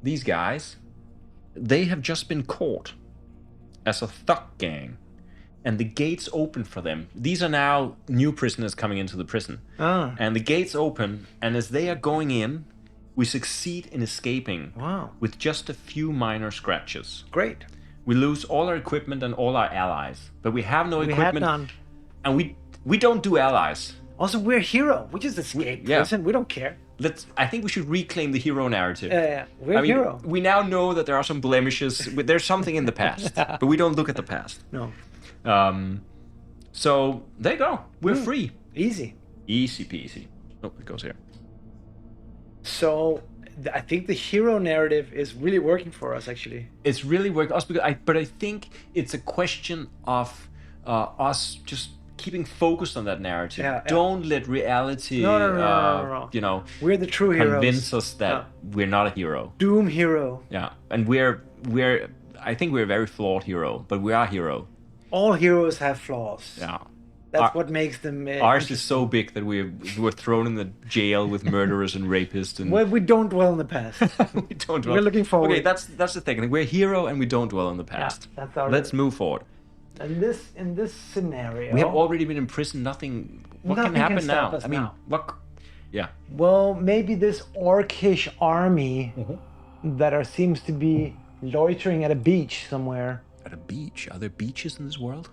these guys, they have just been caught as a thug gang, and the gates open for them. These are now new prisoners coming into the prison. And the gates open, and as they are going in, we succeed in escaping with just a few minor scratches. Great. We lose all our equipment and all our allies, but we have no equipment. We had none. And we don't do allies. Also, we're a hero. We just escaped prison. We don't care. I think we should reclaim the hero narrative. We're a hero. We now know that there are some blemishes. There's something in the past, but we don't look at the past. No. So there you go. We're free. Easy. Easy peasy. Oh, it goes here. So I think the hero narrative is really working for us, actually. It's really worked us, but I think it's a question of us just keeping focused on that narrative. Don't let reality, No. We're the true heroes. Convince us that we're not a hero. Doom hero. Yeah, and I think we're a very flawed hero, but we are a hero. All heroes have flaws. Yeah. That's what makes them. Ours is so big that we were thrown in the jail with murderers and rapists. And well, we don't dwell in the past. we don't dwell. We're looking forward. Okay, that's the thing. We're a hero and we don't dwell in the past. Yeah, that's our. Let's move forward. And in this scenario, we have already been in prison. What can happen now? I mean, what? Yeah. Well, maybe this orcish army that seems to be loitering at a beach somewhere. At a beach? Are there beaches in this world?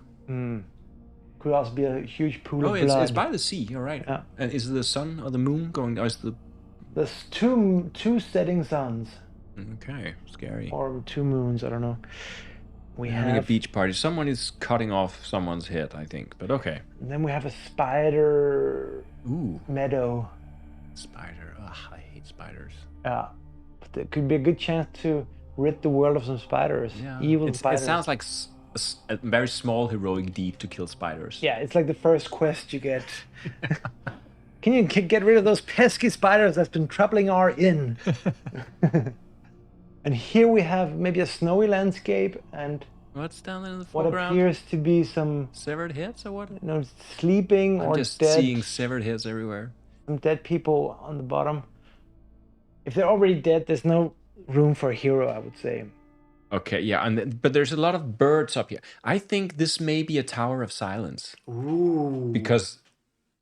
Could also be a huge pool of blood. It's by the sea. You're right. Yeah. And is it the sun or the moon going? Or is the? There's two setting suns. Okay, scary. Or two moons. I don't know. We're having a beach party. Someone is cutting off someone's head, I think. But okay. And then we have a spider meadow. Spider. Ugh, I hate spiders. Yeah. But there could be a good chance to rid the world of some spiders. Yeah. Evil spiders. It sounds like a very small heroic deed to kill spiders. Yeah, it's like the first quest you get. Can you get rid of those pesky spiders that's been troubling our inn? And here we have maybe a snowy landscape and What's down there in the what foreground? appears to be some Severed heads or what? sleeping I'm or just dead. seeing severed heads everywhere. Some dead people on the bottom. If they're already dead, there's no room for a hero, I would say. Okay, yeah, but there's a lot of birds up here. I think this may be a Tower of Silence. Ooh. Because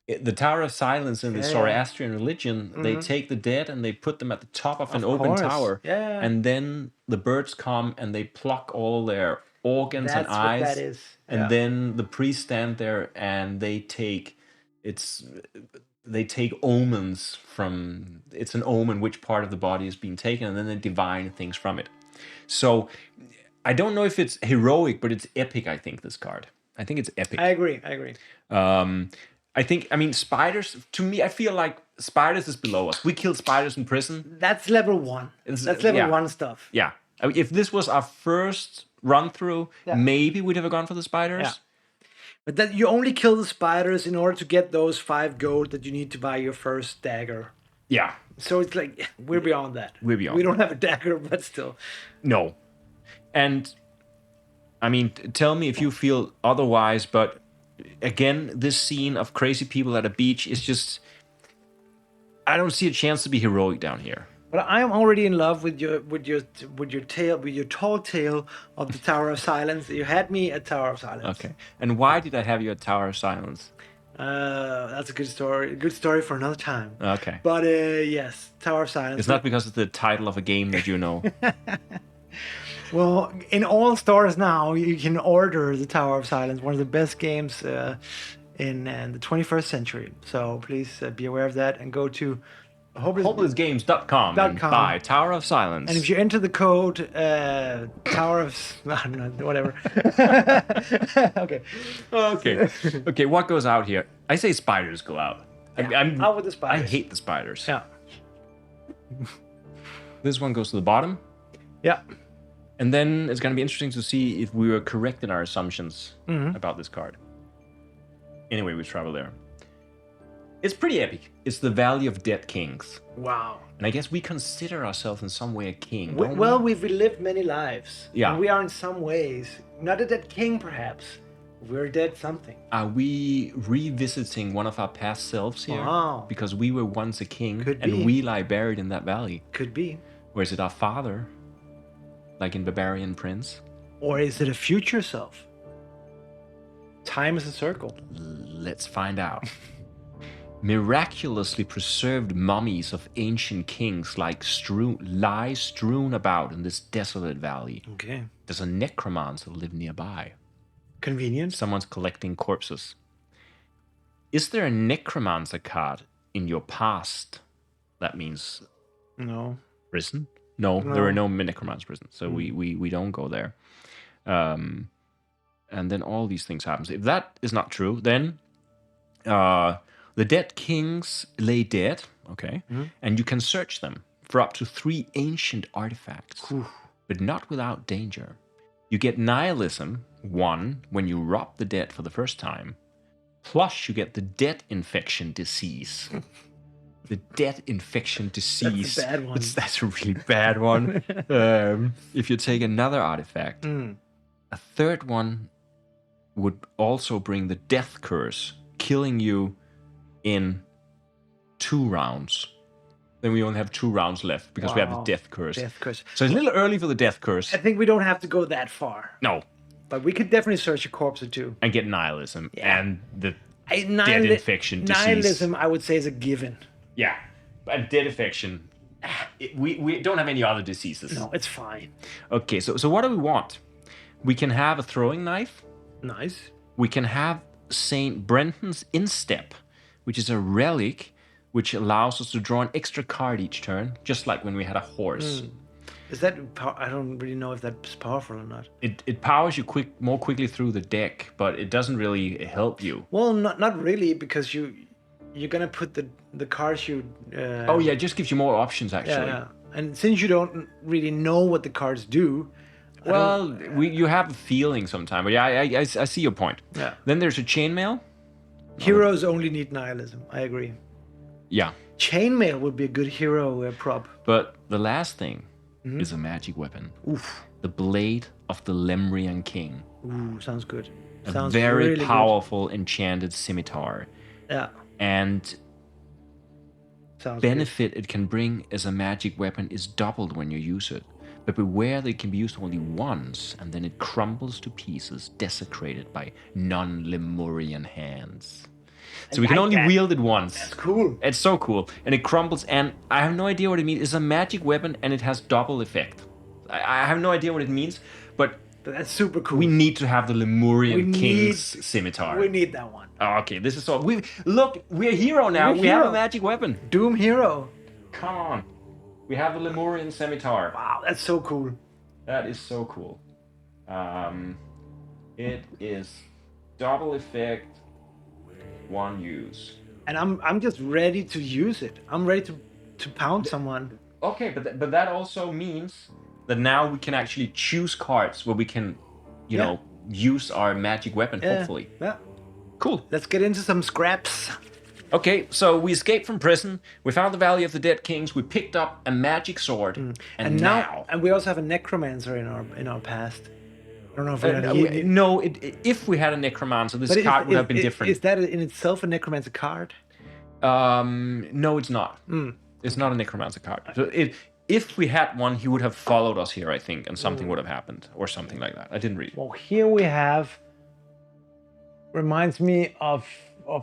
the Tower of Silence in the Yeah. Zoroastrian religion, they take the dead and they put them at the top of an open course. tower. Yeah. And then the birds come and they pluck all their organs and That's eyes. what that is. And Yeah. then the priests stand there and they take omens from, it's an omen which part of the body is being taken, and then they divine things from it. So I don't know if it's heroic, but it's epic, I think, this card. I think it's epic. I agree. I mean, spiders, to me, I feel like spiders is below us. We killed spiders in prison. That's level 1. That's level 1 stuff. Yeah. I mean, if this was our first run through, maybe we'd have gone for the spiders. Yeah. But that you only kill the spiders in order to get those 5 gold that you need to buy your first dagger. Yeah. So it's like, we're beyond that. We're beyond. We don't have a dagger, but still. No. And, I mean, tell me if you feel otherwise, but again, this scene of crazy people at a beach is just, I don't see a chance to be heroic down here. But I am already in love with your tall tale of the Tower of Silence. You had me at Tower of Silence. Okay. And why did I have you at Tower of Silence? That's a good story. A good story for another time. Okay. But yes, Tower of Silence. It's not because it's the title of a game that you know. Well, in all stores now, you can order the Tower of Silence, one of the best games in the 21st century. So please be aware of that and go to hopelessgames.com and buy Tower of Silence. And if you enter the code Tower of whatever. Okay, what goes out here? I say spiders go out. Yeah, out with the spiders. I hate the spiders. Yeah. This one goes to the bottom. Yeah. And then it's going to be interesting to see if we were correct in our assumptions about this card. Anyway, we travel there. It's pretty epic. It's the Valley of Dead Kings. Wow. And I guess we consider ourselves in some way a king. Well, we've lived many lives. Yeah. And we are in some ways not a dead king, perhaps. We're dead something. Are we revisiting one of our past selves here? Wow. Because we were once a king. Could and be. We lie buried in that valley. Could be. Or is it our father? Like in Barbarian Prince? Or is it a future self? Time is a circle. Let's find out. Miraculously preserved mummies of ancient kings lie strewn about in this desolate valley. Okay. There's a necromancer live nearby. Convenient. Someone's collecting corpses. Is there a necromancer card in your past? That means No. prison? No, there are no necromancer prisons, so we don't go there. And then all these things happen. If that is not true, then the dead kings lay dead, okay? And you can search them for up to 3 ancient artifacts, but not without danger. You get nihilism, 1, when you rob the dead for the first time, plus you get the death infection disease. The death infection disease. That's a bad one. That's a really bad one. If you take another artifact, a third one would also bring the death curse, killing you in 2 rounds. Then we only have 2 rounds left because we have the death curse. Death curse. So it's a little early for the death curse. I think we don't have to go that far. No. But we could definitely search a corpse or 2. And get nihilism and the death infection disease. Nihilism, I would say, is a given. Yeah. But death infection, we don't have any other diseases. No, it's fine. Okay, so what do we want? We can have a throwing knife. Nice. We can have St. Brendan's Instep, which is a relic which allows us to draw an extra card each turn, just like when we had a horse. Is that... I don't really know if that's powerful or not. It powers you more quickly through the deck, but it doesn't really help you. Well, not really, because you're gonna put the cards you... oh yeah, it just gives you more options, actually. Yeah. And since you don't really know what the cards do... Well, you have a feeling sometime, but yeah, I see your point. Yeah. Then there's a chainmail. Heroes only need nihilism. I agree. Yeah. Chainmail would be a good hero prop. But the last thing is a magic weapon. Oof. The blade of the Lemurian king. Ooh, sounds good. A Sounds very really powerful enchanted scimitar. good. Yeah. And Sounds benefit it can bring as a magic weapon is doubled when you use it. But beware that it can be used only once, and then it crumbles to pieces, desecrated by non-Lemurian hands. So we can only wield it once. That's cool. It's so cool. And it crumbles, and I have no idea what it means. It's a magic weapon, and it has double effect. I have no idea what it means, but That's super cool. we need to have the Lemurian We king's need- scimitar. We need that one. Oh, okay, this is so... We're a hero now. We're We have a hero. magic weapon. Doom Hero. Come on. We have the Lemurian scimitar. Wow, that's so cool. That is so cool. It is double effect, one use. And I'm just ready to use it. I'm ready to pound someone. Okay, but that also means that now we can actually choose cards where we can, you know, use our magic weapon, hopefully. Yeah. Cool. Let's get into some scraps. Okay, so we escaped from prison. We found the Valley of the Dead Kings. We picked up a magic sword, and now And we also have a necromancer in our past. I don't know if we're no. If we had a necromancer, this card would have been different. Is that in itself a necromancer card? No, it's not. It's not a necromancer card. So if we had one, he would have followed us here, I think, and something would have happened, or something like that. I didn't read. Well, here we have. Reminds me of a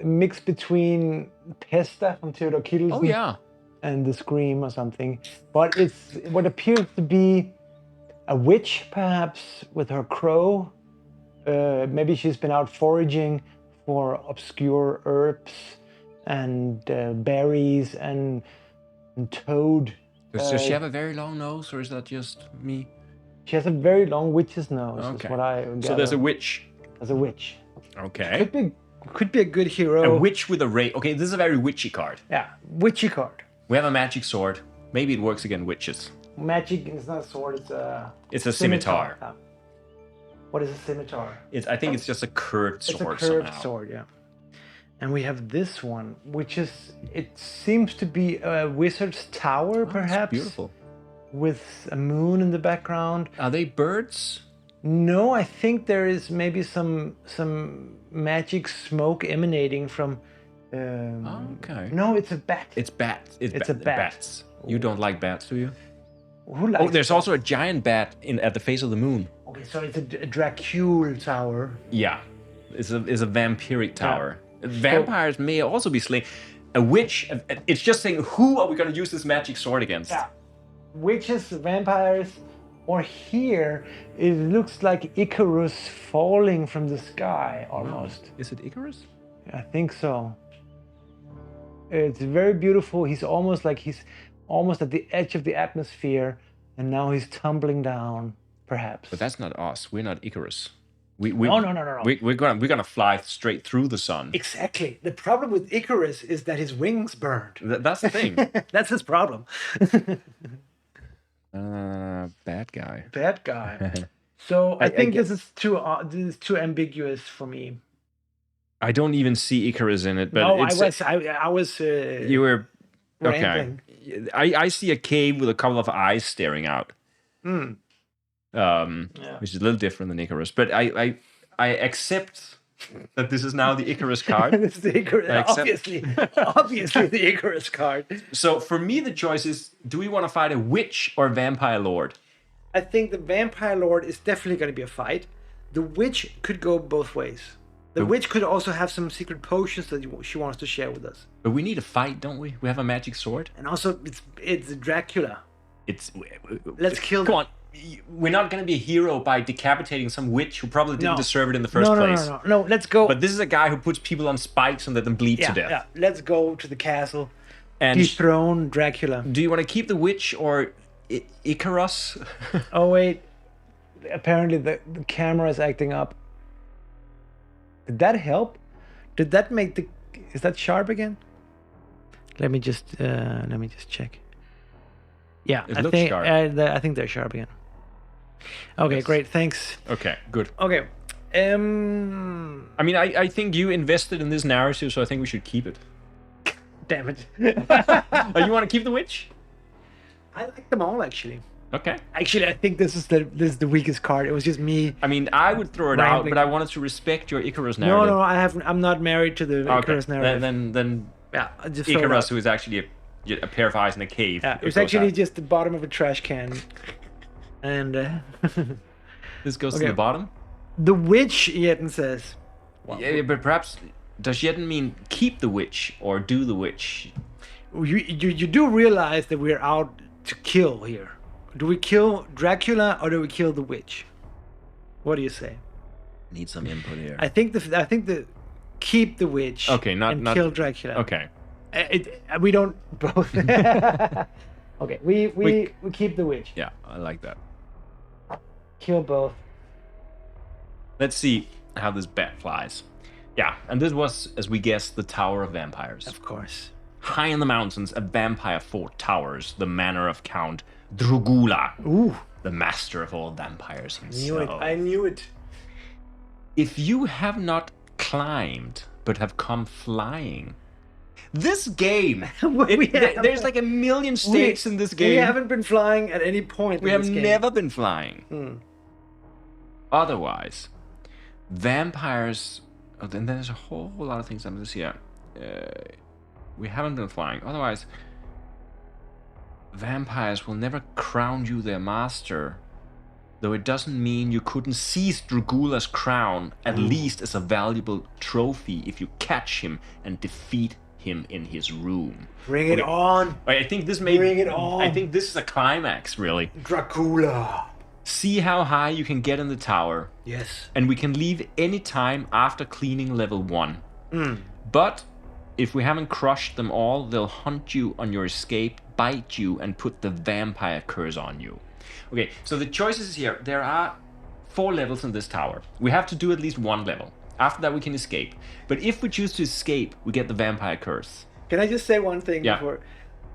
mix between Pesta from Theodor Kittelsen. Oh yeah. And the Scream or something. But it's what appears to be a witch, perhaps, with her crow. Maybe she's been out foraging for obscure herbs and berries and toad. Does she have a very long nose, or is that just me? She has a very long witch's nose. Okay. Is what I So there's a witch. There's a witch. Okay. Could be a good hero. A witch with a ray. Okay, this is a very witchy card. Yeah, witchy card. We have a magic sword. Maybe it works against witches. Magic is not a sword. It's a scimitar. Yeah. What is a scimitar? I think it's just a curved sword. It's a curved somehow. sword, yeah. And we have this one, which is, it seems to be a wizard's tower, perhaps. Beautiful. With a moon in the background. Are they birds? No, I think there is maybe some magic smoke emanating from. Okay. No, it's a bat. It's bats. It's a bat. Bats. You don't like bats, do you? Who likes Oh, there's bats? also a giant bat at the face of the moon. Okay, so it's a Dracule tower. Yeah, it's a vampiric tower. Vampires may also be slain. A witch. It's just saying, who are we going to use this magic sword against? Yeah. Witches, vampires, or here it looks like Icarus falling from the sky almost. Is it Icarus? I think so. It's very beautiful. He's almost at the edge of the atmosphere, and now he's tumbling down, perhaps. But that's not us. We're not Icarus. No. We're gonna fly straight through the sun. Exactly. The problem with Icarus is that his wings burned. That's the thing. That's his problem. Bad guy. Bad guy. So I think this is too ambiguous for me. I don't even see Icarus in it, but No, it's, I was. you were okay. rambling. I see a cave with a couple of eyes staring out. Which is a little different than Icarus, but I accept that this is now the Icarus card. This is the Icarus, obviously the Icarus card. So for me, the choice is: do we want to fight a witch or a vampire lord? I think the vampire lord is definitely going to be a fight. The witch could go both ways. The witch could also have some secret potions that she wants to share with us. But we need a fight, don't we? We have a magic sword. And also, it's Dracula. Let's kill. Come on. We're not going to be a hero by decapitating some witch who probably didn't deserve it in the first place. No, let's go. But this is a guy who puts people on spikes and let them bleed to death. Yeah, let's go to the castle. And dethrone Dracula. Do you want to keep the witch or Icarus? Oh, wait. Apparently the camera is acting up. Did that help? Did that make the... Is that sharp again? Let me just check. Yeah, It looks sharp. I think they're sharp again. Okay, Yes. great. Thanks. Okay, good. Okay. I mean, I think you invested in this narrative, so I think we should keep it. Damn it. You want to keep the witch? I like them all actually. Okay. Actually, I think this is the weakest card. It was just me. I mean, I would throw it out, Rambling. but I wanted to respect your Icarus No, narrative. no, I'm not married to the Okay. Icarus narrative. Then Yeah, I just throw it Icarus, out. who is actually a pair of eyes in a cave. Yeah, it was goes actually out. just the bottom of a trash can. And This goes to Okay. the bottom. the witch, Yetin says. Yeah, but perhaps does Jeden mean keep the witch or do the witch? You do realize that we're out to kill here. Do we kill Dracula or do we kill the witch? What do you say? Need some input here. I think the keep the witch. Okay, not kill Dracula. Okay. We don't both. Okay, we keep the witch. Yeah, I like that. Kill both. Let's see how this bet flies. Yeah, and this was, as we guessed, the Tower of Vampires. Of course. High in the mountains, a vampire fort towers, the manor of Count Drugula, Ooh, the master of all vampires himself. knew it. I knew it. If you have not climbed, but have come flying, this game, there's like a million stakes in this game. We haven't been flying at any point. We in have this game. never been flying. Hmm. Otherwise, vampires. Oh, then there's a whole lot of things on this here. We haven't been flying. Otherwise, vampires will never crown you their master. Though it doesn't mean you couldn't seize Dragula's crown, at least as a valuable trophy, if you catch him and defeat him in his room. Bring it on, I think this may. Bring it on. I think this is a climax, really. Dracula. See how high you can get in the tower, Yes. and we can leave any time after cleaning level 1. Hmm. But if we haven't crushed them all, they'll hunt you on your escape, bite you, and put the vampire curse on you. Okay, so the choices here. There are 4 levels in this tower. We have to do at least 1 level. After that, we can escape. But if we choose to escape, we get the vampire curse. Can I just say one thing Yeah. before?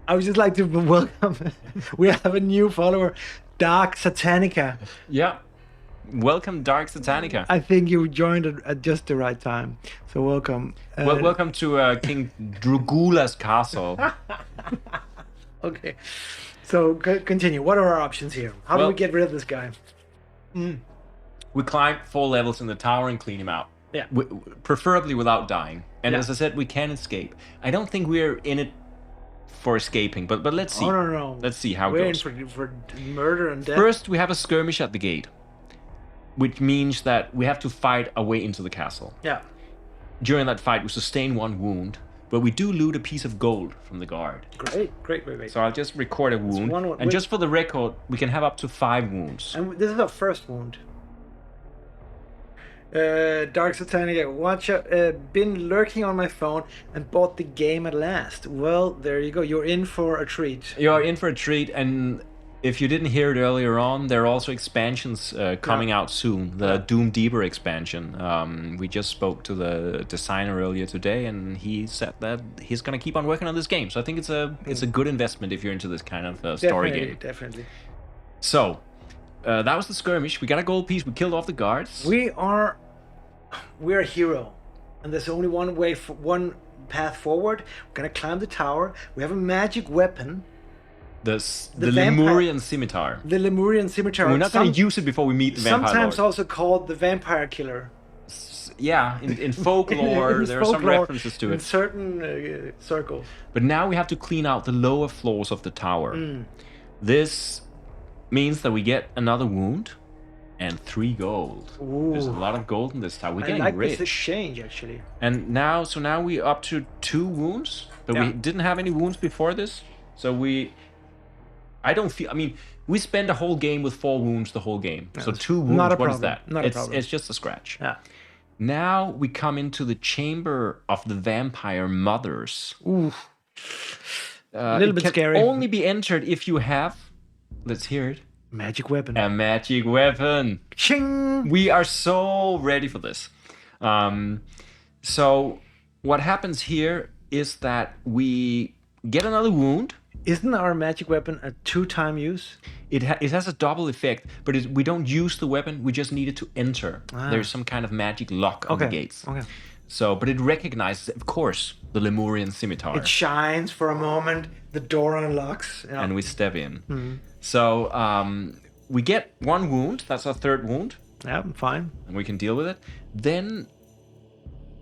I would just like to welcome. We have a new follower, Dark Satanica. Yeah. Welcome, Dark Satanica. I think you joined at just the right time. So welcome. Well, welcome to King Dragula's castle. Okay. So continue. What are our options here? How do Well- we get rid of this guy? We climb 4 levels in the tower and clean him out. Yeah. Preferably without dying. And Yeah. as I said, we can escape. I don't think we're in it for escaping, but let's see. Oh no. Let's see how it We're goes. in for murder and death. First, we have a skirmish at the gate, which means that we have to fight our way into the castle. Yeah. During that fight, we sustain 1 wound, but we do loot a piece of gold from the guard. Great. So I'll just record a wound, one wound. and just for the record, we can have up to 5 wounds. And this is our first wound. Dark Satanica, watch out. Been lurking on my phone and bought the game at last. Well, there you go. You're in for a treat. You're in for a treat, and if you didn't hear it earlier on, there are also expansions coming out soon. The Doom Deeper expansion. We just spoke to the designer earlier today, and he said that he's gonna keep on working on this game. So I think it's a good investment if you're into this kind of story game. Definitely. So that was the skirmish. We got a gold piece. We killed off the guards. We're a hero, and there's only one path forward. We're gonna climb the tower. We have a magic weapon, The vampire- Lemurian scimitar. the Lemurian scimitar. We're not going to use it before we meet the vampire Sometimes lord. also called the vampire killer. Yeah, in folklore, In there are some folklore, references to in it. certain circles. But now we have to clean out the lower floors of the tower. This means that we get another wound and 3 gold. There's a lot of gold in this tower. We're I getting like rich. this exchange actually. And now we're up to 2 wounds, but we Yeah. didn't have any wounds before this. So we spend a whole game with 4 wounds the whole game. So 2 wounds, not a what is problem. that? Not a problem. It's just a scratch. Yeah. Now we come into the chamber of the vampire mothers. Ooh. A little it bit can scary. only be entered if you have, let's hear it, Magic weapon. a magic weapon. Ching! We are so ready for this. So what happens here is that we get another wound. Isn't our magic weapon a 2-time use? It has a double effect, but we don't use the weapon. We just need it to enter. There's some kind of magic lock on the gates. Okay. So, but it recognizes, of course, the Lemurian scimitar. It shines for a moment. The door unlocks. Yeah. And we step in. So we get 1 wound. That's our 3rd wound. Yeah, fine. And we can deal with it. Then,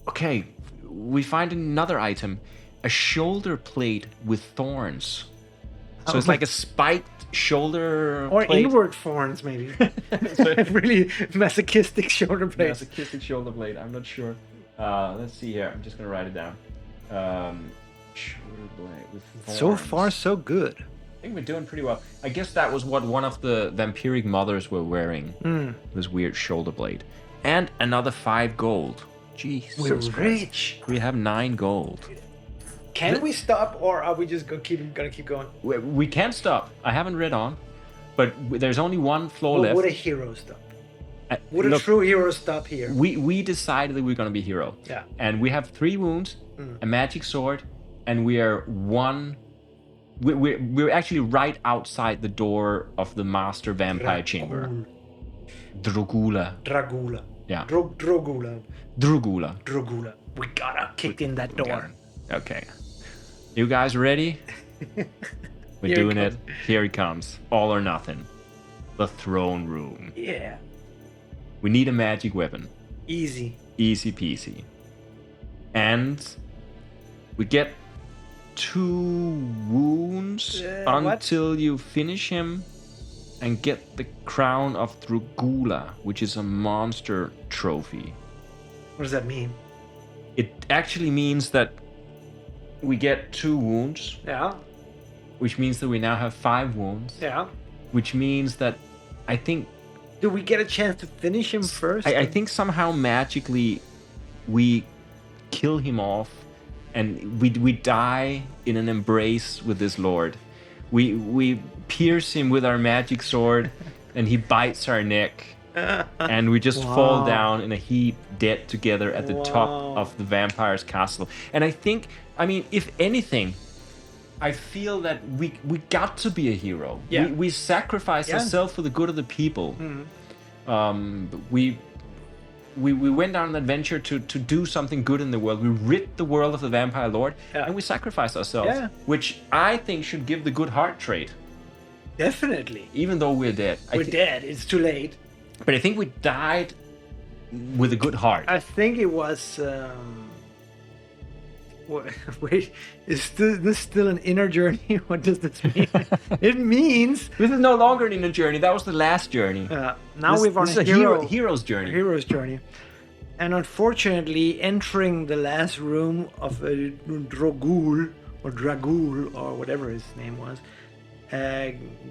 okay, we find another item. A shoulder plate with thorns. So it's like a spiked shoulder Or plate. inward thorns, maybe. Really masochistic shoulder blade. Masochistic shoulder blade. I'm not sure. Let's see here. I'm just gonna write it down. Shoulder blade with thorns. So far, so good. I think we're doing pretty well. I guess that was what one of the vampiric mothers were wearing. This weird shoulder blade. And another 5 gold. Jesus We're Christ. rich. We have 9 gold. Can we stop, or are we just gonna keep going? We can't stop. I haven't read on, but there's only 1 floor left. Would a hero stop? Would a Look, true hero stop here? we decided that we're gonna be hero. Yeah. And we have 3 wounds, a magic sword, and we are 1. We're actually right outside the door of the master vampire chamber. Drogula. Dragula. Yeah. Drogula. Drogula. Drogula. We gotta kick in that door. Okay. You guys ready? We're Here doing it it. Here it comes. All or nothing. The throne room. Yeah. We need a magic weapon. Easy. Easy peasy. And we get 2 wounds What? until you finish him and get the crown of Drogula, which is a monster trophy. What does that mean? It actually means that we get 2 wounds, Yeah. which means that we now have 5 wounds, Yeah. which means that I think Do we get a chance to finish him first? I think somehow magically we kill him off and we die in an embrace with this lord. We pierce him with our magic sword and he bites our neck and we just fall down in a heap dead together at the top of the vampire's castle. And I think, I mean, if anything, I feel that we got to be a hero. Yeah. We sacrificed ourselves for the good of the people. We went on an adventure to do something good in the world. We rid the world of the vampire lord, and we sacrificed ourselves, which I think should give the good heart trait. Definitely. Even though we're dead. We're dead. It's too late. But I think we died with a good heart. I think it was. Wait, is this still an inner journey? What does this mean? It means This is no longer an inner journey. That was the last journey. now we've on this a is hero's journey. hero's journey. And unfortunately, entering the last room of Drogul or whatever his name was,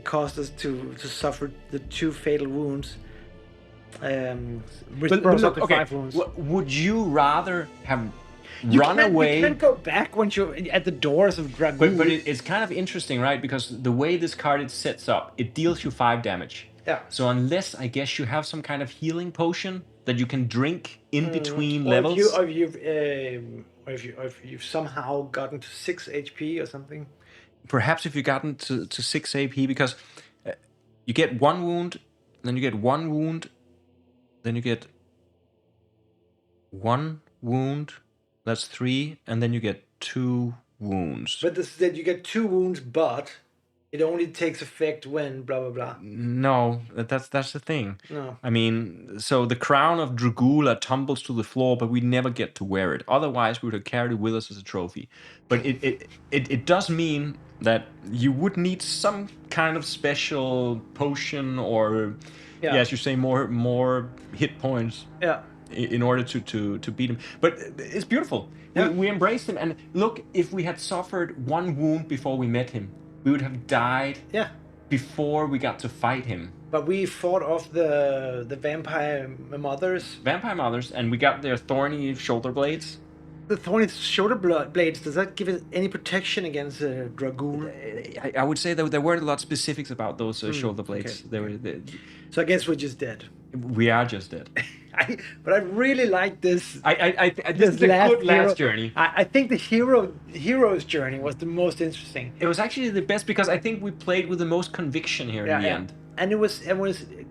caused us to suffer the 2 fatal wounds. Which brought us up to 5 wounds. Would you rather have You run away? You can't go back once you're at the doors of Dragul. But it's kind of interesting, right? Because the way this card is sets up, it deals you 5 damage. Yeah. So unless I guess you have some kind of healing potion that you can drink in between Or levels. if you've somehow gotten to 6 HP or something. Perhaps if you've gotten to 6 AP, because you get 1 wound, then you get 1 wound, then you get 1 wound. That's 3, and then you get 2 wounds. But this said you get 2 wounds, but it only takes effect when blah blah blah. No, that's the thing. No. I mean, so the crown of Drogula tumbles to the floor, but we never get to wear it. Otherwise, we would have carried it with us as a trophy. But it does mean that you would need some kind of special potion or, as you say, more hit points. Yeah. In order to beat him. But it's beautiful. Yeah. We embraced him, and look, if we had suffered 1 wound before we met him, we would have died before we got to fight him. But we fought off the vampire mothers. Vampire mothers, and we got their thorny shoulder blades. The thorny shoulder blades, does that give it any protection against Dragul? I would say that there weren't a lot of specifics about those shoulder blades. Okay. So I guess we're just dead. We are just dead. But I really like this. This is a good last journey. I think the hero's journey was the most interesting. It was actually the best because I think we played with the most conviction here in the end. And it was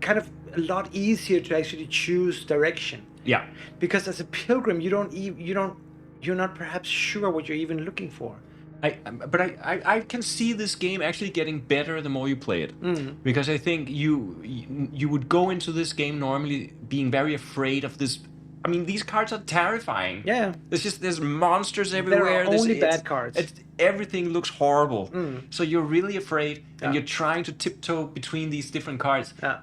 kind of a lot easier to actually choose direction. Yeah. Because as a pilgrim, you don't you're not perhaps sure what you're even looking for. I can see this game actually getting better the more you play it, because I think you would go into this game normally being very afraid of this. I mean, these cards are terrifying. Yeah. There's monsters There everywhere. are only bad cards. Everything looks horrible. So you're really afraid, and Yeah. you're trying to tiptoe between these different cards, Yeah.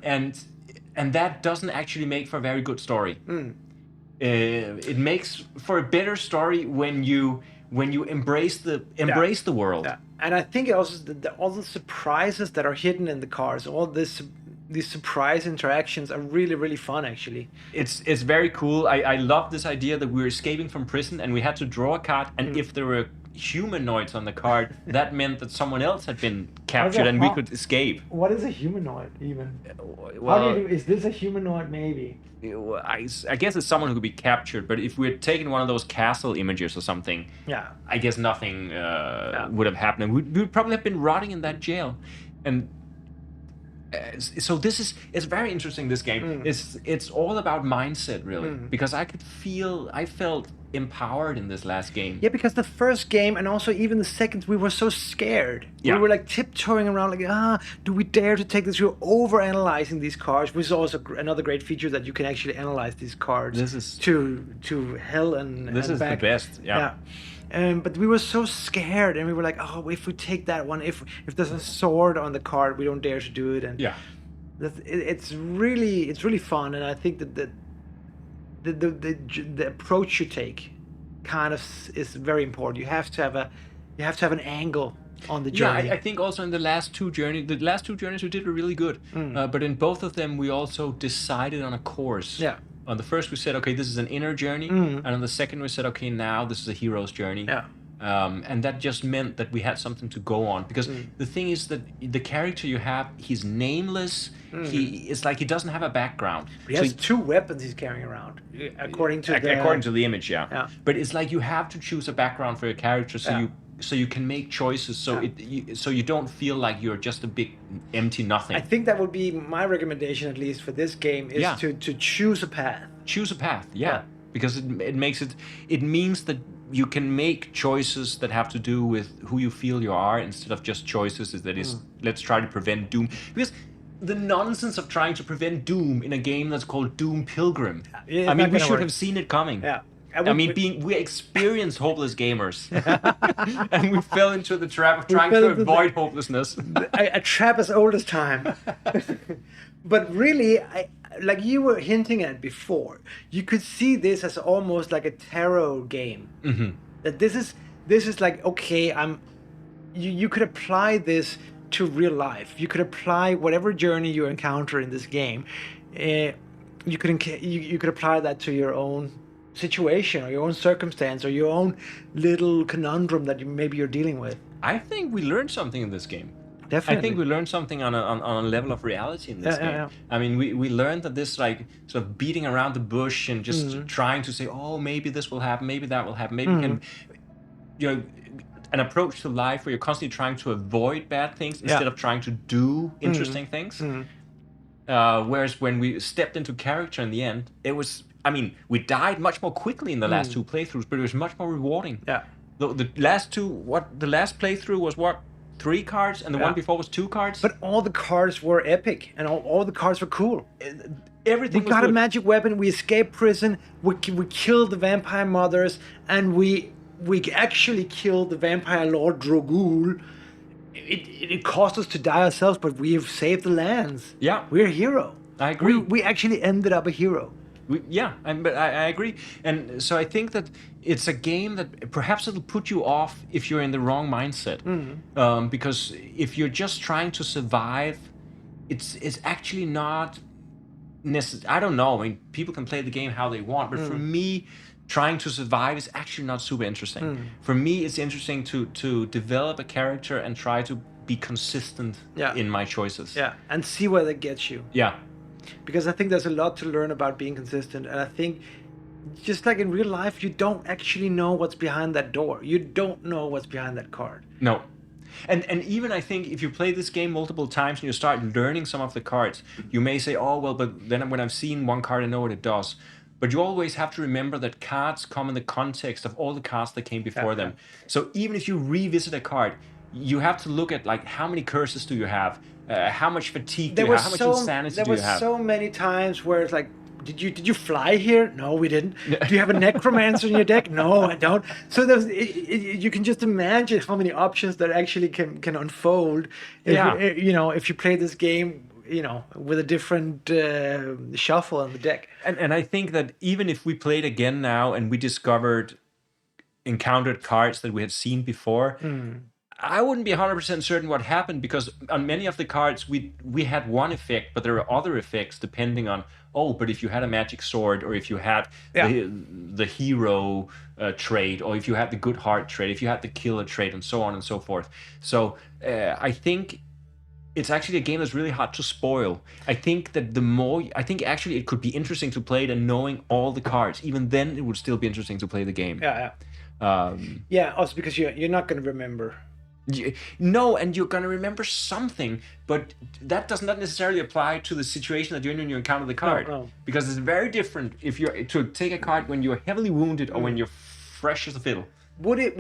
and that doesn't actually make for a very good story. It makes for a better story when you embrace the world. Yeah. And I think also all the surprises that are hidden in the cards, all these surprise interactions are really, really fun, actually. It's very cool. I love this idea that we're escaping from prison and we had to draw a card, and if there were humanoids on the card, that meant that someone else had been captured and we could escape. What is a humanoid, even? Well, is this a humanoid, maybe? I guess it's someone who could be captured, but if we're taking one of those castle images or something, Yeah. I guess nothing would have happened. We would probably have been rotting in that jail. And so it's very interesting, this game. It's all about mindset, really, because I felt empowered in this last game. Yeah, because the first game and also even the second, we were so scared. Yeah. We were like tiptoeing around, like, do we dare to take this? We were over-analyzing these cards, which is also another great feature, that you can actually analyze these cards to hell and this and is back. the best. Yeah. But we were so scared, and we were like, oh, if we take that one, if there's a sword on the card, we don't dare to do it. And Yeah. it's really fun, and I think that the approach you take kind of is very important. You have to have an angle on the journey. Yeah, I think also in the last two journeys we did really good. But in both of them, we also decided on a course. Yeah. On the first, we said, okay, this is an inner journey, and on the second, we said, okay, now this is a hero's journey. Yeah. And that just meant that we had something to go on, because the thing is that the character you have, he's nameless. It's like he doesn't have a background. He has two weapons he's carrying around, according to the image. Yeah. Yeah. But it's like you have to choose a background for your character, so you can make choices, so you don't feel like you're just a big empty nothing. I think that would be my recommendation, at least for this game, is to choose a path. Choose a path, because it means that you can make choices that have to do with who you feel you are, instead of just choices let's try to prevent doom. Because the nonsense of trying to prevent doom in a game that's called Doom Pilgrim, I mean, we should have seen it coming. Yeah. We're experienced hopeless gamers, and we fell into the trap of trying to avoid hopelessness. A trap as old as time. But really, like you were hinting at before, you could see this as almost like a tarot game. That this is like, okay, you could apply this to real life. You could apply whatever journey you encounter in this game. You could apply that to your own situation or your own circumstance or your own little conundrum that maybe you're dealing with. I think we learned something in this game. Definitely. I think we learned something on a level of reality in this game. Yeah. I mean, we learned that this, like, sort of beating around the bush and just trying to say, oh, maybe this will happen, maybe that will happen, maybe can, an approach to life where you're constantly trying to avoid bad things instead of trying to do interesting things. Whereas when we stepped into character in the end, it was, I mean, we died much more quickly in the last two playthroughs, but it was much more rewarding. Yeah. The last playthrough was 3 cards, and the one before was 2 cards. But all the cards were epic, and all the cards were cool. Everything we got a magic weapon, we escaped prison, we killed the vampire mothers, and we actually killed the vampire lord Drogul. It cost us to die ourselves, but we have saved the lands. Yeah. We're a hero. I agree. We actually ended up a hero. But I agree. And so I think that it's a game that perhaps it'll put you off if you're in the wrong mindset. Because if you're just trying to survive, it's actually not necessary. I don't know. I mean, people can play the game how they want, but for me, trying to survive is actually not super interesting. For me, it's interesting to develop a character and try to be consistent in my choices. Yeah, and see where that gets you. Yeah. Because I think there's a lot to learn about being consistent. And I think, just like in real life, you don't actually know what's behind that door. You don't know what's behind that card. No. And even I think if you play this game multiple times and you start learning some of the cards, you may say, oh, well, but then when I've seen one card, I know what it does. But you always have to remember that cards come in the context of all the cards that came before them. So even if you revisit a card, you have to look at like how many curses do you have, how much fatigue do you have, how much insanity do you have. So many times where it's like, did you fly here? No, we didn't. Do you have a necromancer in your deck? No, I don't. So you can just imagine how many options that actually can unfold. If you play this game, with a different shuffle on the deck. And I think that even if we played again now and we encountered cards that we had seen before, I wouldn't be 100% certain what happened, because on many of the cards we had one effect, but there are other effects depending on, but if you had a magic sword, or if you had the hero trait, or if you had the good heart trait, if you had the killer trait, and so on and so forth. So I think it's actually a game that's really hard to spoil. I think that actually it could be interesting to play it and knowing all the cards. Even then, it would still be interesting to play the game. Also because you're not going to remember. No, and you're going to remember something, but that does not necessarily apply to the situation that you're in when you encounter the card. No. Because it's very different if you're to take a card when you're heavily wounded or when you're fresh as a fiddle. Would it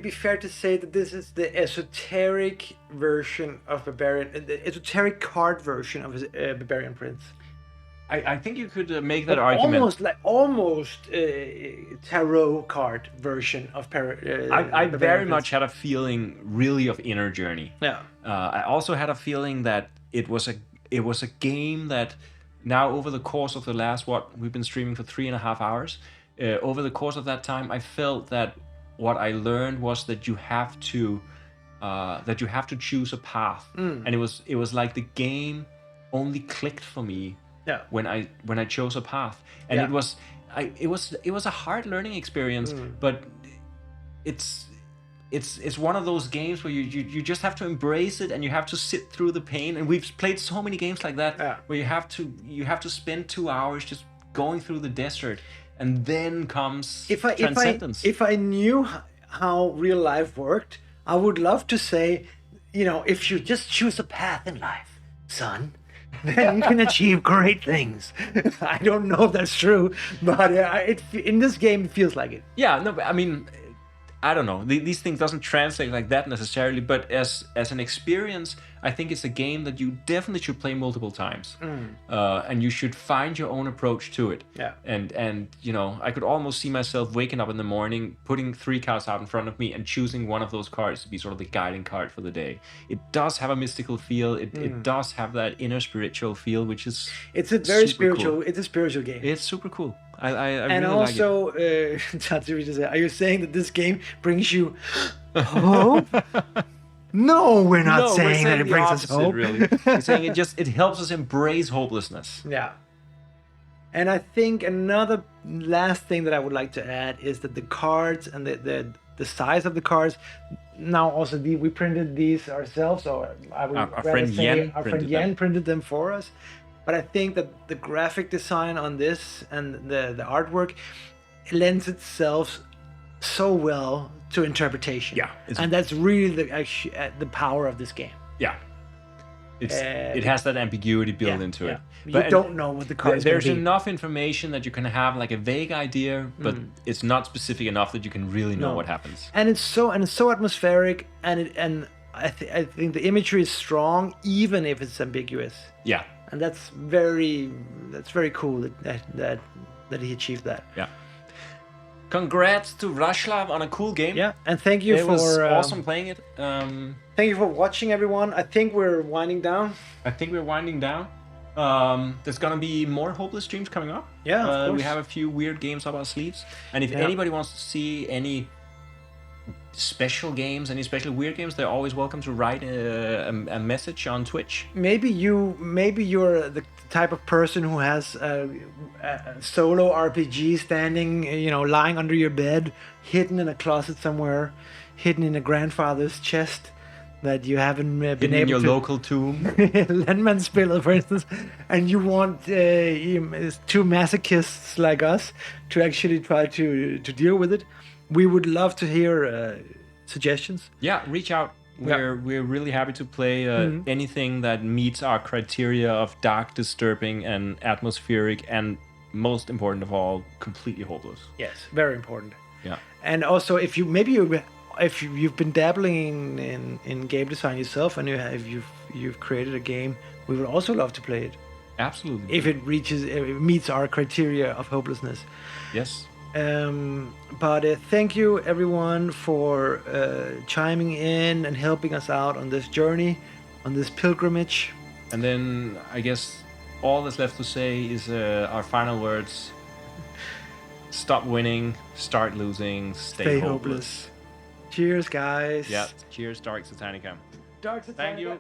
be fair to say that this is the esoteric version of Barbarian, the esoteric card version of Barbarian Prince? I think you could make that argument. Almost tarot card version of I very much had a feeling really of Inner Journey. Yeah. I also had a feeling that it was a game that now, over the course of the last we've been streaming for 3.5 hours. Over the course of that time, I felt that what I learned was that you have to choose a path, and it was like the game only clicked for me when I chose a path, and it was a hard learning experience, but it's one of those games where you just have to embrace it, and you have to sit through the pain. And we've played so many games like that where you have to spend 2 hours just going through the desert. And then comes transcendence. If I knew how real life worked, I would love to say, if you just choose a path in life, son, then you can achieve great things. I don't know if that's true, but in this game, it feels like it. Yeah, no, but I mean, I don't know. These things doesn't translate like that necessarily, but as an experience, I think it's a game that you definitely should play multiple times, and you should find your own approach to it. Yeah. And I could almost see myself waking up in the morning, putting 3 cards out in front of me, and choosing one of those cards to be sort of the guiding card for the day. It does have a mystical feel. It does have that inner spiritual feel, which is it's a very spiritual. Cool. It's a spiritual game. It's super cool. I and really also, like it. Tatsuri, are you saying that this game brings you hope? No, we're not saying that it brings us hope. Really. We're saying it helps us embrace hopelessness. Yeah. And I think another last thing that I would like to add is that the cards and the size of the cards. Now also we printed these ourselves, or I would our friend Yen printed them for us. But I think that the graphic design on this and the artwork lends itself so well to interpretation. Yeah, and that's really the power of this game. Yeah, it has that ambiguity built into it. You don't know what the card is. There's enough information that you can have like a vague idea, but it's not specific enough that you can really know what happens. And it's so atmospheric, and I think the imagery is strong, even if it's ambiguous. Yeah. And that's very cool that he achieved that. Yeah. Congrats to Vraslav on a cool game. Yeah, and thank you for... It was awesome playing it. Thank you for watching, everyone. I think we're winding down. There's gonna be more Hopeless streams coming up. Yeah, of course. We have a few weird games up our sleeves. And if anybody wants to see any special games, any special weird games, they're always welcome to write a message on Twitch. Maybe you're the type of person who has a solo RPG standing, lying under your bed, hidden in a closet somewhere, hidden in a grandfather's chest that you haven't been able in your to... local tomb. Landmanspiller, for instance, and you want 2 masochists like us to actually try to deal with it. We would love to hear suggestions. Yeah, reach out. We're really happy to play anything that meets our criteria of dark, disturbing, and atmospheric, and most important of all, completely hopeless. Yes, very important. Yeah. And also, if you've been dabbling in game design yourself, and you've created a game, we would also love to play it Absolutely. if it meets our criteria of hopelessness. Yes. But thank you everyone for chiming in and helping us out on this journey, on this pilgrimage. And then I guess all that's left to say is our final words. Stop winning, start losing, stay hopeless. Cheers, guys. Yeah. Cheers, Dark Satanica. Dark Satanica. Thank you.